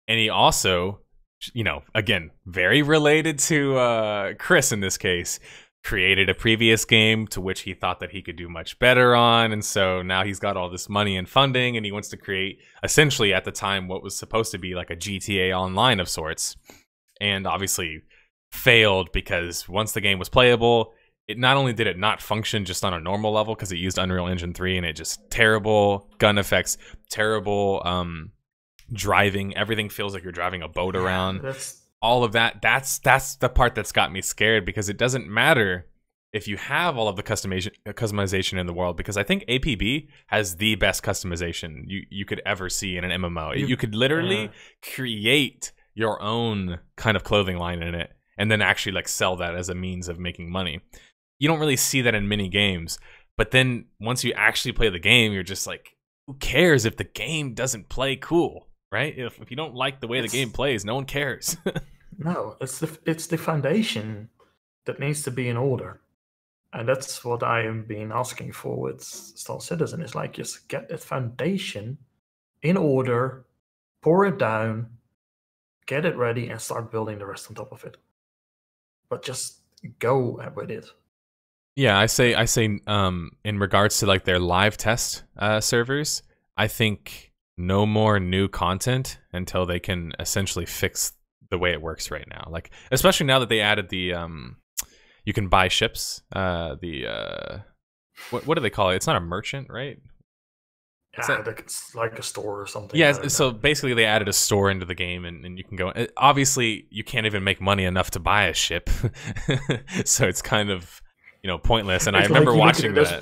And he also, you know, again, very related to Chris in this case, created a previous game to which he thought that he could do much better on, and so now he's got all this money and funding, and he wants to create, essentially at the time, what was supposed to be like a GTA Online of sorts, and obviously failed because once the game was playable, it not only did it not function just on a normal level because it used Unreal Engine 3 and it just terrible gun effects, terrible driving, everything feels like you're driving a boat around. All of that's the part that's got me scared, because it doesn't matter if you have all of the customization in the world, because I think APB has the best customization you could ever see in an MMO. You could literally create your own kind of clothing line in it and then actually like sell that as a means of making money. You don't really see that in many games, but then once you actually play the game, you're just like, who cares if the game doesn't play cool? Right? If you don't like the way the game plays, no one cares. No, it's the foundation that needs to be in order, and that's what I have been asking for with Star Citizen. Is like, just get that foundation in order, pour it down, get it ready, and start building the rest on top of it. But just go with it. Yeah, I say in regards to like their live test servers, I think no more new content until they can essentially fix the way it works right now. Like, especially now that they added the you can buy ships. What do they call it? It's not a merchant, right? It's like a store or something. Yeah, so basically they added a store into the game, and you can go. Obviously, you can't even make money enough to buy a ship, so it's kind of, you know, pointless. And I remember watching that.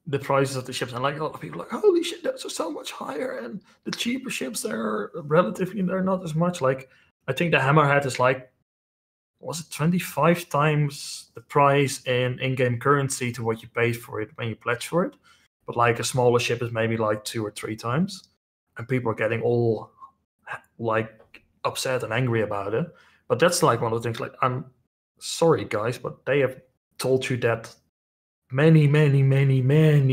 The prices of the ships, and like a lot of people are like, holy shit, those are so much higher, and the cheaper ships they're relatively, they're not as much. Like, I think the Hammerhead is like, was it 25 times the price in in-game currency to what you paid for it when you pledge for it, but like a smaller ship is maybe like 2 or 3 times, and people are getting all like upset and angry about it. But that's like one of the things, like, I'm sorry guys, but they have told you that many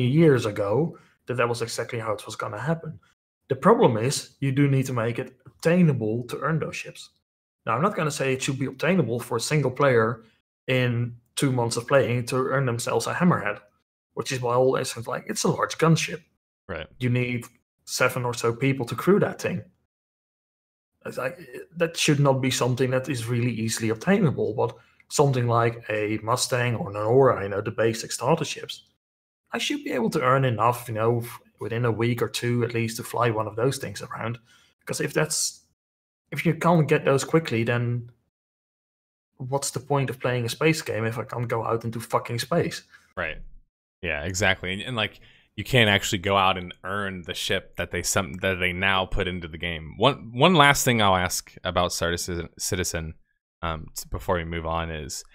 years ago that was exactly how it was going to happen. The problem is you do need to make it obtainable to earn those ships. Now, I'm not going to say it should be obtainable for a single player in 2 months of playing to earn themselves a Hammerhead, which is why all this is like, it's a large gunship. Right. You need 7 or so people to crew that thing. It's like, that should not be something that is really easily obtainable, but something like a Mustang or an Aurora, you know, the basic starter ships, I should be able to earn enough, you know, within a week or 2 at least to fly one of those things around. Because if you can't get those quickly, then what's the point of playing a space game if I can't go out into fucking space? Right. Yeah, exactly. And like, you can't actually go out and earn the ship that they now put into the game. One last thing I'll ask about Star Citizen before we move on is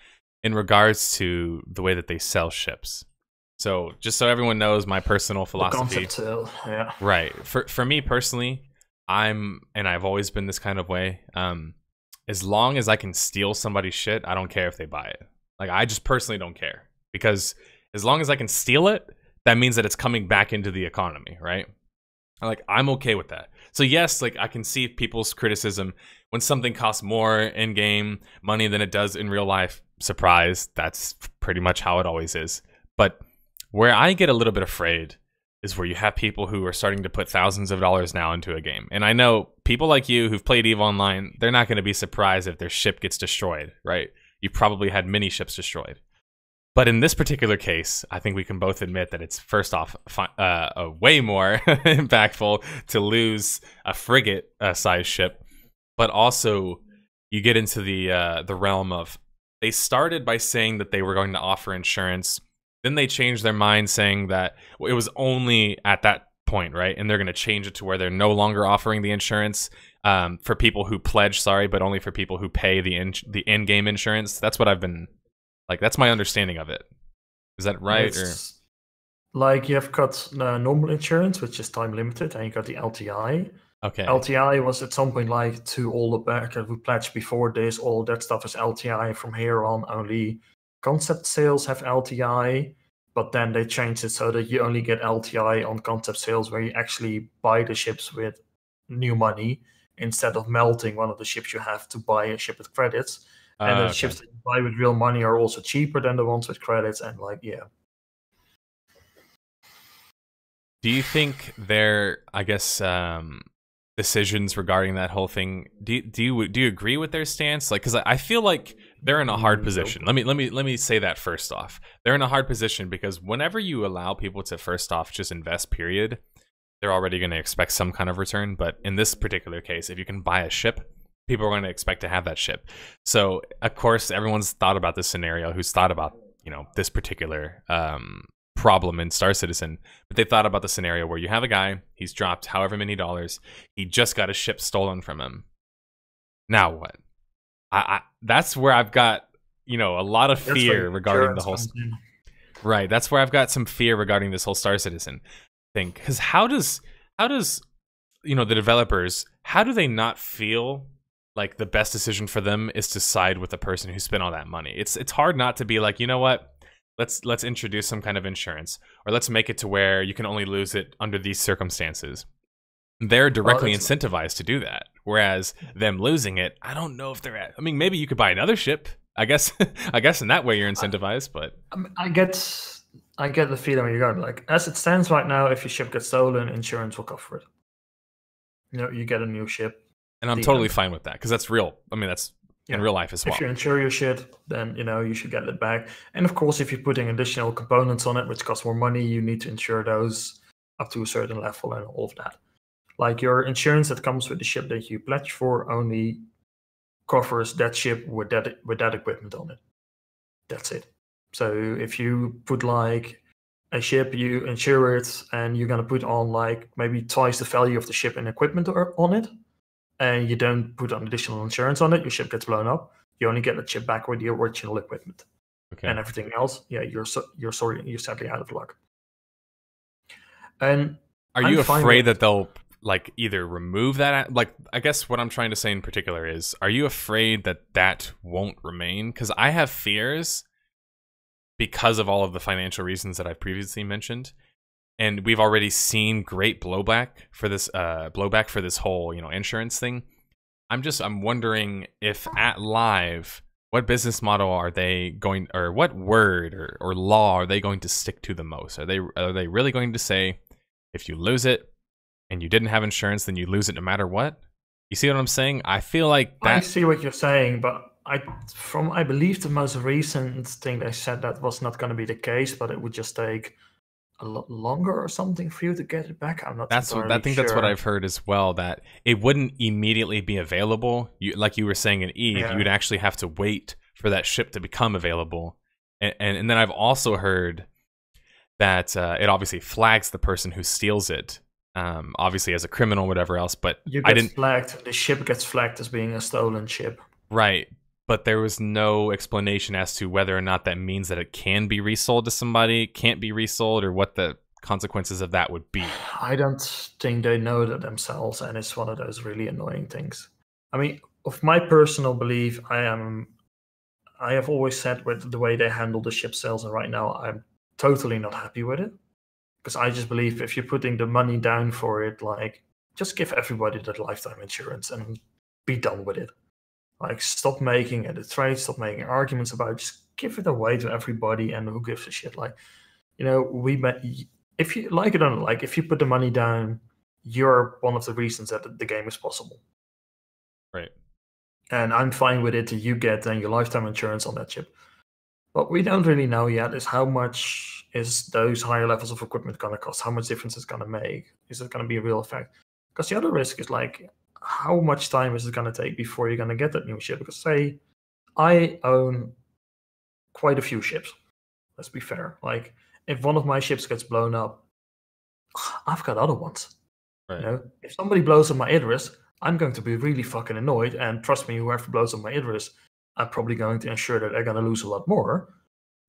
in regards to the way that they sell ships. So just so everyone knows my personal philosophy. Yeah. Right. For me personally, I've always been this kind of way. As long as I can steal somebody's shit, I don't care if they buy it. Like, I just personally don't care, because as long as I can steal it, that means that it's coming back into the economy, right? Like, I'm okay with that. So yes, like, I can see people's criticism when something costs more in-game money than it does in real life. Surprise, that's pretty much how it always is. But where I get a little bit afraid is where you have people who are starting to put thousands of dollars now into a game. And I know people like you who've played EVE Online, they're not going to be surprised if their ship gets destroyed, right? You probably had many ships destroyed. But in this particular case, I think we can both admit that it's, first off, way more impactful to lose a frigate-sized ship. But also, you get into the realm of, they started by saying that they were going to offer insurance. Then they changed their mind, saying that it was only at that point, right? And they're going to change it to where they're no longer offering the insurance for people who pledge, but only for people who pay the in-game insurance. That's what I've been... Like, that's my understanding of it. Is that right? It's like, you've got normal insurance, which is time limited, and you got the LTI. Okay. LTI was at some point like, to all the backers who pledged before this, all that stuff is LTI. From here on, only concept sales have LTI. but then they changed it so that you only get LTI on concept sales, where you actually buy the ships with new money instead of melting one of the ships you have to buy a ship with credits. And the ships that you buy with real money are also cheaper than the ones with credits. And like, yeah. Do you think their, I guess, decisions regarding that whole thing? Do you agree with their stance? Like, because I feel like they're in a hard position. Let me say that first off. They're in a hard position because whenever you allow people to first off just invest, period, they're already going to expect some kind of return. But in this particular case, if you can buy a ship, people are going to expect to have that ship. So of course, everyone's thought about this scenario. Who's thought about this particular problem in Star Citizen, but they thought about the scenario where you have a guy, he's dropped however many dollars, he just got a ship stolen from him. Now what? That's where I've got a lot of fear regarding the whole. Right, that's where I've got some fear regarding this whole Star Citizen thing. Because how does the developers, how do they not feel like the best decision for them is to side with the person who spent all that money? It's hard not to be like, you know what? Let's introduce some kind of insurance, or let's make it to where you can only lose it under these circumstances. They're directly incentivized to do that, whereas them losing it, I don't know if they're at. I mean, maybe you could buy another ship. I guess in that way you're incentivized, but I get the feeling you got. Like, as it stands right now, if your ship gets stolen, insurance will cover it. You get a new ship, and I'm totally fine with that because that's real. I mean, that's in real life as well. If you insure your shit, then you should get it back. And of course, if you're putting additional components on it, which cost more money, you need to insure those up to a certain level and all of that. Like, your insurance that comes with the ship that you pledge for only covers that ship with that equipment on it. That's it. So if you put like a ship, you insure it, and you're gonna put on like maybe twice the value of the ship and equipment on it, and you don't put on additional insurance on it, your ship gets blown up. You only get the ship back with the original equipment. Okay. And everything else, you're sadly out of luck. And are you afraid that they'll like either remove that? Like, I guess what I'm trying to say in particular is, are you afraid that won't remain? Because I have fears because of all of the financial reasons that I've previously mentioned. And we've already seen great blowback for this whole, insurance thing. I'm wondering if at live, what business model are they going, or what word or law are they going to stick to the most? Are they really going to say, if you lose it and you didn't have insurance, then you lose it no matter what? You see what I'm saying? I feel like that. I see what you're saying, but I believe the most recent thing they said that was not going to be the case, but it would just take a lot longer or something for you to get it back. I'm not. That's what I've heard as well. That it wouldn't immediately be available. Like you were saying in Eve, you would actually have to wait for that ship to become available. And then I've also heard that it obviously flags the person who steals it, obviously as a criminal, whatever else. But the ship gets flagged as being a stolen ship. Right. But there was no explanation as to whether or not that means that it can be resold to somebody, can't be resold, or what the consequences of that would be. I don't think they know that themselves, and it's one of those really annoying things. I mean, of my personal belief, I have always said with the way they handle the ship sales, and right now I'm totally not happy with it. Because I just believe if you're putting the money down for it, like, just give everybody that lifetime insurance and be done with it. Like, stop making it a trade, stop making arguments about it, just give it away to everybody, and who gives a shit? Like, if you like it or not, like, if you put the money down, you're one of the reasons that the game is possible. Right. And I'm fine with it that you get then your lifetime insurance on that ship. What we don't really know yet is how much is those higher levels of equipment going to cost, how much difference it's going to make. Is it going to be a real effect? Because the other risk is like, how much time is it going to take before you're going to get that new ship? Because say I own quite a few ships. Let's be fair. Like, if one of my ships gets blown up, I've got other ones. Right. If somebody blows up my Idris, I'm going to be really fucking annoyed. And trust me, whoever blows up my Idris, I'm probably going to ensure that they're going to lose a lot more.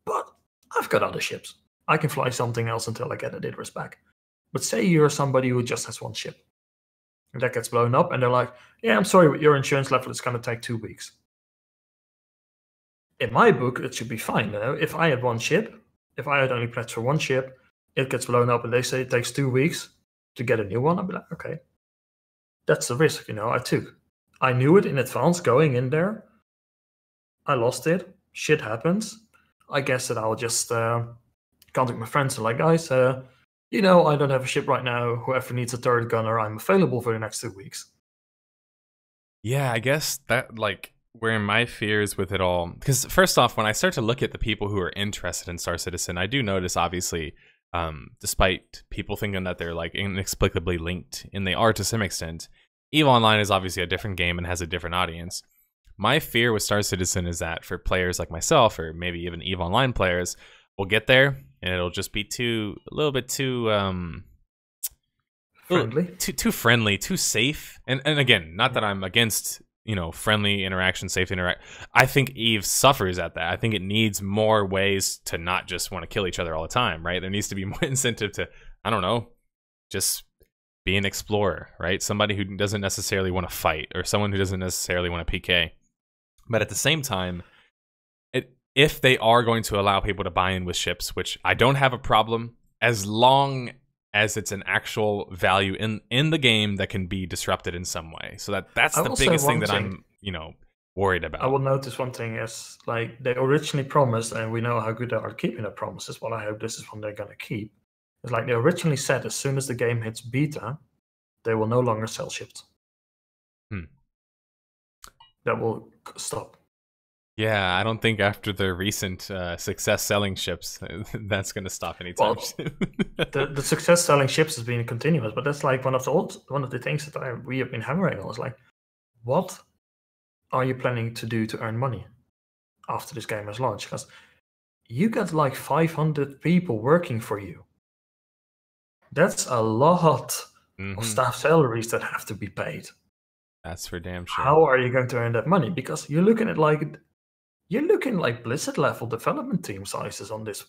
But I've got other ships. I can fly something else until I get that Idris back. But say you're somebody who just has one ship. And that gets blown up, and they're like, yeah, I'm sorry, but your insurance level is going to take 2 weeks. In my book, it should be fine. If I had one ship, if I had only pledged for one ship, it gets blown up and they say it takes 2 weeks to get a new one, I'd be like, okay, that's the risk, I took. I knew it in advance going in there. I lost it. Shit happens. I guess that I'll just contact my friends and like, guys, I don't have a ship right now. Whoever needs a turret gunner, I'm available for the next 2 weeks. Yeah, I guess that, like, where my fears with it all, because first off, when I start to look at the people who are interested in Star Citizen, I do notice, obviously, despite people thinking that they're like inexplicably linked, and they are to some extent, EVE Online is obviously a different game and has a different audience. My fear with Star Citizen is that for players like myself, or maybe even EVE Online players, we'll get there and it'll just be a little bit too friendly, too friendly, too safe. And again, not that I'm against friendly interaction, safe interact. I think EVE suffers at that. I think it needs more ways to not just want to kill each other all the time, right? There needs to be more incentive to, I don't know, just be an explorer, right? Somebody who doesn't necessarily want to fight, or someone who doesn't necessarily want to PK. But at the same time, if they are going to allow people to buy in with ships, which I don't have a problem, as long as it's an actual value in the game that can be disrupted in some way. So that's the biggest thing that I'm, worried about. I will notice one thing is, like, they originally promised, and we know how good they are at keeping their promises, but I hope this is one they're going to keep. It's like they originally said, as soon as the game hits beta, they will no longer sell ships. That will stop. Yeah, I don't think after the recent success selling ships, that's going to stop anytime soon. the success selling ships has been continuous, but that's like one of the things that we have been hammering on. Is like, what are you planning to do to earn money after this game has launched? Because you got like 500 people working for you. That's a lot of staff salaries that have to be paid. That's for damn sure. How are you going to earn that money? Because you're looking like Blizzard level development team sizes on this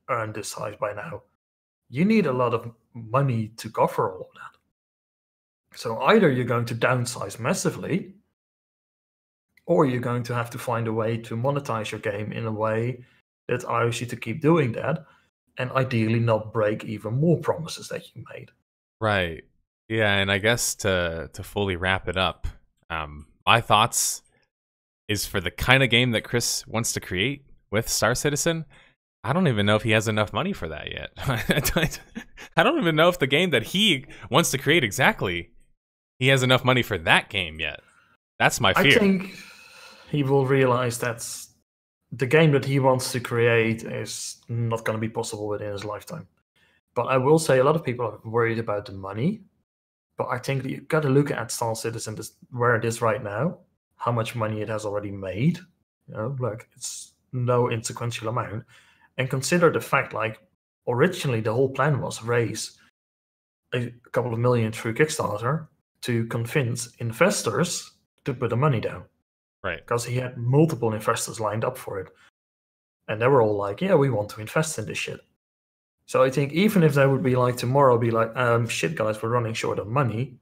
earn this size by now. You need a lot of money to cover all of that. So either you're going to downsize massively, or you're going to have to find a way to monetize your game in a way that allows you to keep doing that, and ideally not break even more promises that you made. Right. Yeah, and I guess to fully wrap it up, my thoughts is for the kind of game that Chris wants to create with Star Citizen, I don't even know if he has enough money for that yet. I don't even know if the game that he wants to create exactly, he has enough money for that game yet. That's my fear. I think he will realize that the game that he wants to create is not going to be possible within his lifetime. But I will say a lot of people are worried about the money. But I think that you've got to look at Star Citizen, where it is right now, how much money it has already made. Like, it's no inconsequential amount. And consider the fact, like, originally the whole plan was raise a couple of million through Kickstarter to convince investors to put the money down. Right. Because he had multiple investors lined up for it. And they were all like, yeah, we want to invest in this shit. So I think even if they would be like tomorrow, be like, shit guys, we're running short of money,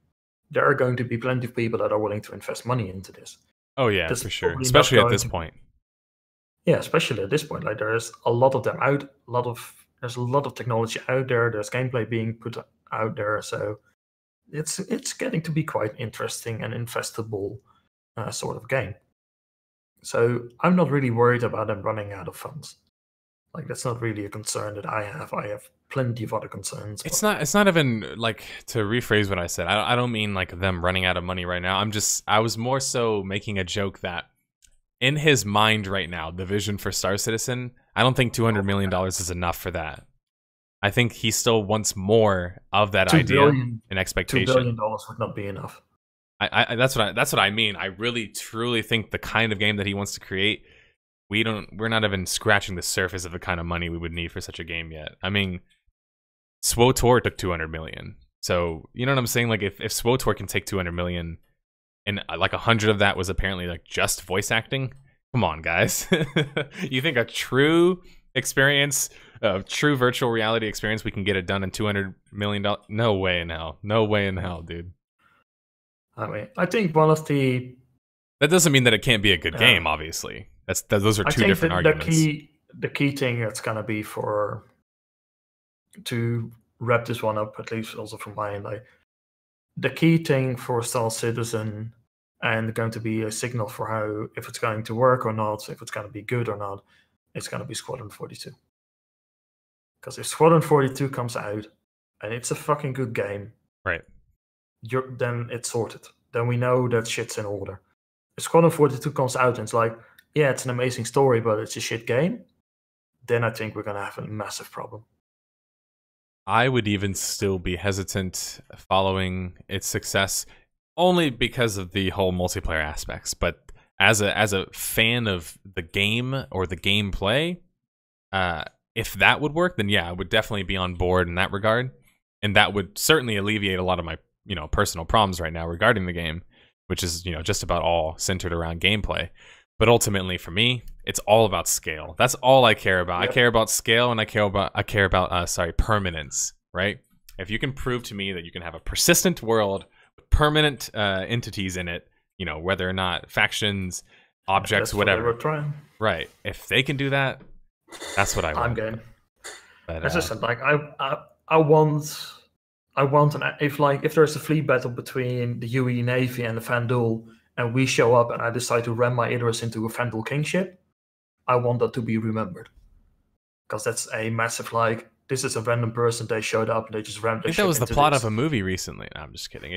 there are going to be plenty of people that are willing to invest money into this. Oh yeah, for sure. Especially at this point. Yeah, especially at this point. Like, there's a lot of them out, there's a lot of technology out there, there's gameplay being put out there, so it's getting to be quite interesting and investable sort of game. So I'm not really worried about them running out of funds. Like, that's not really a concern that I have. I have plenty of other concerns. It's not even, like, to rephrase what I said, I don't mean like them running out of money right now. I was more so making a joke that in his mind right now, the vision for Star Citizen, I don't think $200 million is enough for that. I think he still wants more of that idea and expectation. $2 billion would not be enough. That's what I mean. I really truly think the kind of game that he wants to create, we're not even scratching the surface of the kind of money we would need for such a game yet. I mean, SWTOR took 200 million. So, you know what I'm saying? Like, if SWTOR can take 200 million and like 100 of that was apparently like just voice acting, come on, guys. You think a true experience, a true virtual reality experience, we can get it done in $200 million? No way in hell. No way in hell, dude. I mean, I think one of the... That doesn't mean that it can't be a good game, obviously. Those are two different arguments. the key thing that's gonna be to wrap this one up, at least also from my end, like the key thing for Star Citizen and going to be a signal for how if it's going to work or not, if it's going to be good or not, it's going to be Squadron 42. Because if Squadron 42 comes out and it's a fucking good game, right, then it's sorted. Then we know that shit's in order. If Squadron 42 comes out and it's like, yeah, it's an amazing story, but it's a shit game, then I think we're going to have a massive problem. I would even still be hesitant following its success only because of the whole multiplayer aspects. But as a fan of the game or the gameplay, if that would work, then yeah, I would definitely be on board in that regard. And that would certainly alleviate a lot of my, personal problems right now regarding the game, which is, just about all centered around gameplay. But ultimately, for me, it's all about scale. That's all I care about. Yep. I care about scale, and I care about permanence. Right? If you can prove to me that you can have a persistent world with permanent entities in it, whether or not factions, objects, that's whatever. What they were trying. Right? If they can do that, that's what I want. I'm game. But, as I said, like I want if there's a fleet battle between the UE Navy and the Vandal, and we show up and I decide to ram my Idris into a Vandal kingship, I want that to be remembered. Because that's a massive, this is a random person, they showed up and they just rammed their ship. That was the plot of a movie recently. No, I'm just kidding.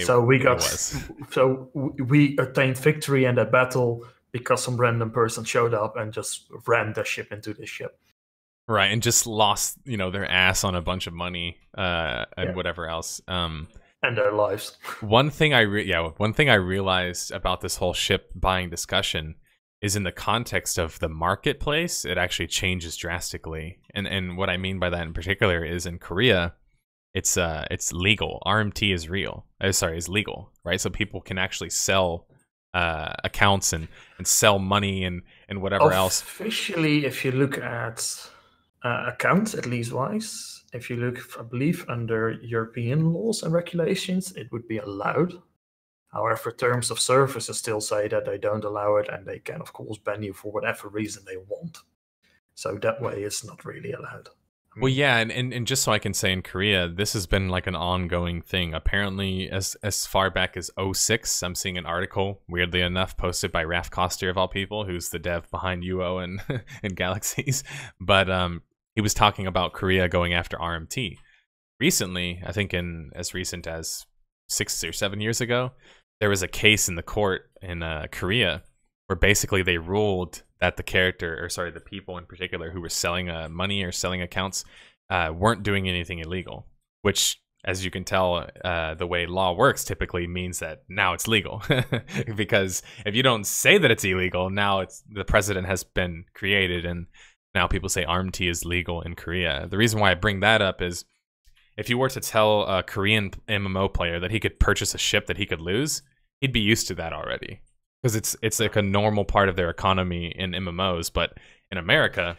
We attained victory in that battle because some random person showed up and just rammed their ship into this ship. Right, and just lost, their ass on a bunch of money and whatever else. And their lives. One thing I realized about this whole ship buying discussion is in the context of the marketplace, it actually changes drastically. And what I mean by that in particular is in Korea, it's legal. RMT is is legal, right? So people can actually sell accounts and sell money and whatever else. Officially, if you look at accounts, at least wise, if you look, I believe, under European laws and regulations, it would be allowed. However, terms of services still say that they don't allow it, and they can, of course, ban you for whatever reason they want. So that way, it's not really allowed. Well, yeah, and just so I can say, in Korea, this has been like an ongoing thing. Apparently, as far back as 2006, I'm seeing an article, weirdly enough, posted by Raf Koster, of all people, who's the dev behind UO and Galaxies. But he was talking about Korea going after RMT. Recently, I think as recent as 6 or 7 years ago, there was a case in the court in Korea where basically they ruled that the people in particular who were selling money or selling accounts weren't doing anything illegal, which, as you can tell, the way law works typically means that now it's legal. Because if you don't say that it's illegal, now the precedent has been created, and now people say RMT is legal in Korea. The reason why I bring that up is if you were to tell a Korean MMO player that he could purchase a ship that he could lose, he'd be used to that already. Because it's like a normal part of their economy in MMOs, but in America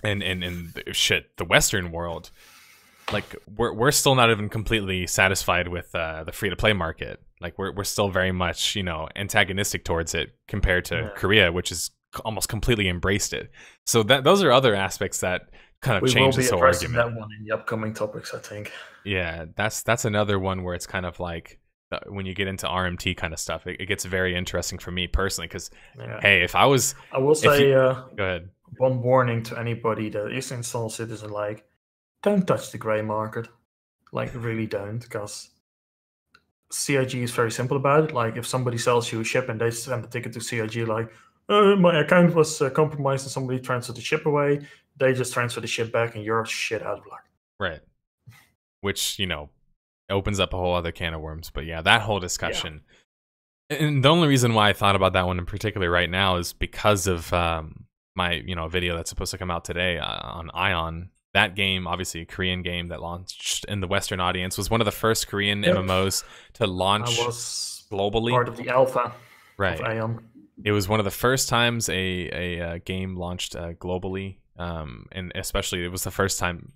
and in the Western world, like we're still not even completely satisfied with the free-to-play market. Like we're still very much antagonistic towards it compared to Korea, which is almost completely embraced it. So those are other aspects that kind of change this whole argument. That one in the upcoming topics, I think. Yeah, that's another one where it's kind of like, when you get into RMT kind of stuff, it gets very interesting for me personally. Because hey, I will say, go ahead. One warning to anybody that is in Star Citizen: don't touch the gray market. Really don't, because CIG is very simple about it. If somebody sells you a ship and they send a ticket to CIG, my account was compromised and somebody transferred the ship away, they just transfer the ship back and you're shit out of luck. Right. Which opens up a whole other can of worms. But yeah, that whole discussion. Yeah. And the only reason why I thought about that one in particular right now is because of my video that's supposed to come out today on Ion. That game, obviously a Korean game that launched in the Western audience, was one of the first Korean MMOs to launch globally. Part of the alpha of Ion. It was one of the first times a game launched globally, and especially it was the first time.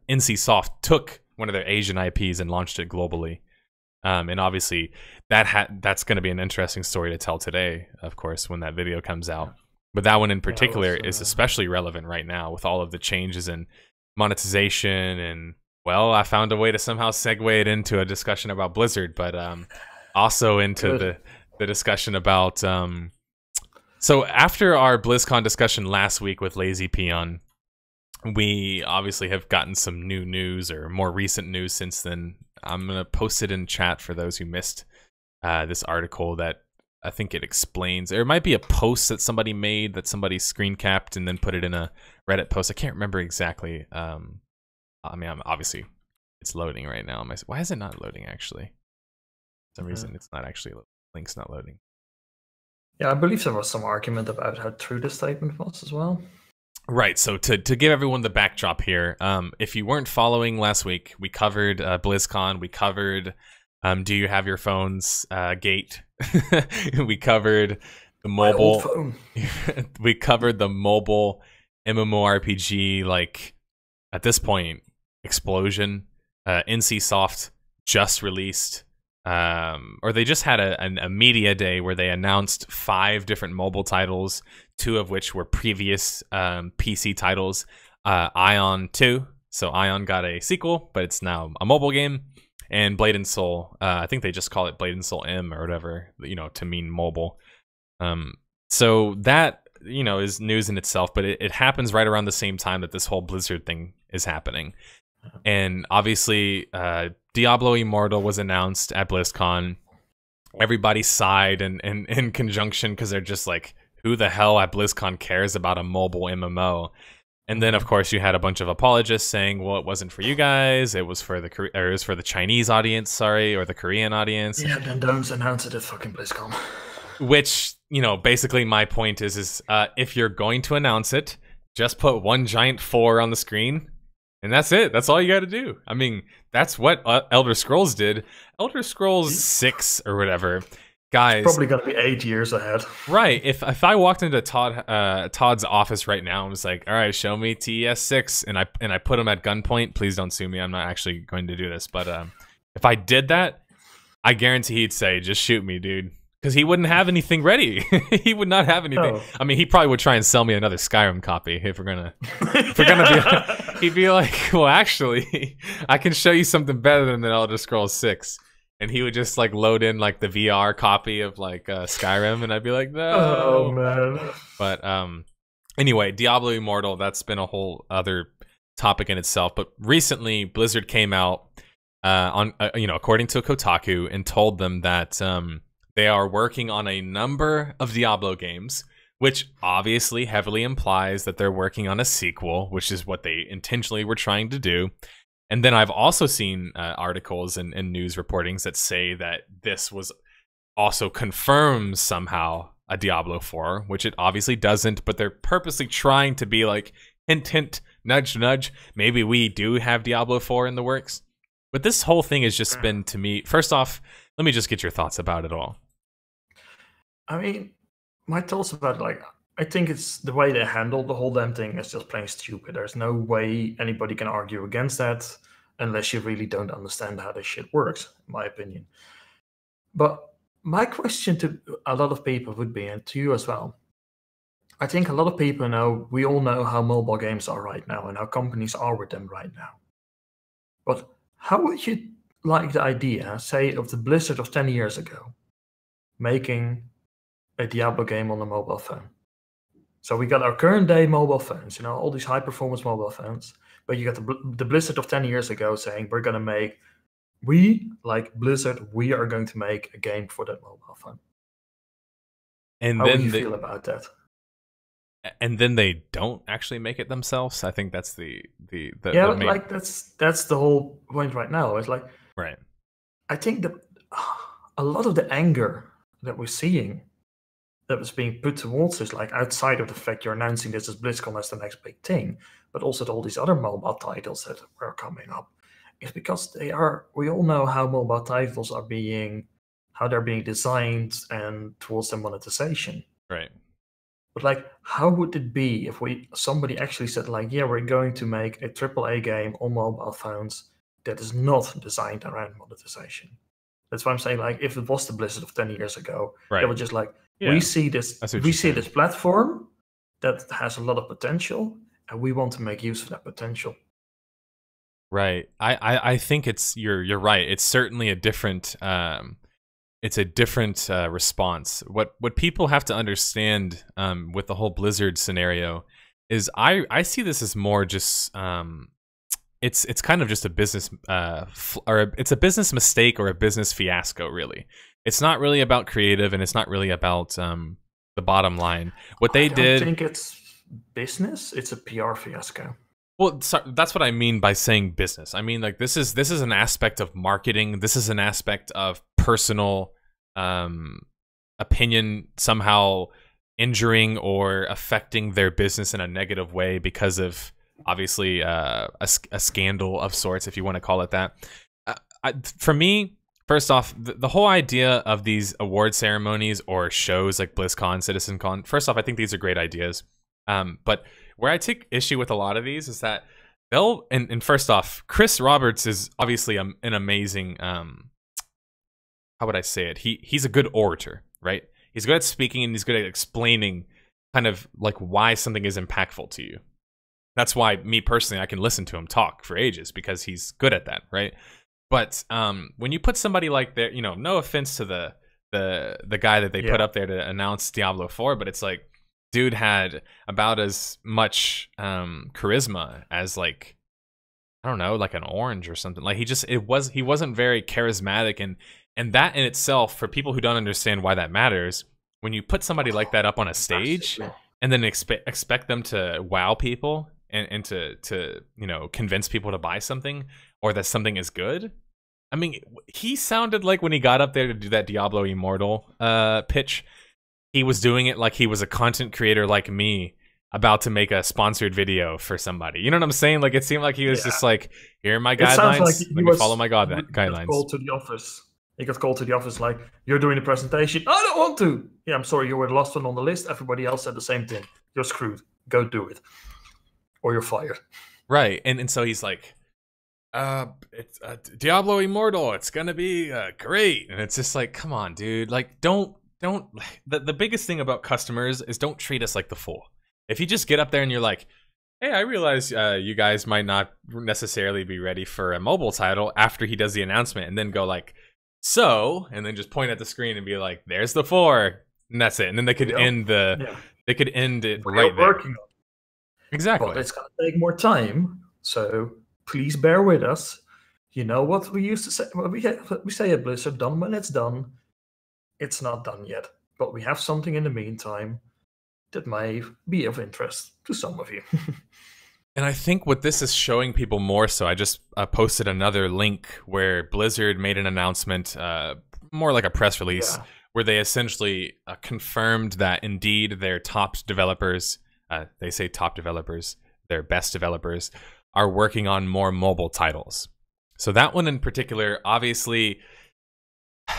NCSoft took one of their Asian IPs and launched it globally, and obviously that's going to be an interesting story to tell today, of course, when that video comes out. But that one in Yeah, it particular was, is especially relevant right now with all of the changes in monetization. And, well, I found a way to somehow segue it into a discussion about Blizzard, but also into the discussion about... so after our BlizzCon discussion last week with Lazy Peon, we obviously have gotten some new news or more recent news since then. I'm going to post it in chat for those who missed this article that I think it explains. There might be a post that somebody made that somebody screen capped and then put it in a Reddit post. I can't remember exactly. I mean, obviously, it's loading right now. Why is it not loading, actually? For some reason, it's not actually link's not loading. Yeah, I believe there was some argument about how true the statement was as well. Right, so to give everyone the backdrop here, if you weren't following last week, we covered BlizzCon, we covered Do You Have Your Phones Gate, we covered the mobile, we covered the mobile MMORPG, like, at this point, explosion. NCSoft just released, or they just had a media day where they announced 5 different mobile titles, 2 of which were previous PC titles. Ion 2, so Ion got a sequel, but it's now a mobile game. And Blade and Soul, I think they just call it Blade and Soul M or whatever, to mean mobile. So that, is news in itself, but it happens right around the same time that this whole Blizzard thing is happening. And obviously, Diablo Immortal was announced at BlizzCon. Everybody sighed and in conjunction because they're just like, who the hell at BlizzCon cares about a mobile MMO? And then, of course, you had a bunch of apologists saying, well, it wasn't for you guys. It was for the Chinese audience, sorry, or the Korean audience. Yeah, then don't announce it at fucking BlizzCon. Which, basically my point is if you're going to announce it, just put one giant 4 on the screen. And that's it. That's all you got to do. I mean, that's what Elder Scrolls did. Elder Scrolls 6 or whatever. Guys, it's probably going to be 8 years ahead. Right. If I walked into Todd's office right now and was like, all right, show me TES 6, and I put him at gunpoint, please don't sue me. I'm not actually going to do this. But if I did that, I guarantee he'd say, just shoot me, dude. Because he wouldn't have anything ready. He would not have anything. Oh. I mean, he probably would try and sell me another Skyrim copy if we're gonna be. He'd be like, well, actually, I can show you something better than the Elder Scrolls 6. And he would just like load in like the VR copy of like Skyrim, and I'd be like, no. Oh man. But anyway, Diablo Immortal, that's been a whole other topic in itself. But recently, Blizzard came out on according to Kotaku, and told them that they are working on a number of Diablo games, which obviously heavily implies that they're working on a sequel, which is what they intentionally were trying to do. And then I've also seen articles and news reportings that say that this was also confirms somehow a Diablo 4, which it obviously doesn't, but they're purposely trying to be like, hint, hint, nudge, nudge, maybe we do have Diablo 4 in the works. But this whole thing has just been, to me, first off, let me just get your thoughts about it all. I mean, my thoughts about it, like, I think it's the way they handled the whole damn thing is just plain stupid. There's no way anybody can argue against that unless you really don't understand how this shit works, in my opinion. But my question to a lot of people would be, and to you as well, I think a lot of people know, we all know how mobile games are right now and how companies are with them right now. But how would you like the idea, say, of the Blizzard of 10 years ago, making a Diablo game on a mobile phone? So we got our current day mobile phones, all these high performance mobile phones. But you got the Blizzard of 10 years ago saying, we're going to make, like Blizzard, we are going to make a game for that mobile phone. And how then would you feel about that? And then they don't actually make it themselves. I think that's the main... like that's the whole point right now. It's like, right. I think that a lot of the anger that we're seeing that was being put towards us, like outside of the fact you're announcing this as BlizzCon as the next big thing, but also all these other mobile titles that are coming up, is because we all know how mobile titles are how they're being designed and towards their monetization. Right. But like, how would it be if somebody actually said like, yeah, we're going to make a AAA game on mobile phones that is not designed around monetization? That's why I'm saying, like, if it was the Blizzard of 10 years ago, right, they were just like, we see this platform, that has a lot of potential, and we want to make use of that potential. Right. I think you're right. It's certainly a different response. What people have to understand with the whole Blizzard scenario is I see this as more just it's kind of just a business it's a business mistake or a business fiasco, really. It's not really about creative, and it's not really about the bottom line. What they did, I think it's business. It's a PR fiasco. Well, that's what I mean by saying business. I mean, like, this is an aspect of marketing. This is an aspect of personal opinion somehow injuring or affecting their business in a negative way because of, obviously, a scandal of sorts, if you want to call it that. For me, first off, the whole idea of these award ceremonies or shows like BlizzCon, CitizenCon, first off, I think these are great ideas. But where I take issue with a lot of these is that and first off, Chris Roberts is obviously an amazing, how would I say it? He's a good orator, right? He's good at speaking, and he's good at explaining kind of like why something is impactful to you. That's why, me personally, I can listen to him talk for ages, because he's good at that, right? But when you put somebody like that, you know, no offense to the guy that they put up there to announce Diablo 4, but it's like, dude had about as much charisma as, like, I don't know, like an orange or something. Like, he wasn't very charismatic, and that in itself, for people who don't understand why that matters, when you put somebody like that up on a stage and then expect them to wow people and to you know, convince people to buy something or that something is good. I mean, he sounded like, when he got up there to do that Diablo Immortal pitch, he was doing it like he was a content creator like me about to make a sponsored video for somebody. You know what I'm saying? Like, it seemed like he was just like, here are my guidelines. Like Let me follow my guidelines. He got called to the office. He got called to the office like, you're doing the presentation. I don't want to. Yeah, I'm sorry. You were the last one on the list. Everybody else said the same thing. You're screwed. Go do it. Or you're fired. Right. And so he's like, it's Diablo Immortal. It's going to be great. And it's just like, come on, dude. Like, don't the biggest thing about customers is don't treat us like the fool. If you just get up there and you're like, hey, I realize you guys might not necessarily be ready for a mobile title, after he does the announcement, and then go like, so, and then just point at the screen and be like, there's the 4, and that's it. And then they could end it right there. Exactly. But it's gonna take more time, so please bear with us. You know what we used to say? Well, we say at Blizzard, done when it's done. It's not done yet, but we have something in the meantime that may be of interest to some of you. And I think what this is showing people more so, I just posted another link where Blizzard made an announcement, more like a press release, where they essentially confirmed that indeed their top developers, they say top developers, their best developers, are working on more mobile titles. So that one in particular, obviously,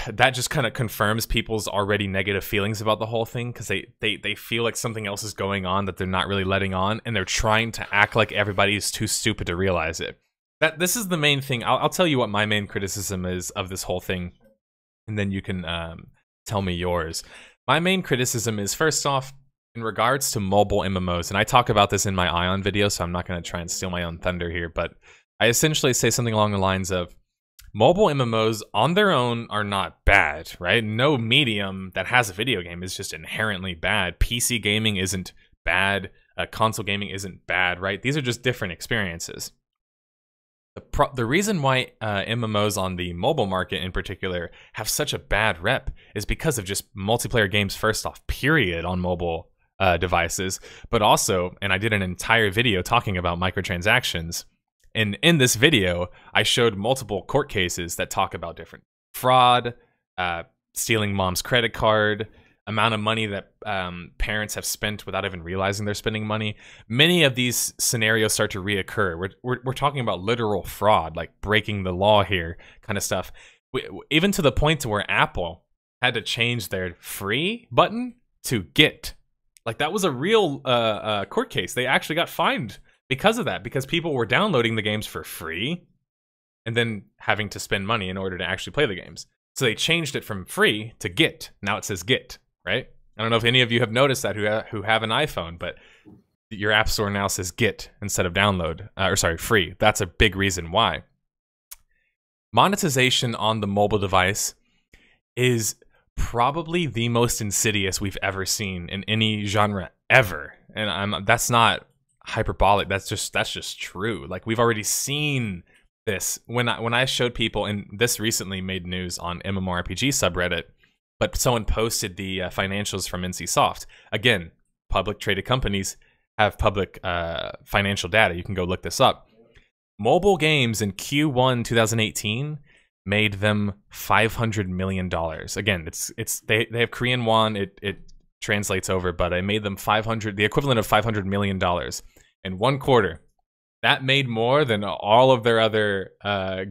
that just kind of confirms people's already negative feelings about the whole thing, because they feel like something else is going on that they're not really letting on, and they're trying to act like everybody is too stupid to realize it. This is the main thing. I'll tell you what my main criticism is of this whole thing, and then you can tell me yours. My main criticism is, first off, in regards to mobile MMOs, and I talk about this in my Ion video, so I'm not going to try and steal my own thunder here, but I essentially say something along the lines of, mobile MMOs on their own are not bad, right? No medium that has a video game is just inherently bad. PC gaming isn't bad. Console gaming isn't bad, right? These are just different experiences. The reason why MMOs on the mobile market in particular have such a bad rep is because of just multiplayer games, first off, period, on mobile devices, but also, and I did an entire video talking about microtransactions. And in this video, I showed multiple court cases that talk about different fraud, stealing mom's credit card, amount of money that parents have spent without even realizing they're spending money. Many of these scenarios start to reoccur. We're talking about literal fraud, like breaking the law here, kind of stuff. Even to the point to where Apple had to change their free button to get. Like, that was a real court case. They actually got fined because of that, because people were downloading the games for free and then having to spend money in order to actually play the games. So they changed it from free to get. Now it says get, right? I don't know if any of you have noticed that who have an iPhone, but your app store now says get instead of download, or sorry, free. That's a big reason why. Monetization on the mobile device is probably the most insidious we've ever seen in any genre ever. And that's not hyperbolic. That's just true. Like, we've already seen this when I showed people, and this recently made news on MMORPG subreddit, but someone posted the financials from NCSoft. Again, public traded companies have public financial data. You can go look this up. Mobile games in Q1 2018 made them $500 million. Again, they have Korean won. It translates over, but I made them the equivalent of $500 million in 1 quarter. That made more than all of their other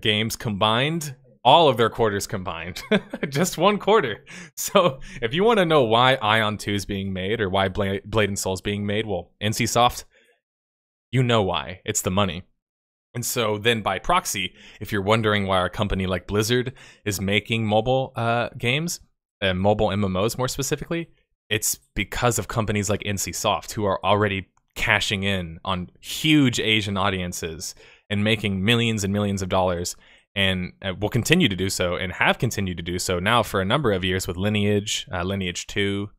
games combined, all of their quarters combined. Just 1 quarter. So if you want to know why Ion 2 is being made, or why Blade and Soul is being made, well, NCSoft, you know why. It's the money. And so then by proxy, if you're wondering why a company like Blizzard is making mobile games, mobile MMOs more specifically, it's because of companies like NCSoft, who are already cashing in on huge Asian audiences and making millions and millions of dollars, and will continue to do so, and have continued to do so now for a number of years with Lineage, Lineage 2,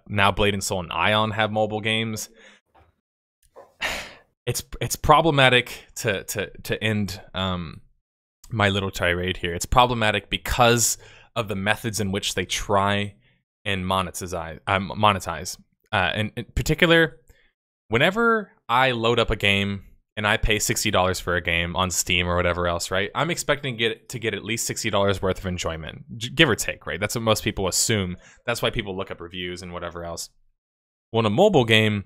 now Blade and Soul and Ion have mobile games. It's problematic to end my little tirade here. It's problematic because of the methods in which they try and monetize. In particular, whenever I load up a game and I pay $60 for a game on Steam or whatever else, right? I'm expecting to get at least $60 worth of enjoyment, give or take, right? That's what most people assume. That's why people look up reviews and whatever else. Well, in a mobile game,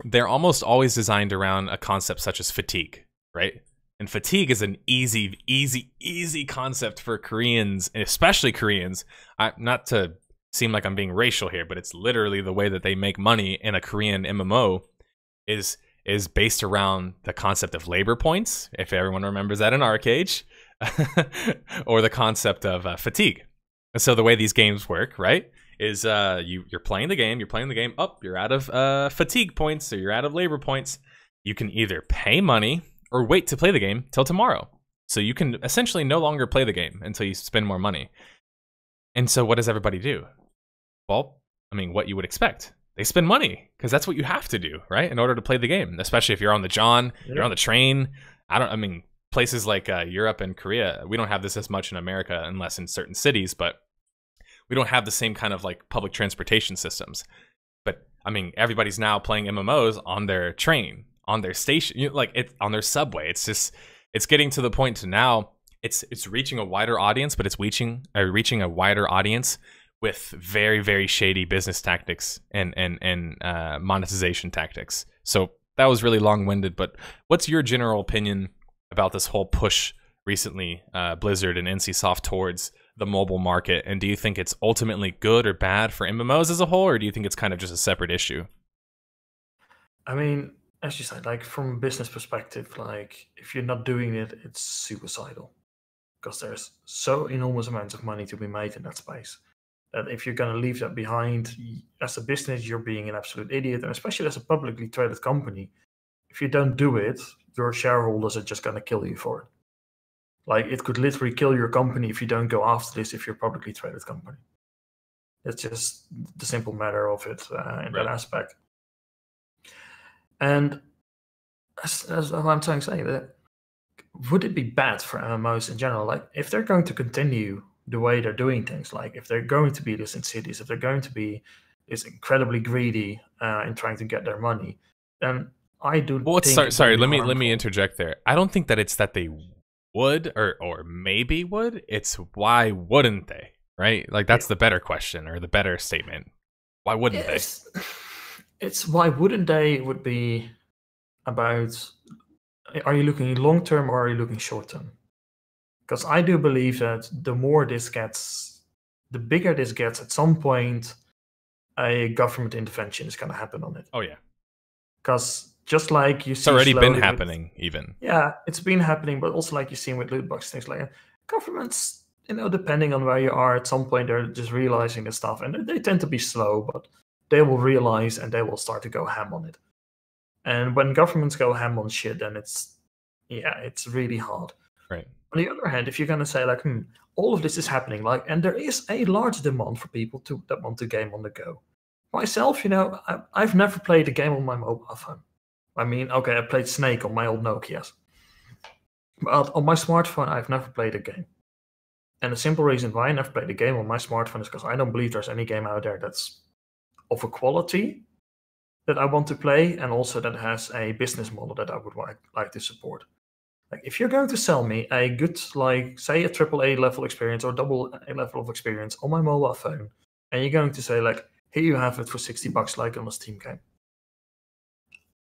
they're almost always designed around a concept such as fatigue, right? And fatigue is an easy concept for Koreans, and especially Koreans. Not to seem like I'm being racial here, but it's literally the way that they make money in a Korean MMO is based around the concept of labor points, if everyone remembers that in Arcade, or the concept of fatigue. And so the way these games work, right, is you're playing the game, you're out of fatigue points, or you're out of labor points. You can either pay money or wait to play the game till tomorrow. So you can essentially no longer play the game until you spend more money. And so what does everybody do? Well, I mean, what you would expect. They spend money, because that's what you have to do, right, in order to play the game, especially if you're on the John, you're on the train. Places like Europe and Korea, we don't have this as much in America, unless in certain cities, but we don't have the same kind of like public transportation systems. But I mean, everybody's now playing MMOs on their train, on their station, on their subway. It's getting to the point to now it's reaching a wider audience, but it's reaching a wider audience with very, very shady business tactics and monetization tactics. So that was really long-winded, but what's your general opinion about this whole push recently, Blizzard and NCSoft, towards the mobile market? And do you think it's ultimately good or bad for MMOs as a whole, or do you think it's kind of just a separate issue? I mean, as you said, like from a business perspective, like if you're not doing it, it's suicidal, because there's so enormous amounts of money to be made in that space that if you're going to leave that behind as a business, you're being an absolute idiot. And especially as a publicly traded company, if you don't do it, your shareholders are just going to kill you for it. Like, it could literally kill your company if you don't go after this, if you're a publicly traded company. It's just the simple matter of it in that aspect. And as I'm trying to say, that would it be bad for MMOs in general? Like, if they're going to continue the way they're doing things, like if they're going to be this insidious, if they're going to be this incredibly greedy in trying to get their money, then I do. Well, sorry. Let me interject there. I don't think that it's that they would or maybe would. It's why wouldn't they? Right? Like, that's the better question, or the better statement. Why wouldn't they? It's why wouldn't they would be about, are you looking long term or are you looking short term? Because I do believe that the more this gets, the bigger this gets, at some point, a government intervention is going to happen on it. Oh, yeah. Because just like you see, it's already been happening, even. Yeah, it's been happening, but also like you see with loot box, things like that. Governments, depending on where you are, at some point they're just realizing this stuff, and they tend to be slow, but they will realize and they will start to go ham on it. And when governments go ham on shit, then it's really hard. Right. On the other hand, if you're gonna say like, all of this is happening, like, and there is a large demand for people that want to game on the go. Myself, I've never played a game on my mobile phone. I mean, okay, I played Snake on my old Nokias, but on my smartphone, I've never played a game. And the simple reason why I never played a game on my smartphone is because I don't believe there's any game out there that's of a quality that I want to play, and also that has a business model that I would like to support. Like, if you're going to sell me a good, like, say a AAA level experience or double A level of experience on my mobile phone, and you're going to say like, here you have it for $60, like on a Steam game.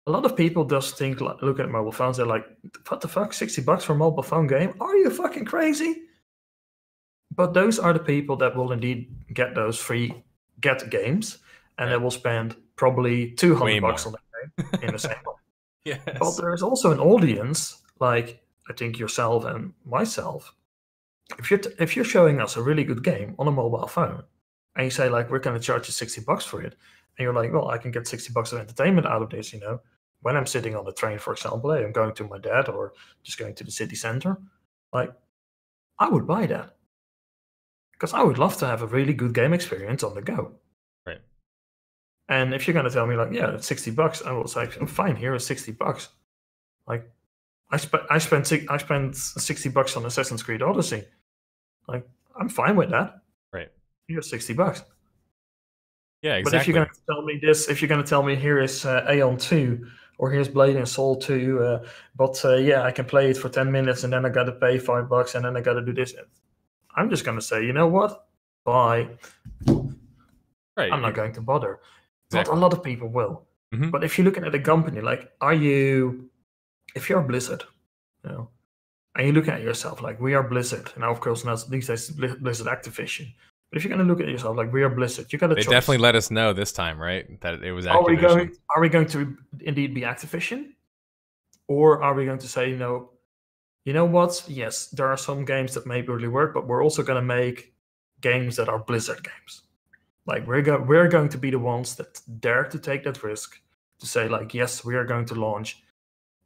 A lot of people just think, look at mobile phones, they're like, what the fuck, $60 for a mobile phone game? Are you fucking crazy? But those are the people that will indeed get those free games, and they will spend probably $200 on that game in the same way. Yes. But there is also an audience, like I think yourself and myself. If you're showing us a really good game on a mobile phone, and you say like, we're going to charge you $60 for it, and you're like, well, I can get $60 of entertainment out of this, when I'm sitting on the train, for example, I'm going to my dad or just going to the city center, like, I would buy that. Because I would love to have a really good game experience on the go. Right. And if you're going to tell me like, yeah, it's $60, I will say, I'm fine, here is $60. Like, I spent $60 on Assassin's Creed Odyssey. Like, I'm fine with that. Right. Here's $60. Yeah, exactly. But if you're going to tell me this, if you're going to tell me here is Aeon 2, or here's Blade and Soul 2, I can play it for 10 minutes and then I got to pay $5 and then I got to do this. I'm just going to say, you know what? Bye. Right. I'm not going to bother. Exactly. Not a lot of people will. Mm-hmm. But if you're looking at a company, like, if you're Blizzard, and you're looking at yourself like, we are Blizzard. Now, of course, now these days Blizzard Activision. But if you're going to look at yourself like, we are Blizzard, you got a choice. They definitely let us know this time, right? That it was Activision. Are we going to indeed be Activision? Or are we going to say, you know what? Yes, there are some games that maybe really work, but we're also going to make games that are Blizzard games. Like, we're going to be the ones that dare to take that risk to say, like, yes, we are going to launch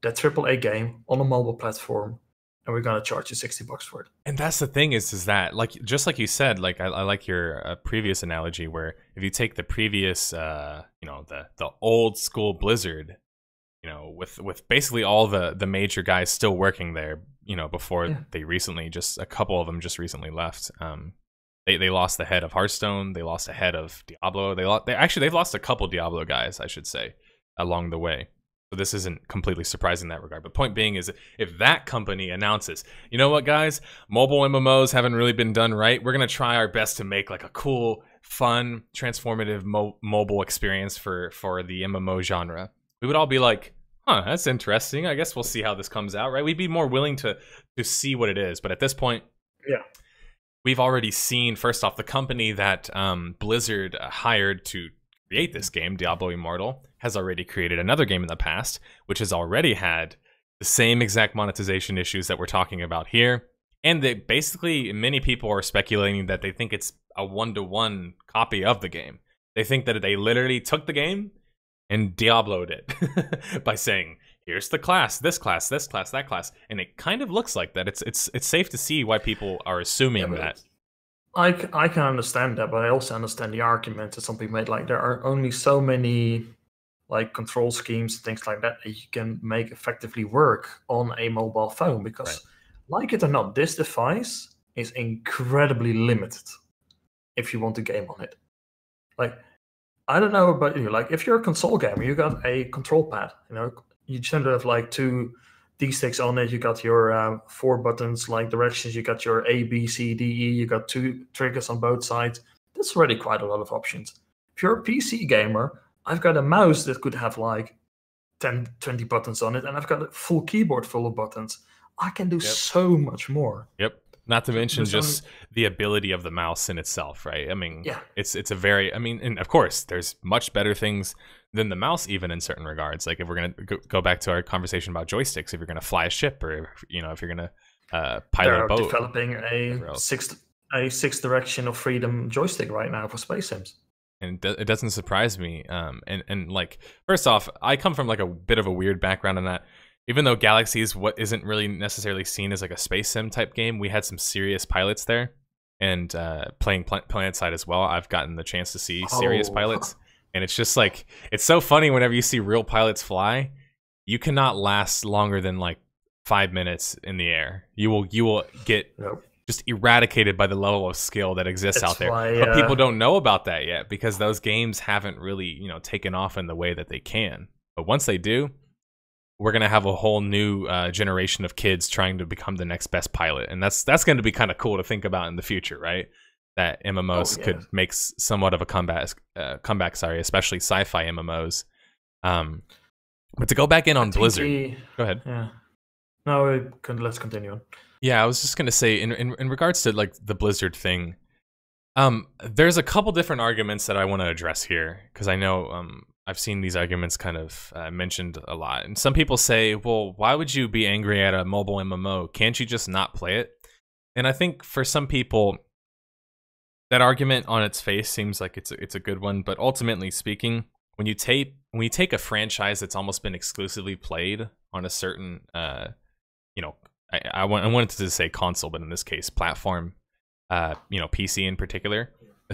that AAA game on a mobile platform, and we're going to charge you $60 for it. And that's the thing is that, like, just like you said, like, I like your previous analogy where if you take the previous, the old school Blizzard, with basically all the major guys still working there, before they recently, just a couple of them just recently left. They lost the head of Hearthstone. They lost the head of Diablo. They've lost a couple Diablo guys, I should say, along the way. So this isn't completely surprising in that regard. But point being is, if that company announces, you know what, guys, mobile MMOs haven't really been done right. We're gonna try our best to make like a cool, fun, transformative mobile experience for the MMO genre. We would all be like, huh, that's interesting. I guess we'll see how this comes out, right? We'd be more willing to see what it is. But at this point, we've already seen, first off, the company that Blizzard hired to create this game, Diablo Immortal, has already created another game in the past, which has already had the same exact monetization issues that we're talking about here. And they basically, many people are speculating that they think it's a one-to-one copy of the game. They think that they literally took the game and Diablo'd it by saying, here's the class, this class, this class, that class. And it kind of looks like that. It's safe to see why people are assuming that. I can understand that, but I also understand the argument that some people made. Like, there are only so many like control schemes, things like that you can make effectively work on a mobile phone, because like it or not, this device is incredibly limited if you want to game on it. Like, I don't know about you, like if you're a console gamer, you got a control pad, you tend to have like two D-sticks on it, you got your 4 buttons, like directions, you got your A, B, C, D, E, you got 2 triggers on both sides. That's already quite a lot of options. If you're a PC gamer, I've got a mouse that could have like 10, 20 buttons on it, and I've got a full keyboard full of buttons. I can do so much more. Yep. Not to mention just the ability of the mouse in itself, right? I mean, it's a very, and of course, there's much better things than the mouse, even in certain regards. Like if we're going to go back to our conversation about joysticks, if you're going to fly a ship, or if you're going to pilot a boat. They're developing a sixth direction of freedom joystick right now for space sims. and it doesn't surprise me. And like, first off, I come from like a bit of a weird background in that. Even though Galaxy is what isn't really necessarily seen as like a space sim type game, we had some serious pilots there. And playing PlanetSide as well, I've gotten the chance to see serious pilots. And it's just like, it's so funny whenever you see real pilots fly, you cannot last longer than like 5 minutes in the air. You will get just eradicated by the level of skill that exists out there. But people don't know about that yet because those games haven't really, you know, taken off in the way that they can. But once they do, we're gonna have a whole new generation of kids trying to become the next best pilot, and that's going to be kind of cool to think about in the future, right? That MMOs could make somewhat of a comeback, especially sci-fi MMOs. But to go back in on Blizzard, go ahead. Yeah, no, let's continue on. Yeah, I was just gonna say in regards to like the Blizzard thing, there's a couple different arguments that I want to address here because I know I've seen these arguments kind of mentioned a lot. And some people say, well, why would you be angry at a mobile MMO? Can't you just not play it? And I think for some people, that argument on its face seems like it's a good one. But ultimately speaking, when you take a franchise that's almost been exclusively played on a certain, you know, I wanted to say console, but in this case, platform, you know, PC in particular.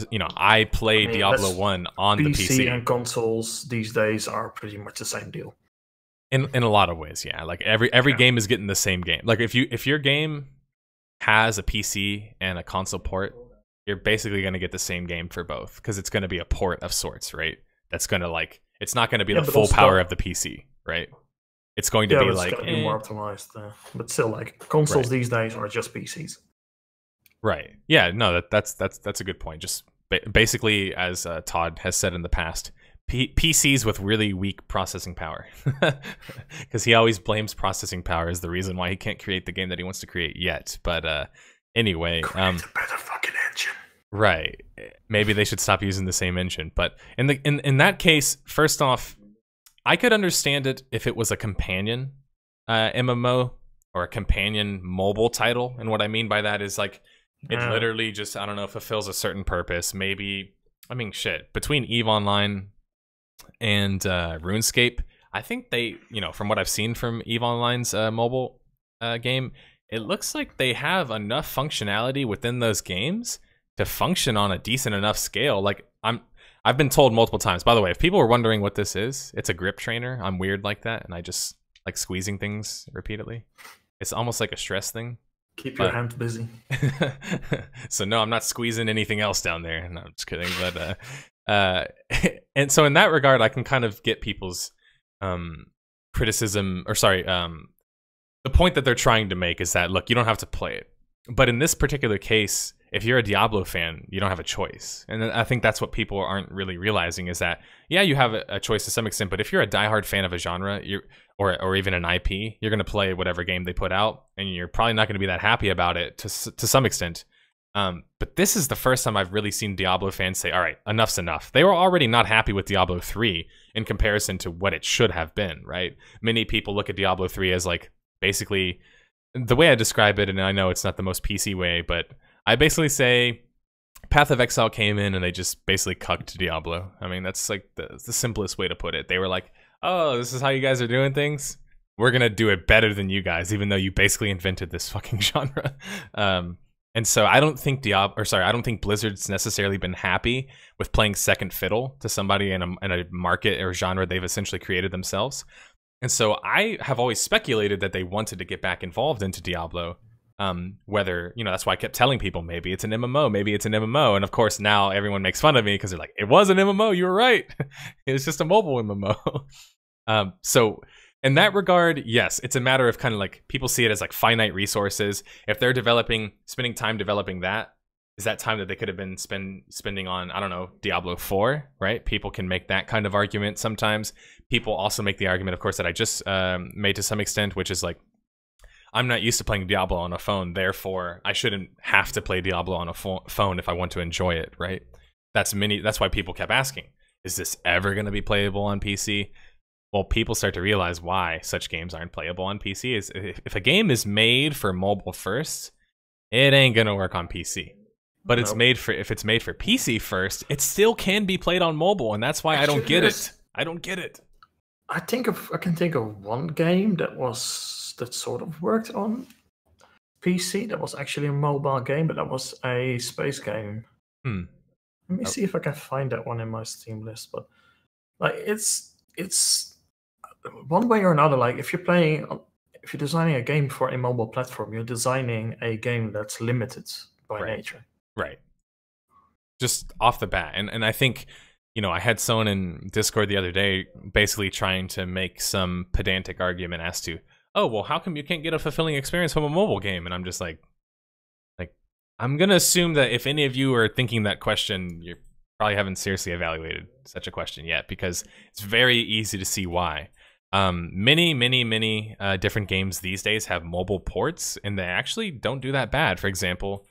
You know, I played Diablo 1 on the PC. PC and consoles these days are pretty much the same deal. In a lot of ways, yeah. Like every game is getting the same game. Like if your game has a PC and a console port, you're basically going to get the same game for both because it's going to be a port of sorts, right? That's going to like, it's not going to be the full power of the PC, right? It's going to be like be more optimized, but still, like consoles these days are just PCs. Right. Yeah. No. That's a good point. Just basically, as Todd has said in the past, PCs with really weak processing power, because he always blames processing power as the reason why he can't create the game that he wants to create yet. But anyway, create a better fucking engine. Right. Maybe they should stop using the same engine. But in that case, first off, I could understand it if it was a companion MMO or a companion mobile title. And what I mean by that is like, it literally just, I don't know, fulfills a certain purpose. Maybe, I mean, shit, between EVE Online and RuneScape, I think they, you know, from what I've seen from EVE Online's mobile game, it looks like they have enough functionality within those games to function on a decent enough scale. Like, I've been told multiple times, by the way, if people are wondering what this is, it's a grip trainer. I'm weird like that, and I just like squeezing things repeatedly. It's almost like a stress thing. Keep your hands busy. So no, I'm not squeezing anything else down there. No, I'm just kidding. But and so in that regard, I can kind of get people's criticism, or sorry, the point that they're trying to make is that, look, you don't have to play it. But in this particular case, if you're a Diablo fan, you don't have a choice. And I think that's what people aren't really realizing is that, yeah, you have a choice to some extent, but if you're a diehard fan of a genre, or even an IP, you're going to play whatever game they put out, and you're probably not going to be that happy about it to some extent. But this is the first time I've really seen Diablo fans say, all right, enough's enough. They were already not happy with Diablo 3 in comparison to what it should have been, right? Many people look at Diablo 3 as like, basically, the way I describe it, and I know it's not the most PC way, but I basically say Path of Exile came in and they just basically cucked Diablo. I mean, that's like the simplest way to put it. They were like, oh, this is how you guys are doing things? We're going to do it better than you guys, even though you basically invented this fucking genre. And so I don't think I don't think Blizzard's necessarily been happy with playing second fiddle to somebody in a market or genre they've essentially created themselves. And so I have always speculated that they wanted to get back involved into Diablo. Whether, you know, that's why I kept telling people, maybe it's an MMO, maybe it's an MMO. And of course, now everyone makes fun of me because they're like, it was an MMO, you were right. It was just a mobile MMO. So in that regard, yes, it's a matter of kind of like, people see it as like finite resources. If they're spending time developing that, is that time that they could have been spending on, I don't know, Diablo 4, right? People can make that kind of argument sometimes. People also make the argument, of course, that I just made to some extent, which is like, I'm not used to playing Diablo on a phone, therefore I shouldn't have to play Diablo on a phone if I want to enjoy it, right? That's why people kept asking, is this ever going to be playable on PC? Well, people start to realize why such games aren't playable on PC. Is if a game is made for mobile first, it ain't going to work on PC. But it's made for, if it's made for PC first, it still can be played on mobile, and that's why I don't get it. I don't get it. I can think of one game that sort of worked on PC. That was actually a mobile game, but that was a space game. Let me see if I can find that one in my Steam list. But like, it's one way or another. Like, if you're designing a game for a mobile platform, you're designing a game that's limited by nature. Right. Just off the bat. And I think, you know, I had someone in Discord the other day basically trying to make some pedantic argument as to, oh, well, how come you can't get a fulfilling experience from a mobile game? And I'm just like, I'm going to assume that if any of you are thinking that question, you probably haven't seriously evaluated such a question yet, because it's very easy to see why. Many different games these days have mobile ports, and they actually don't do that bad. For example,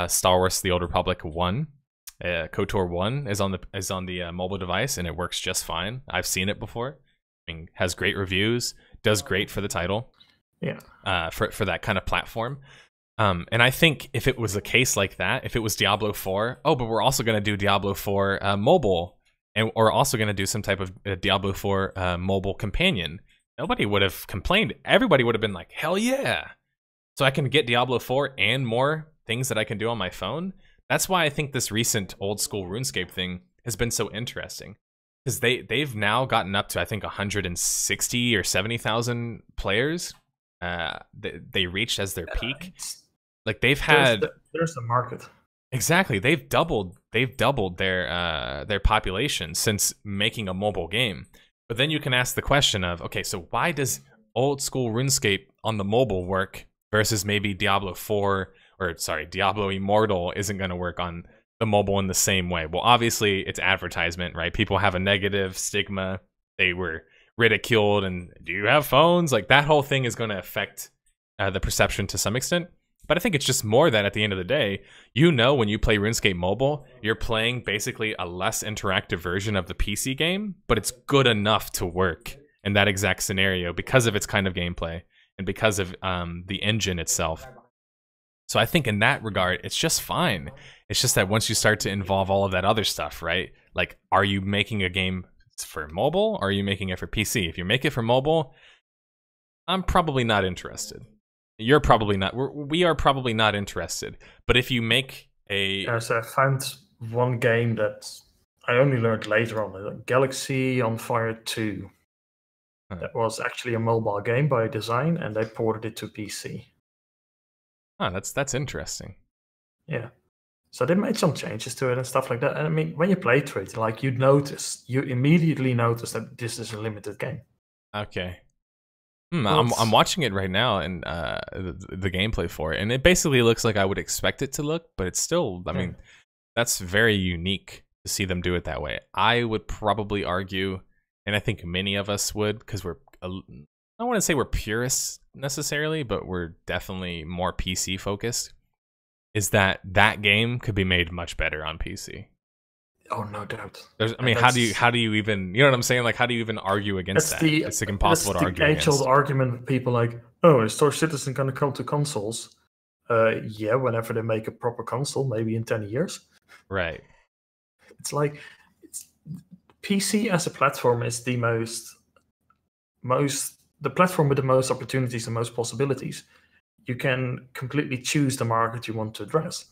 Star Wars: The Old Republic 1, KOTOR 1 is on the mobile device, and it works just fine. I've seen it before. I mean, has great reviews, does great for the title. Yeah. For that kind of platform. And I think if it was a case like that, if it was Diablo 4, oh, but we're also going to do Diablo 4 mobile, and we're also going to do some type of Diablo 4 mobile companion, nobody would have complained. Everybody would have been like, hell yeah. So I can get Diablo 4 and more things that I can do on my phone. That's why I think this recent old school RuneScape thing has been so interesting, because they've now gotten up to, I think, 160 or 70,000 players. They reached as their peak. Like, they've had there's the market. Exactly. They've doubled their population since making a mobile game. But then you can ask the question of, okay, so why does old school RuneScape on the mobile work versus maybe Diablo Immortal isn't going to work on the mobile in the same way? Well, obviously it's advertisement, right? People have a negative stigma. They were ridiculed, and do you have phones? Like, that whole thing is going to affect the perception to some extent. But I think it's just more that at the end of the day, you know, when you play RuneScape Mobile, you're playing basically a less interactive version of the PC game, but it's good enough to work in that exact scenario because of its kind of gameplay and because of the engine itself. So I think in that regard, it's just fine. It's just that once you start to involve all of that other stuff, right? Like, are you making a game for mobile, or are you making it for PC? If you make it for mobile, I'm probably not interested. You're probably not. We are probably not interested. But if you make a... So I found one game that I only learned later on, Galaxy on Fire 2. That was actually a mobile game by design, and they ported it to PC. Oh, that's interesting. Yeah. So they made some changes to it and stuff like that. And I mean, when you play through it, like, you immediately notice that this is a limited game. Okay. I'm watching it right now, and the gameplay for it, and it basically looks like I would expect it to look, but it's still, I mean, that's very unique to see them do it that way. I would probably argue, and I think many of us would, because I don't want to say we're purists necessarily, but we're definitely more PC focused, is that game could be made much better on PC. Oh, no doubt. I mean, how do you even, you know what I'm saying? Like, how do you even argue against that? It's like impossible to argue against. That's the age-old argument with people like, oh, is Star Citizen going to come to consoles? Yeah, whenever they make a proper console, maybe in 10 years. Right. It's like, PC as a platform is the platform with the most opportunities and most possibilities. You can completely choose the market you want to address.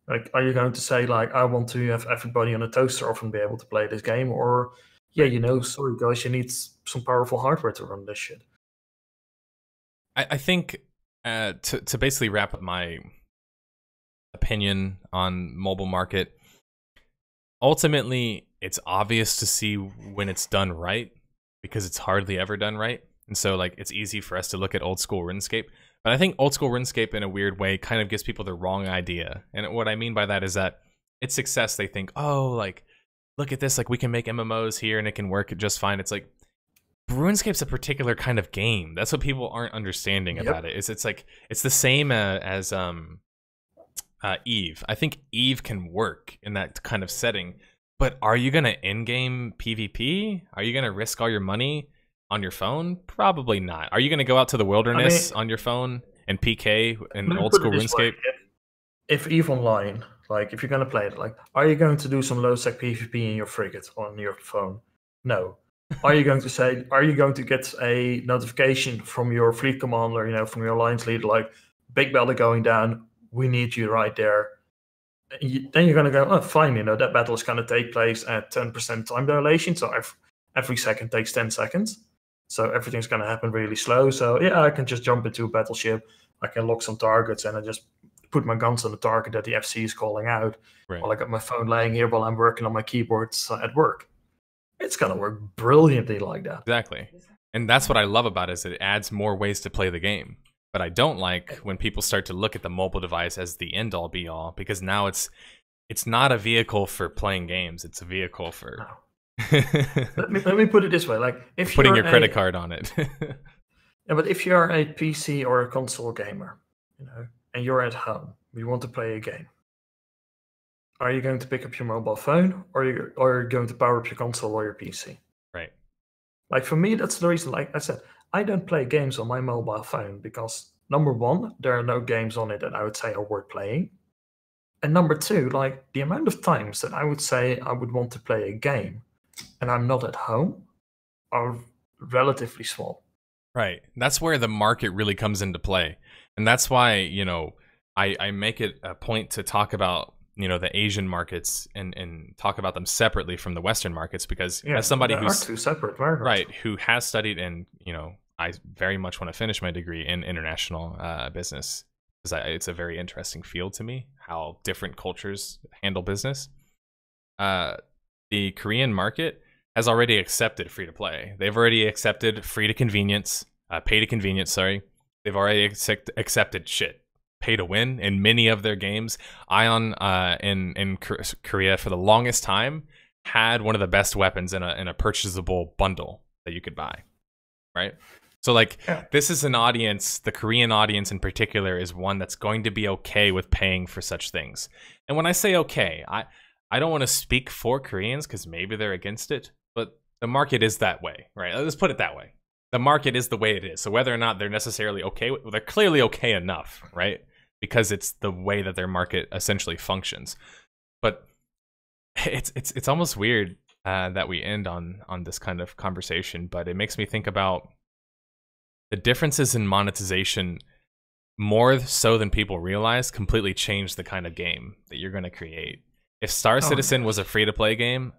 Like, are you going to say, like, I want to have everybody on a toaster oven be able to play this game? Or, yeah, you know, sorry guys, you need some powerful hardware to run this shit. I think to basically wrap up my opinion on mobile market, ultimately, it's obvious to see when it's done right, because it's hardly ever done right. And so, like, it's easy for us to look at old school RuneScape. But I think old school RuneScape, in a weird way, kind of gives people the wrong idea. And what I mean by that is that its success, they think, oh, like, look at this, like, we can make MMOs here and it can work just fine. It's like, RuneScape's a particular kind of game. That's what people aren't understanding about it. It's like, it's the same as Eve. I think Eve can work in that kind of setting. But are you going to in-game PvP? Are you going to risk all your money on your phone? Probably not. Are you going to go out to the wilderness on your phone and PK in old school RuneScape? If EVE Online Like, if you're going to play it, like, are you going to do some low-sec PvP in your frigate on your phone? No. Are you going to get a notification from your fleet commander, from your alliance leader, like, big battle going down, we need you right there. Then you're going to go, oh, fine, that battle is going to take place at 10% time dilation, so every second takes 10 seconds. So everything's going to happen really slow. So yeah, I can just jump into a battleship, I can lock some targets, and I just put my guns on the target that the FC is calling out. Right. While I got my phone laying here while I'm working on my keyboards at work. It's going to work brilliantly like that. Exactly. And that's what I love about it, is it adds more ways to play the game. But I don't like when people start to look at the mobile device as the end-all be-all, because now it's not a vehicle for playing games. It's a vehicle for... No. let me put it this way. Like, if putting your credit card on it. Yeah, but if you're a PC or a console gamer, and you're at home, you want to play a game, are you going to pick up your mobile phone, or are you going to power up your console or your PC? Right. Like, for me, that's the reason. Like I said, I don't play games on my mobile phone because, number one, there are no games on it that I would say are worth playing. And number two, like, the amount of times that I would say I would want to play a game and I'm not at home are relatively small. Right. That's where the market really comes into play. And that's why, I make it a point to talk about, the Asian markets and talk about them separately from the Western markets, because as somebody who's two separate markets. Right, who has studied, and I very much want to finish my degree in international business, because it's a very interesting field to me, how different cultures handle business. The Korean market has already accepted free to play. They've already accepted pay to convenience. Sorry, they've already accepted pay to win in many of their games. Ion in Korea for the longest time had one of the best weapons in a purchasable bundle that you could buy, right? So like, this is an audience, the Korean audience in particular, is one that's going to be okay with paying for such things. And when I say okay, I don't want to speak for Koreans because maybe they're against it, but the market is that way, right? Let's put it that way. The market is the way it is. So whether or not they're necessarily okay, they're clearly okay enough, right? Because it's the way that their market essentially functions. But it's almost weird that we end on this kind of conversation, but it makes me think about the differences in monetization, more so than people realize, completely change the kind of game that you're going to create. If Star Citizen was a free-to-play game,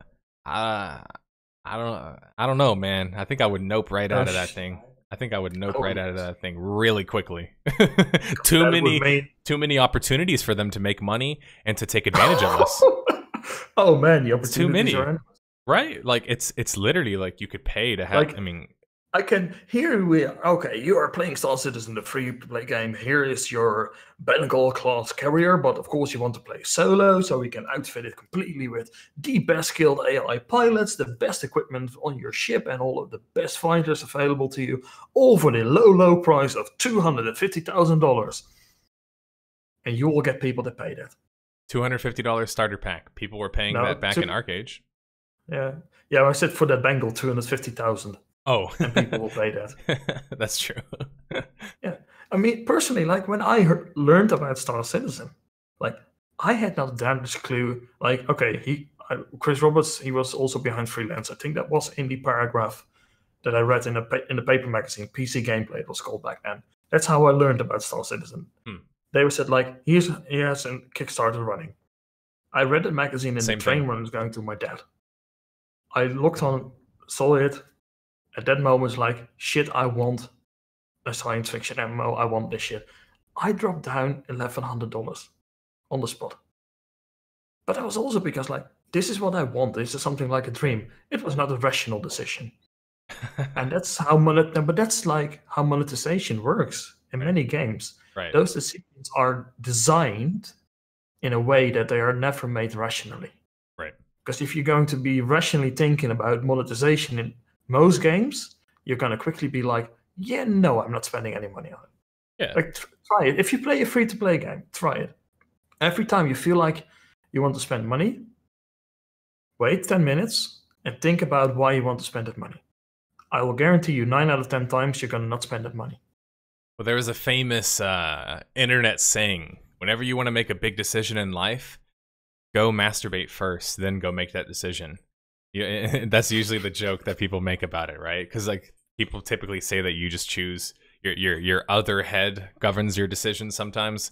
I don't know, man. I think I would nope right out of that thing. I think I would nope right out of that thing really quickly. Too many opportunities for them to make money and to take advantage of us. Oh man, the opportunities too many, are endless. Right? Like it's literally like you could pay to have. Like, I can here we are. Okay, you are playing Star Citizen, the free-to-play game. Here is your Bengal class carrier, but of course you want to play solo, so we can outfit it completely with the best skilled AI pilots, the best equipment on your ship, and all of the best fighters available to you, all for the low price of $250,000. And you will get people to pay that. $250 starter pack. People were paying that back in Arcade. Yeah. I said for that Bengal, 250,000. Oh, and people will pay that. That's true. Yeah, I mean, personally, like when I learned about Star Citizen, like I had not the damnedest clue. Like, okay, Chris Roberts, he was also behind Freelance. I think that was in the paragraph that I read in the paper magazine, PC Gameplay, it was called back then. That's how I learned about Star Citizen. They said like, he has a Kickstarter running. I read the magazine in the train when I was going to my dad. I looked on, saw it. At that moment, like, shit, I want a science fiction MMO. I want this shit. I dropped down $1,100 on the spot. But that was also because, like, this is what I want. This is something like a dream. It was not a rational decision. And that's how how monetization works in many games. Right. Those decisions are designed in a way that they are never made rationally. Right. Because if you're going to be rationally thinking about monetization in most games, you're going to quickly be like, yeah, no, I'm not spending any money on it. Yeah. Like, try it. If you play a free-to-play game, try it. Every time you feel like you want to spend money, wait 10 minutes and think about why you want to spend that money. I will guarantee you 9 out of 10 times you're going to not spend that money. Well, there was a famous internet saying, whenever you want to make a big decision in life, go masturbate first, then go make that decision. Yeah, that's usually the joke that people make about it, right? Because like people typically say that you just choose your other head governs your decision sometimes.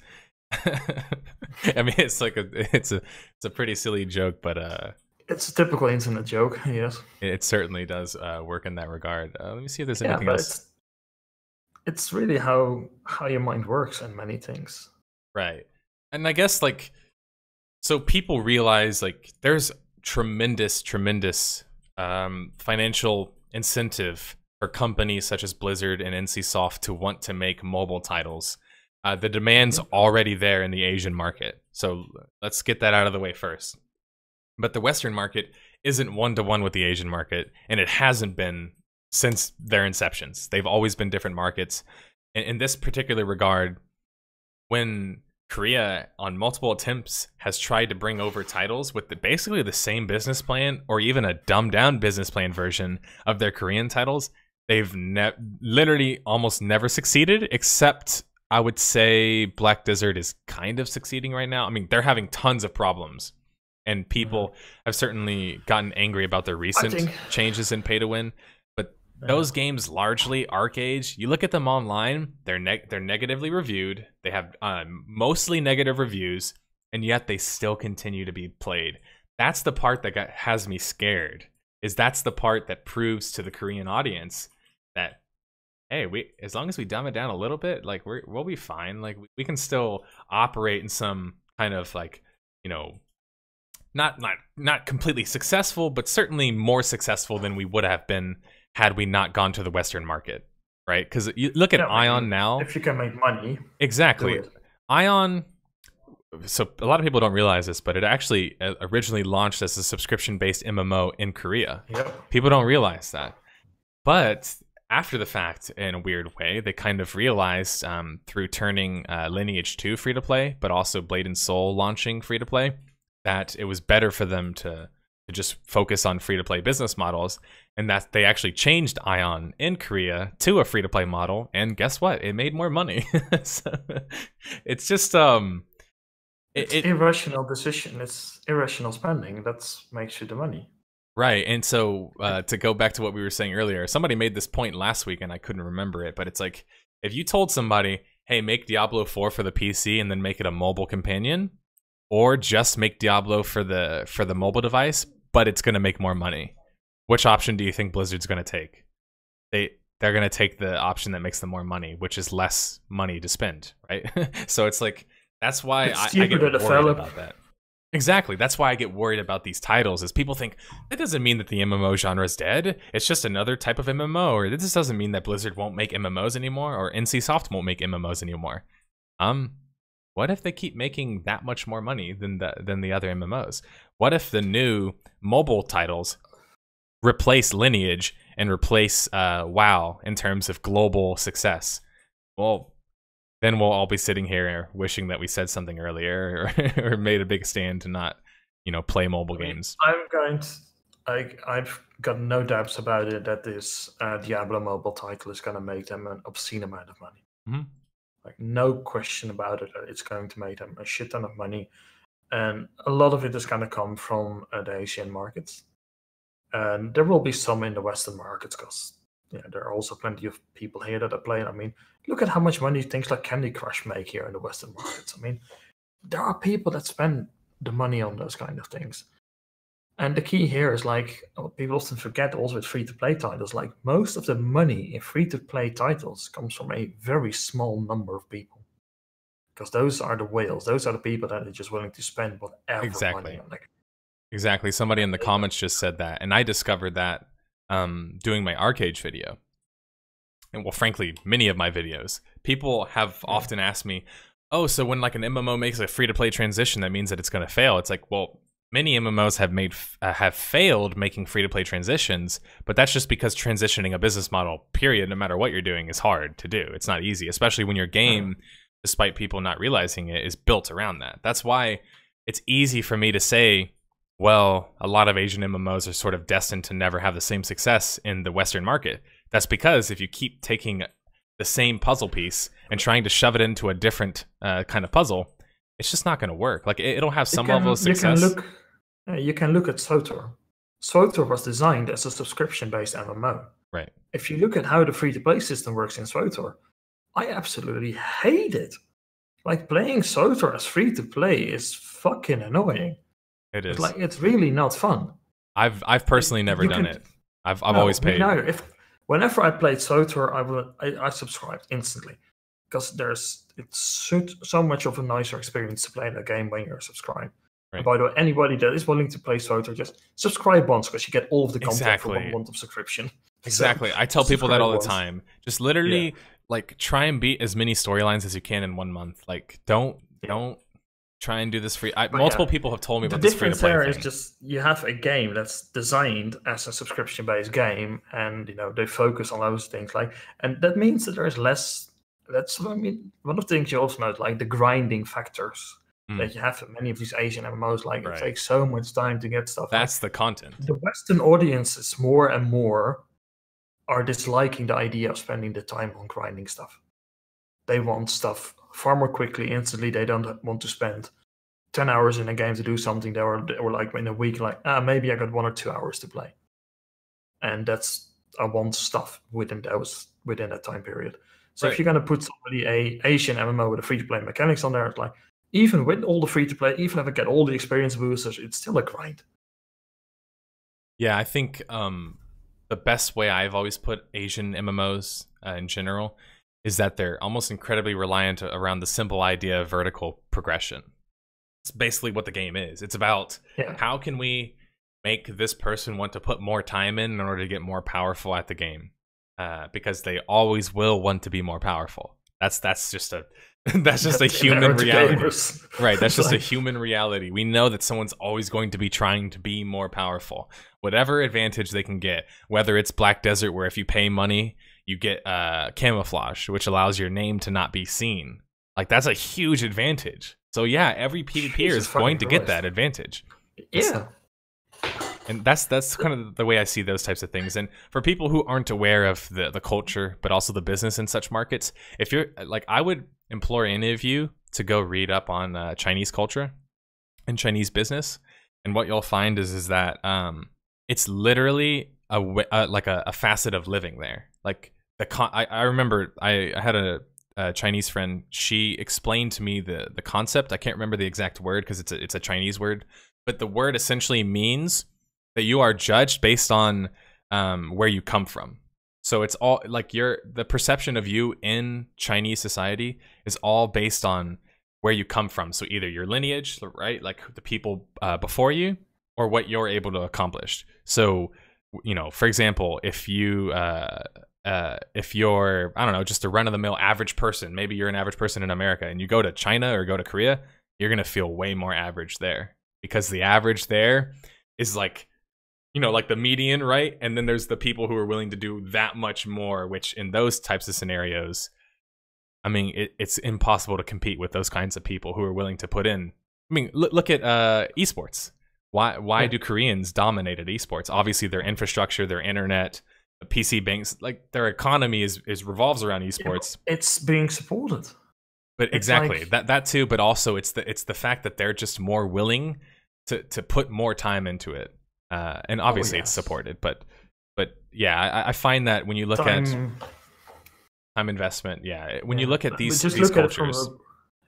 I mean, it's like it's a pretty silly joke, but it's a typical internet joke. Yes, it certainly does work in that regard. Let me see if there's yeah, anything but else. it's really how your mind works in many things. Right. And I guess like so people realize like there's tremendous financial incentive for companies such as Blizzard and NCSoft to want to make mobile titles. The demand's already there in the Asian market. So let's get that out of the way first. But the Western market isn't one-to-one with the Asian market, and it hasn't been since their inceptions. They've always been different markets. In this particular regard, when Korea, on multiple attempts, has tried to bring over titles with basically the same business plan, or even a dumbed-down business plan version of their Korean titles, they've literally almost never succeeded, except I would say Black Desert is kind of succeeding right now. I mean, they're having tons of problems, and people have certainly gotten angry about their recent changes in pay-to-win. Those games largely ArcAge. You look at them online; they're negatively reviewed. They have mostly negative reviews, and yet they still continue to be played. That's the part that has me scared. That's the part that proves to the Korean audience that hey, as long as we dumb it down a little bit, like we'll be fine. Like we can still operate in some kind of like not completely successful, but certainly more successful than we would have been had we not gone to the Western market, right? Because you look at Ion now. If you can make money. Exactly. Ion, so a lot of people don't realize this, but it actually originally launched as a subscription-based MMO in Korea. Yep. People don't realize that. But after the fact, in a weird way, they kind of realized through turning Lineage 2 free-to-play, but also Blade and Soul launching free-to-play, that it was better for them to just focus on free-to-play business models, and that they actually changed Ion in Korea to a free-to-play model, and guess what? It made more money. So, it's just it's irrational decision. It's irrational spending that makes you the money. Right, and so to go back to what we were saying earlier, somebody made this point last week, and I couldn't remember it, but it's like, if you told somebody, hey, make Diablo 4 for the PC and then make it a mobile companion, or just make Diablo for the mobile device, but it's going to make more money. Which option do you think Blizzard's going to take? They're going to take the option that makes them more money, which is less money to spend, right? So it's like, that's why I get worried about that. Exactly. That's why I get worried about these titles, is people think, that doesn't mean that the MMO genre is dead. It's just another type of MMO, or this doesn't mean that Blizzard won't make MMOs anymore, or NCSoft won't make MMOs anymore. What if they keep making that much more money than the other MMOs? What if the new mobile titles replace Lineage and replace WoW in terms of global success? Well, then we'll all be sitting here wishing that we said something earlier or made a big stand to not, play mobile games. I've got no doubts about it that this Diablo mobile title is going to make them an obscene amount of money. Mm-hmm. Like, no question about it. It's going to make them a shit ton of money. And a lot of it is going to come from the Asian markets. And there will be some in the Western markets, because there are also plenty of people here that are playing. I mean, look at how much money things like Candy Crush make here in the Western markets. I mean, there are people that spend the money on those kind of things. And the key here is, like, people often forget also with free-to-play titles, like, most of the money in free-to-play titles comes from a very small number of people. Because those are the whales. Those are the people that are just willing to spend whatever money on it. Exactly. Somebody in the comments just said that. And I discovered that doing my ArcAge video. And, well, frankly, many of my videos. People have often asked me, oh, so when, like, an MMO makes a free-to-play transition, that means that it's going to fail. It's like, well, many MMOs have failed making free-to-play transitions, but that's just because transitioning a business model, period, no matter what you're doing, is hard to do. It's not easy, especially when your game, despite people not realizing it, is built around that. That's why it's easy for me to say, well, a lot of Asian MMOs are sort of destined to never have the same success in the Western market. That's because if you keep taking the same puzzle piece and trying to shove it into a different kind of puzzle, it's just not going to work. Like it'll have some level of success. You can look at SWTOR. SWTOR was designed as a subscription-based MMO. Right. If you look at how the free-to-play system works in SWTOR, I absolutely hate it. Like playing SWTOR as free-to-play is fucking annoying. It is. Like it's really not fun. I've personally never done it. I've always paid. No, whenever I played SWTOR, I subscribed instantly because it's so much of a nicer experience to play the game when you're subscribed. Right. And by the way, anybody that is willing to play SWTOR, just subscribe once because you get all of the content for 1 month of subscription. Exactly. So, I tell people that all the time. Just literally like try and beat as many storylines as you can in 1 month. Like don't try and do this free. Multiple people have told me about this free to play thing. The difference there is just you have a game that's designed as a subscription-based game, and they focus on those things. And that means that there's less. One of the things you also note, like the grinding factors that you have in many of these Asian MMOs. Like it takes so much time to get stuff. That's the content. The Western audiences more and more are disliking the idea of spending the time on grinding stuff. They want stuff far more quickly, instantly. They don't want to spend 10 hours in a game to do something. They were like in a week, like, maybe I got 1 or 2 hours to play. And I want stuff within that time period. So if you're going to put somebody a Asian MMO with a free-to-play mechanics on there, it's like, even with all the free-to-play, even if I get all the experience boosters, it's still a grind. Yeah, I think the best way I've always put Asian MMOs in general is that they're almost incredibly reliant around the simple idea of vertical progression. It's basically what the game is. It's about how can we make this person want to put more time in order to get more powerful at the game, because they always will want to be more powerful. That's just a human reality, right? That's just a human reality. We know that someone's always going to be trying to be more powerful, whatever advantage they can get. Whether it's Black Desert, where if you pay money, you get camouflage, which allows your name to not be seen. Like that's a huge advantage. So yeah, every PvPer is going to get that advantage. Yeah. And that's kind of the way I see those types of things. And for people who aren't aware of the culture, but also the business in such markets, if you're like, I would implore any of you to go read up on Chinese culture and Chinese business. And what you'll find is that it's literally a facet of living there. Like I remember I had a Chinese friend. She explained to me the concept. I can't remember the exact word because it's a Chinese word, but the word essentially means that you are judged based on where you come from. So it's all like the perception of you in Chinese society is all based on where you come from. So either your lineage, right, like the people before you, or what you're able to accomplish. So, for example, if you're, I don't know, just a run-of-the-mill average person, maybe you're an average person in America, and you go to China or go to Korea, you're gonna feel way more average there, because the average there is like, like the median, right? And then there's the people who are willing to do that much more, which in those types of scenarios, I mean, it's impossible to compete with those kinds of people who are willing to put in. I mean, look at esports. Why do Koreans dominate at esports? Obviously, their infrastructure, their internet, PC banks, like their economy is revolves around esports. It's being supported. But exactly, that too. But also, it's the fact that they're just more willing to put more time into it. And obviously it's supported, but yeah, I find that when you look at time investment, when you look at these cultures,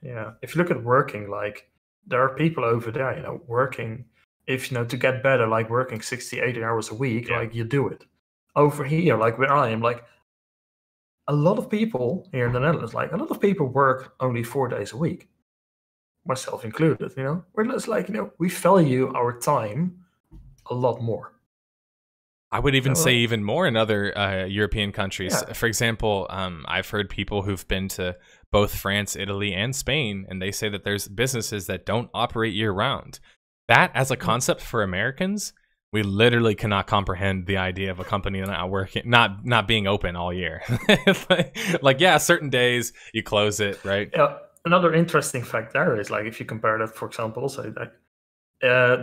if you look at working, like there are people over there, working, if to get better, like working 60, 80 hours a week, like you do it. Over here, like where I am, like a lot of people here in the Netherlands, like a lot of people work only 4 days a week, myself included. We're just like we value our time a lot more. I would even say even more in other European countries. For example, I've heard people who've been to both France, Italy, and Spain, and they say that there's businesses that don't operate year-round. That, as a concept for Americans, we literally cannot comprehend the idea of a company not being open all year. Like, certain days you close it, right? Yeah. Another interesting fact there is, like, if you compare that, for example, also like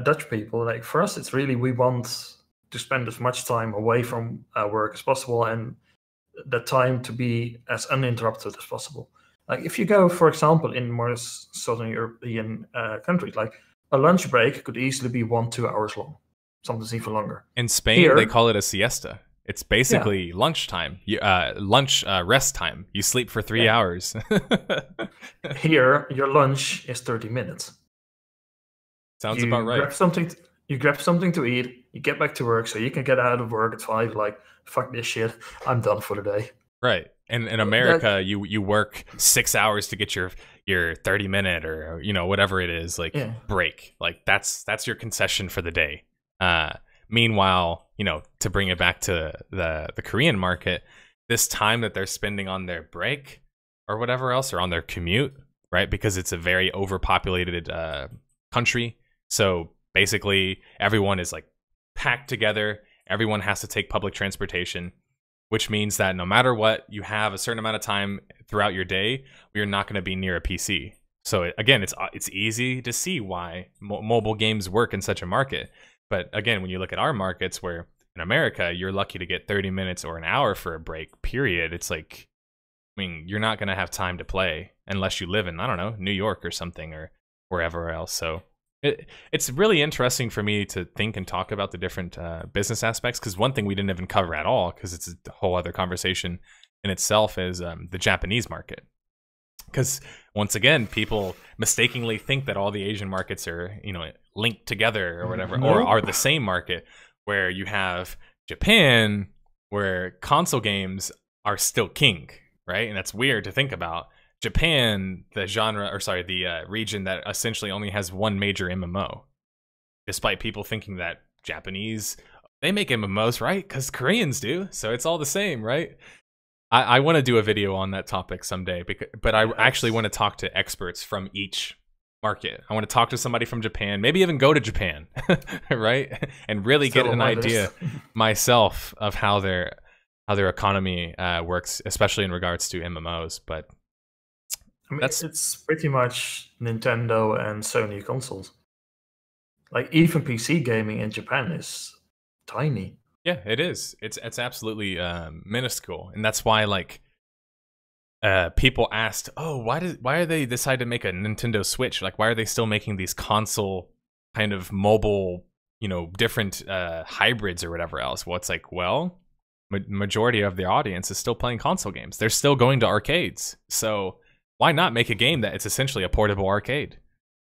Dutch people, like for us, it's really we want to spend as much time away from work as possible, and the time to be as uninterrupted as possible. Like if you go, for example, in more southern European countries, like a lunch break could easily be 1-2 hours long, sometimes even longer. In Spain, Here, they call it a siesta. It's yeah, basically lunchtime. Lunch rest time. You sleep for 3 yeah. hours. Here, your lunch is 30 minutes. Sounds about right. You grab something to eat. You get back to work, so you can get out of work at 5. Like, fuck this shit. I'm done for the day. Right. And in America, you work 6 hours to get your 30-minute or whatever it is, like, break. Like that's your concession for the day. Meanwhile, to bring it back to the Korean market, this time that they're spending on their break or whatever else, or on their commute, right? Because it's a very overpopulated country. So basically everyone is like packed together. Everyone has to take public transportation, which means that no matter what, you have a certain amount of time throughout your day where you're not going to be near a PC. So again, it's easy to see why mobile games work in such a market. But again, when you look at our markets, where in America, you're lucky to get 30 minutes or an hour for a break, period. It's like, I mean, you're not going to have time to play unless you live in, I don't know, New York or something, or wherever else. So it's really interesting for me to think and talk about the different business aspects, because one thing we didn't even cover at all, because it's a whole other conversation in itself, is the Japanese market. Because once again, people mistakenly think that all the Asian markets are, linked together or whatever, or are the same market, where you have Japan, where console games are still king, right? And that's weird to think about. Japan, the region that essentially only has one major MMO, despite people thinking that Japanese, they make MMOs, right? Because Koreans do, so it's all the same, right? I want to do a video on that topic someday, but I actually want to talk to experts from each market. I want to talk to somebody from Japan, maybe even go to Japan, right? And really get an idea myself of how their economy works, especially in regards to MMOs. But I mean, it's pretty much Nintendo and Sony consoles. Like, even PC gaming in Japan is tiny. Yeah, it is. It's absolutely minuscule, and that's why, like, people asked, "Oh, why are they decide to make a Nintendo Switch? Like, why are they still making these console kind of mobile, different hybrids or whatever else?" Well, it's like, well, majority of the audience is still playing console games. They're still going to arcades, so why not make a game that it's essentially a portable arcade?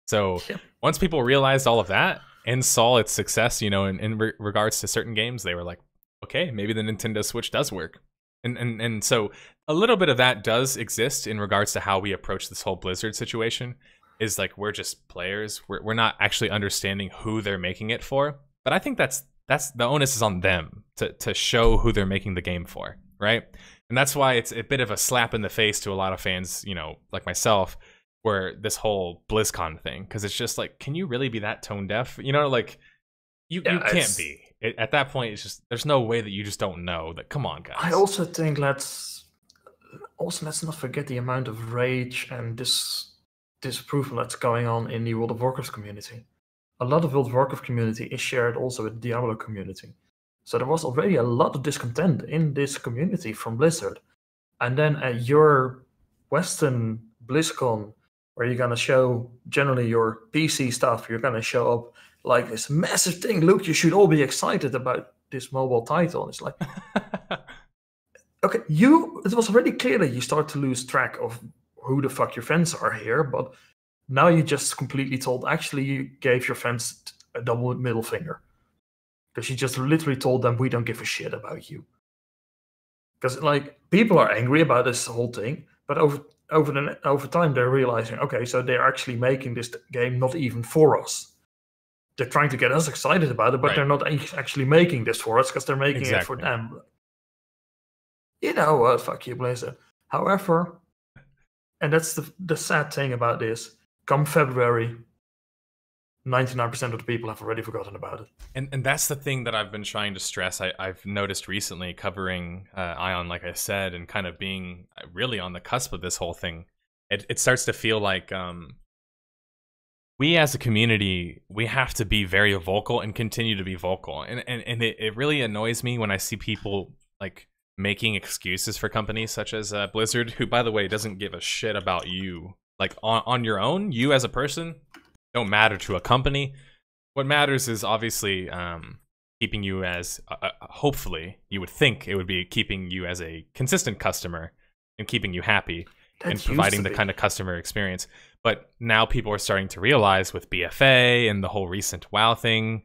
So once people realized all of that and saw its success, in regards to certain games, they were like, okay, maybe the Nintendo Switch does work. And so a little bit of that does exist in regards to how we approach this whole Blizzard situation, is like, we're just players. We're not actually understanding who they're making it for. But I think that's the onus is on them to show who they're making the game for, right? And that's why it's a bit of a slap in the face to a lot of fans, like myself, where this whole BlizzCon thing, because it's just like, can you really be that tone deaf? Like, you can't be. At that point, it's just, there's no way that you just don't know that. Come on, guys. I also think let's not forget the amount of rage and disapproval that's going on in the World of Warcraft community. A lot of World of Warcraft community is shared also with the Diablo community. So there was already a lot of discontent in this community from Blizzard. And then at your Western BlizzCon, where you're going to show generally your PC stuff, you're going to show up like this massive thing. Look, you should all be excited about this mobile title. And it's like, okay, it was already clear that you start to lose track of who the fuck your fans are here, but now you just completely actually you gave your fans a double middle finger. Because you just literally told them, we don't give a shit about you. Because, like, people are angry about this whole thing, but over time they're realizing, okay, so they're actually making this game not even for us. They're trying to get us excited about it, but they're not actually making this for us because they're making it for them. You know what? Fuck you, Blizzard. However, and that's the sad thing about this, come February, 99% of the people have already forgotten about it. And that's the thing that I've been trying to stress. I've noticed recently, covering Ion, like I said, and kind of being really on the cusp of this whole thing. It starts to feel like we as a community, we have to be very vocal and continue to be vocal. And it really annoys me when I see people like making excuses for companies such as Blizzard, who, by the way, doesn't give a shit about you. Like, on your own, you as a person don't matter to a company. What matters is obviously keeping you as, hopefully, you would think it would be keeping you as a consistent customer and keeping you happy and providing the kind of customer experience. But now people are starting to realize with BFA and the whole recent WoW thing,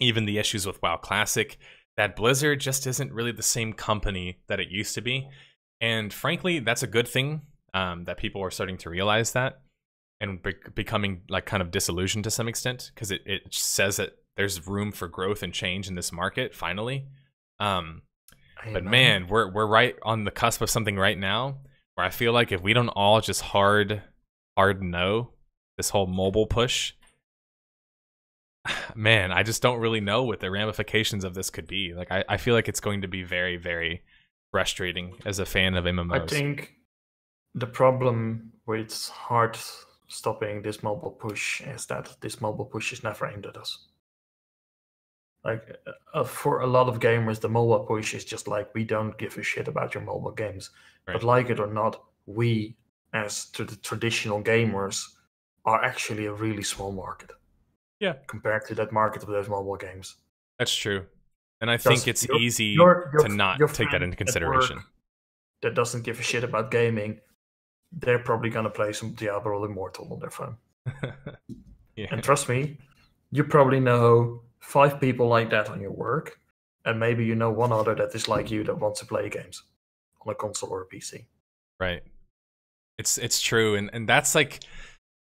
even the issues with WoW Classic, that Blizzard just isn't really the same company that it used to be. And frankly, that's a good thing, that people are starting to realize that and becoming like kind of disillusioned to some extent, because it says that there's room for growth and change in this market finally. But man, we're right on the cusp of something right now where I feel like if we don't all just hard no this whole mobile push, man, I just don't really know what the ramifications of this could be. Like, I feel like it's going to be very, very frustrating as a fan of MMOs. I think the problem with hard stopping this mobile push is that this mobile push is never aimed at us. Like, for a lot of gamers, the mobile push is just like, we don't give a shit about your mobile games. Right. But like it or not, we, as to the traditional gamers, are actually a really small market. Yeah. Compared to that market of those mobile games. That's true. And I think it's easy to not take that into consideration. That doesn't give a shit about gaming, they're probably going to play some Diablo Immortal on their phone. Yeah. And trust me, you probably know 5 people like that on your work, and maybe you know one other that is like you that wants to play games on a console or a PC. Right. It's true, and that's like,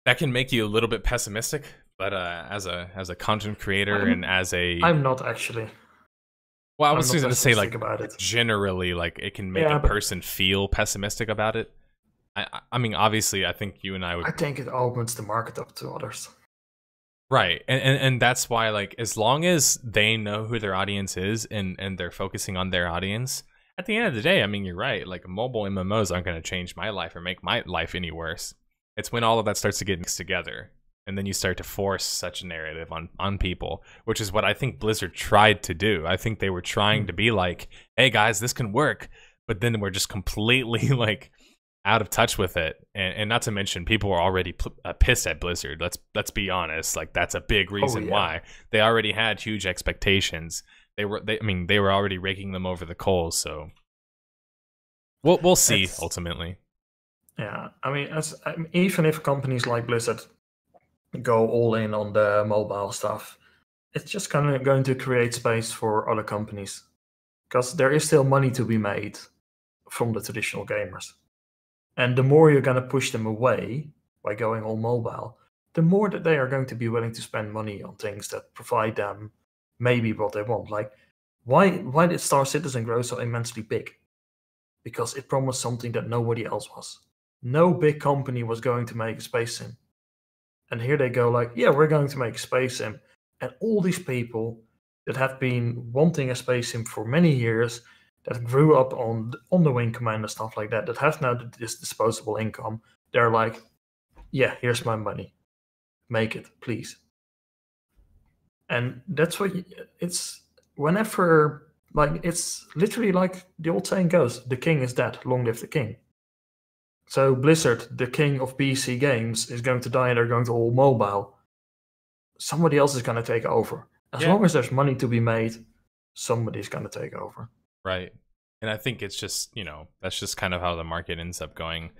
that can make you a little bit pessimistic, but as a content creator and as a... I'm not actually. Well, I was just going to say, like, about it. Generally, like, it can make a person feel pessimistic about it. I mean, obviously, I think you and I would... I think it opens the market up to others. Right, and that's why, like, as long as they know who their audience is and they're focusing on their audience, at the end of the day, I mean, you're right. Like, mobile MMOs aren't going to change my life or make my life any worse. It's when all of that starts to get mixed together, and then you start to force such a narrative on people, which is what I think Blizzard tried to do. I think they were trying to be like, hey, guys, this can work, but then we're just completely, like, out of touch with it, and not to mention people were already pissed at Blizzard. Let's be honest, like, that's a big reason why they already had huge expectations. They were already raking them over the coals. So we'll see ultimately. Yeah, I mean, even if companies like Blizzard go all in on the mobile stuff, it's just kind of going to create space for other companies, because there is still money to be made from the traditional gamers. And the more you're going to push them away by going all mobile, the more that they are going to be willing to spend money on things that provide them maybe what they want. Like, why did Star Citizen grow so immensely big? Because it promised something that nobody else was. No big company was going to make a space sim. And here they go like, yeah, we're going to make a space sim. And all these people that have been wanting a space sim for many years, that grew up on the Wing Command and stuff like that have now this disposable income, they're like, yeah, here's my money. Make it, please. And that's what it's whenever, like, it's literally like the old saying goes, the king is dead, long live the king. So Blizzard, the king of PC games, is going to die and they're going to all mobile. Somebody else is going to take over. As long as there's money to be made, somebody's going to take over. Right. And I think it's just, that's just kind of how the market ends up going.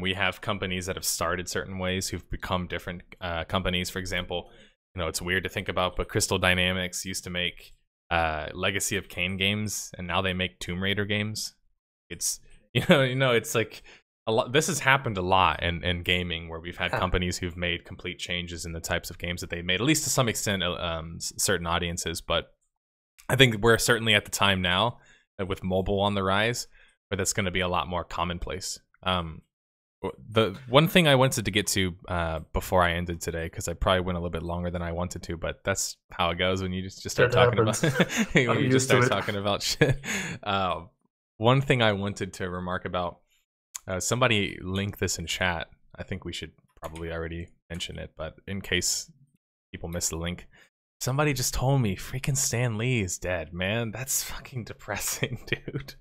We have companies that have started certain ways who've become different companies. For example, it's weird to think about, but Crystal Dynamics used to make Legacy of Kain games, and now they make Tomb Raider games. It's, it's like a lot. This has happened a lot in gaming, where we've had companies who've made complete changes in the types of games that they made, at least to some extent, certain audiences. But I think we're certainly at the time now, with mobile on the rise, where that's going to be a lot more commonplace. The one thing I wanted to get to before I ended today, because I probably went a little bit longer than I wanted to, but that's how it goes when you just start talking about when you just start talking about shit. One thing I wanted to remark about, somebody linked this in chat. I think we should probably already mention it, but in case people miss the link, somebody just told me freaking Stan Lee is dead, man. That's fucking depressing, dude.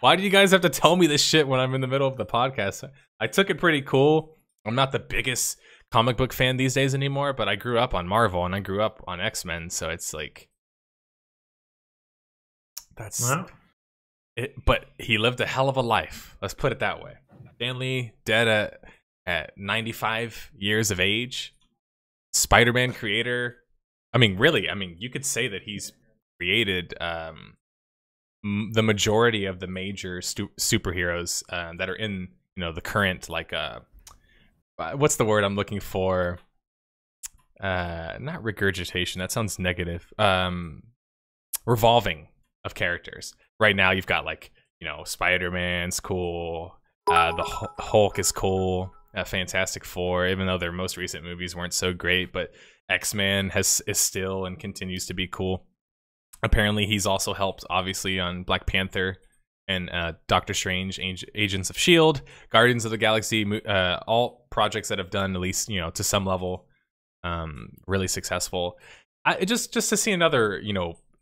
Why do you guys have to tell me this shit when I'm in the middle of the podcast? I took it pretty cool. I'm not the biggest comic book fan these days anymore, but I grew up on Marvel and I grew up on X-Men, so it's like that's it. But he lived a hell of a life. Let's put it that way. Stan Lee dead at 95 years of age. Spider-Man creator. I mean, really, you could say that he's created the majority of the major superheroes that are in, the current, like, what's the word I'm looking for? Not regurgitation. That sounds negative. Revolving of characters. Right now, you've got, like, Spider-Man's cool. The Hulk is cool. Fantastic Four, even though their most recent movies weren't so great, but X-Men is still and continues to be cool. Apparently, he's also helped, obviously, on Black Panther and Doctor Strange, Agents of S.H.I.E.L.D., Guardians of the Galaxy, all projects that have done, at least, to some level, really successful. Just to see another,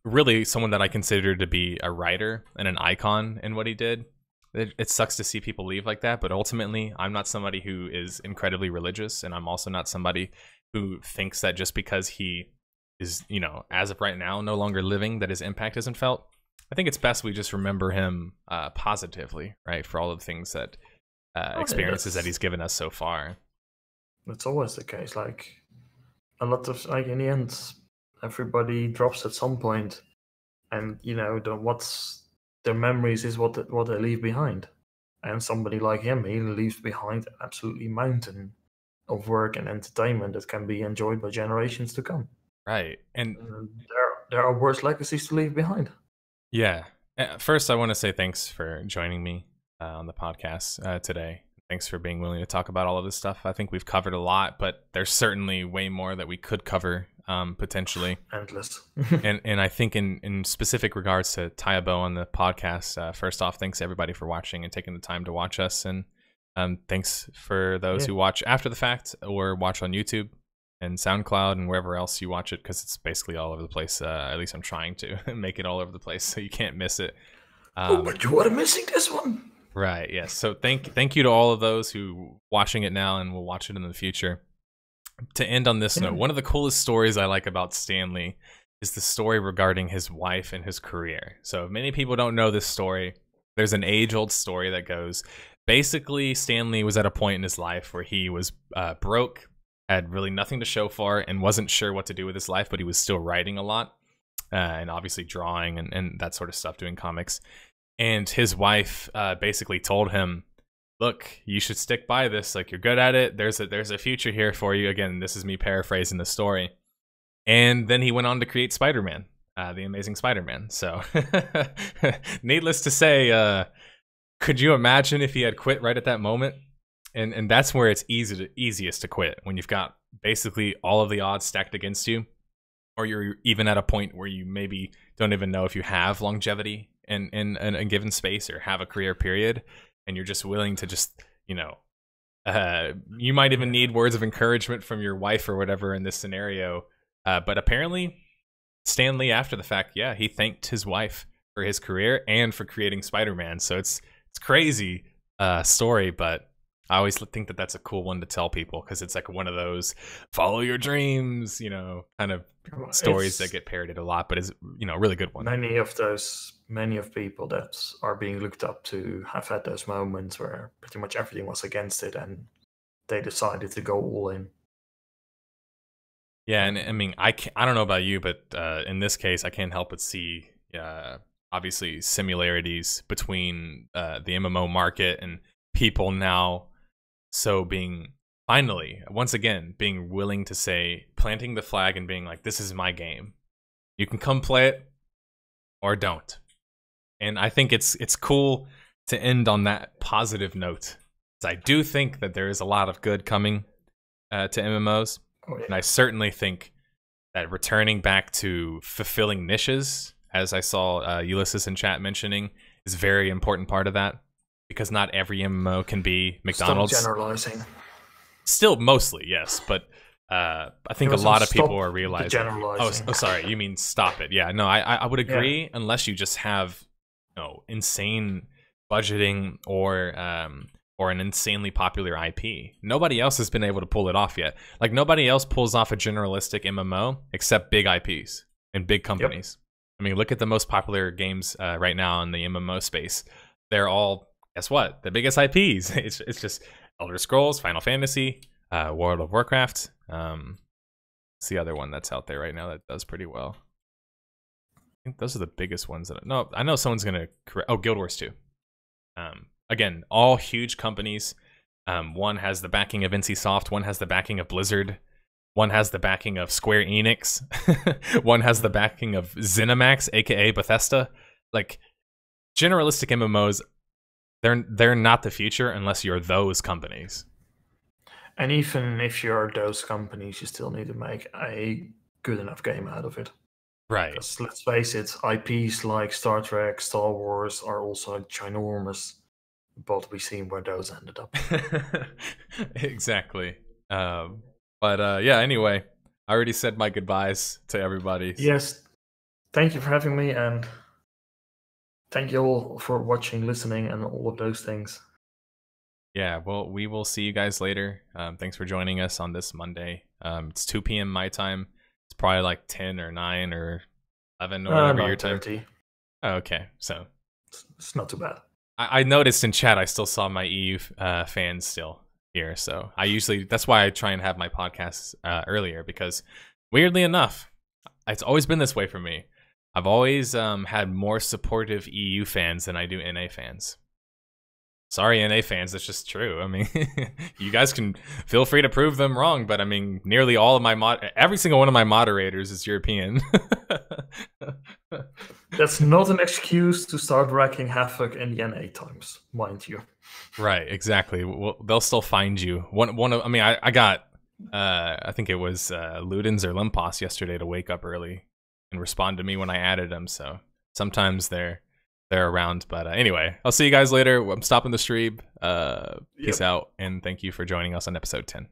really someone that I consider to be a writer and an icon in what he did. It sucks to see people leave like that, but ultimately, I'm not somebody who is incredibly religious, and I'm also not somebody who thinks that just because he is, as of right now, no longer living, that his impact isn't felt. I think it's best we just remember him positively, right, for all of the things that experiences that he's given us so far. That's always the case. Like, a lot of, like, in the end, everybody drops at some point, and what's their memories is what they leave behind. And somebody like him, he leaves behind an absolutely mountain of work and entertainment that can be enjoyed by generations to come. Right. And there are worse legacies to leave behind. Yeah. First, I want to say thanks for joining me on the podcast today. Thanks for being willing to talk about all of this stuff. I think we've covered a lot, but there's certainly way more that we could cover potentially. Endless. and I think in specific regards to tie a bow on the podcast, first off, thanks everybody for watching and taking the time to watch us. And thanks for those who watch after the fact or watch on YouTube and SoundCloud and wherever else you watch it, because it's basically all over the place. At least I'm trying to make it all over the place so you can't miss it. But you are missing this one. Right, yes. So thank you to all of those who watching it now and will watch it in the future. To end on this note, one of the coolest stories I like about Stan Lee is the story regarding his wife and his career. So if many people don't know this story, there's an age-old story that goes, basically Stan Lee was at a point in his life where he was broke, had really nothing to show for it, and wasn't sure what to do with his life, but he was still writing a lot, and obviously drawing and that sort of stuff, doing comics. And his wife basically told him, look, you should stick by this. Like, you're good at it. There's a future here for you. Again, this is me paraphrasing the story. And then he went on to create Spider-Man, the Amazing Spider-Man. So, needless to say, could you imagine if he had quit right at that moment? And that's where it's easiest to quit, when you've got basically all of the odds stacked against you, or you're even at a point where you maybe don't even know if you have longevity in a given space or have a career period, and you're just willing to just, you might even need words of encouragement from your wife or whatever in this scenario. But apparently, Stan Lee, after the fact, he thanked his wife for his career and for creating Spider-Man. So it's crazy story, but I always think that that's a cool one to tell people, because it's like one of those follow your dreams, kind of stories that get parodied a lot, but is a really good one. Many of people that are being looked up to have had those moments where pretty much everything was against it and they decided to go all in. Yeah, and I mean, I don't know about you, but in this case, I can't help but see obviously similarities between the MMO market and people now. So being finally, once again, being willing to say, planting the flag and being like, this is my game. You can come play it or don't. And I think it's cool to end on that positive note. I do think that there is a lot of good coming to MMOs. And I certainly think that returning back to fulfilling niches, as I saw Ulysses in chat mentioning, is a very important part of that. Because not every MMO can be McDonald's. Stop generalizing. Still, mostly, yes. But I think a lot of people are realizing. Oh, sorry. You mean stop it. Yeah, no, I would agree, unless you just have insane budgeting or an insanely popular IP. Nobody else has been able to pull it off yet. Like, nobody else pulls off a generalistic MMO except big IPs and big companies. Yep. I mean, look at the most popular games right now in the MMO space. They're all, guess what? The biggest IPs. It's just Elder Scrolls, Final Fantasy, World of Warcraft. It's the other one that's out there right now that does pretty well. I think those are the biggest ones. No, I know someone's going to correct. Oh, Guild Wars 2. Again, all huge companies. One has the backing of NCSoft. One has the backing of Blizzard. One has the backing of Square Enix. One has the backing of ZeniMax, aka Bethesda. Like, generalistic MMOs, they're not the future unless you're those companies. And even if you're those companies, you still need to make a good enough game out of it. Right. Because let's face it, IPs like Star Trek, Star Wars are also ginormous, but we've seen where those ended up. Exactly. Yeah, anyway, I already said my goodbyes to everybody. Yes. Thank you for having me, and thank you all for watching, listening, and all of those things. Yeah, well, we will see you guys later. Thanks for joining us on this Monday. It's 2 p.m. my time. It's probably like 10 or 9 or 11 or whatever your time. Oh, okay, so it's not too bad. I noticed in chat I still saw my EU fans still here, so that's why I try and have my podcasts earlier, because weirdly enough, it's always been this way for me. I've always had more supportive EU fans than I do NA fans. Sorry, NA fans, that's just true. I mean, you guys can feel free to prove them wrong, but I mean, nearly all of every single one of my moderators is European. That's not an excuse to start wreaking havoc in the NA times, mind you. Right, exactly. Well, they'll still find you. I got, I think it was Ludens or Limpos yesterday to wake up early and respond to me when I added them. So sometimes they're around. But anyway, I'll see you guys later. I'm stopping the stream. Peace out, and thank you for joining us on episode 10.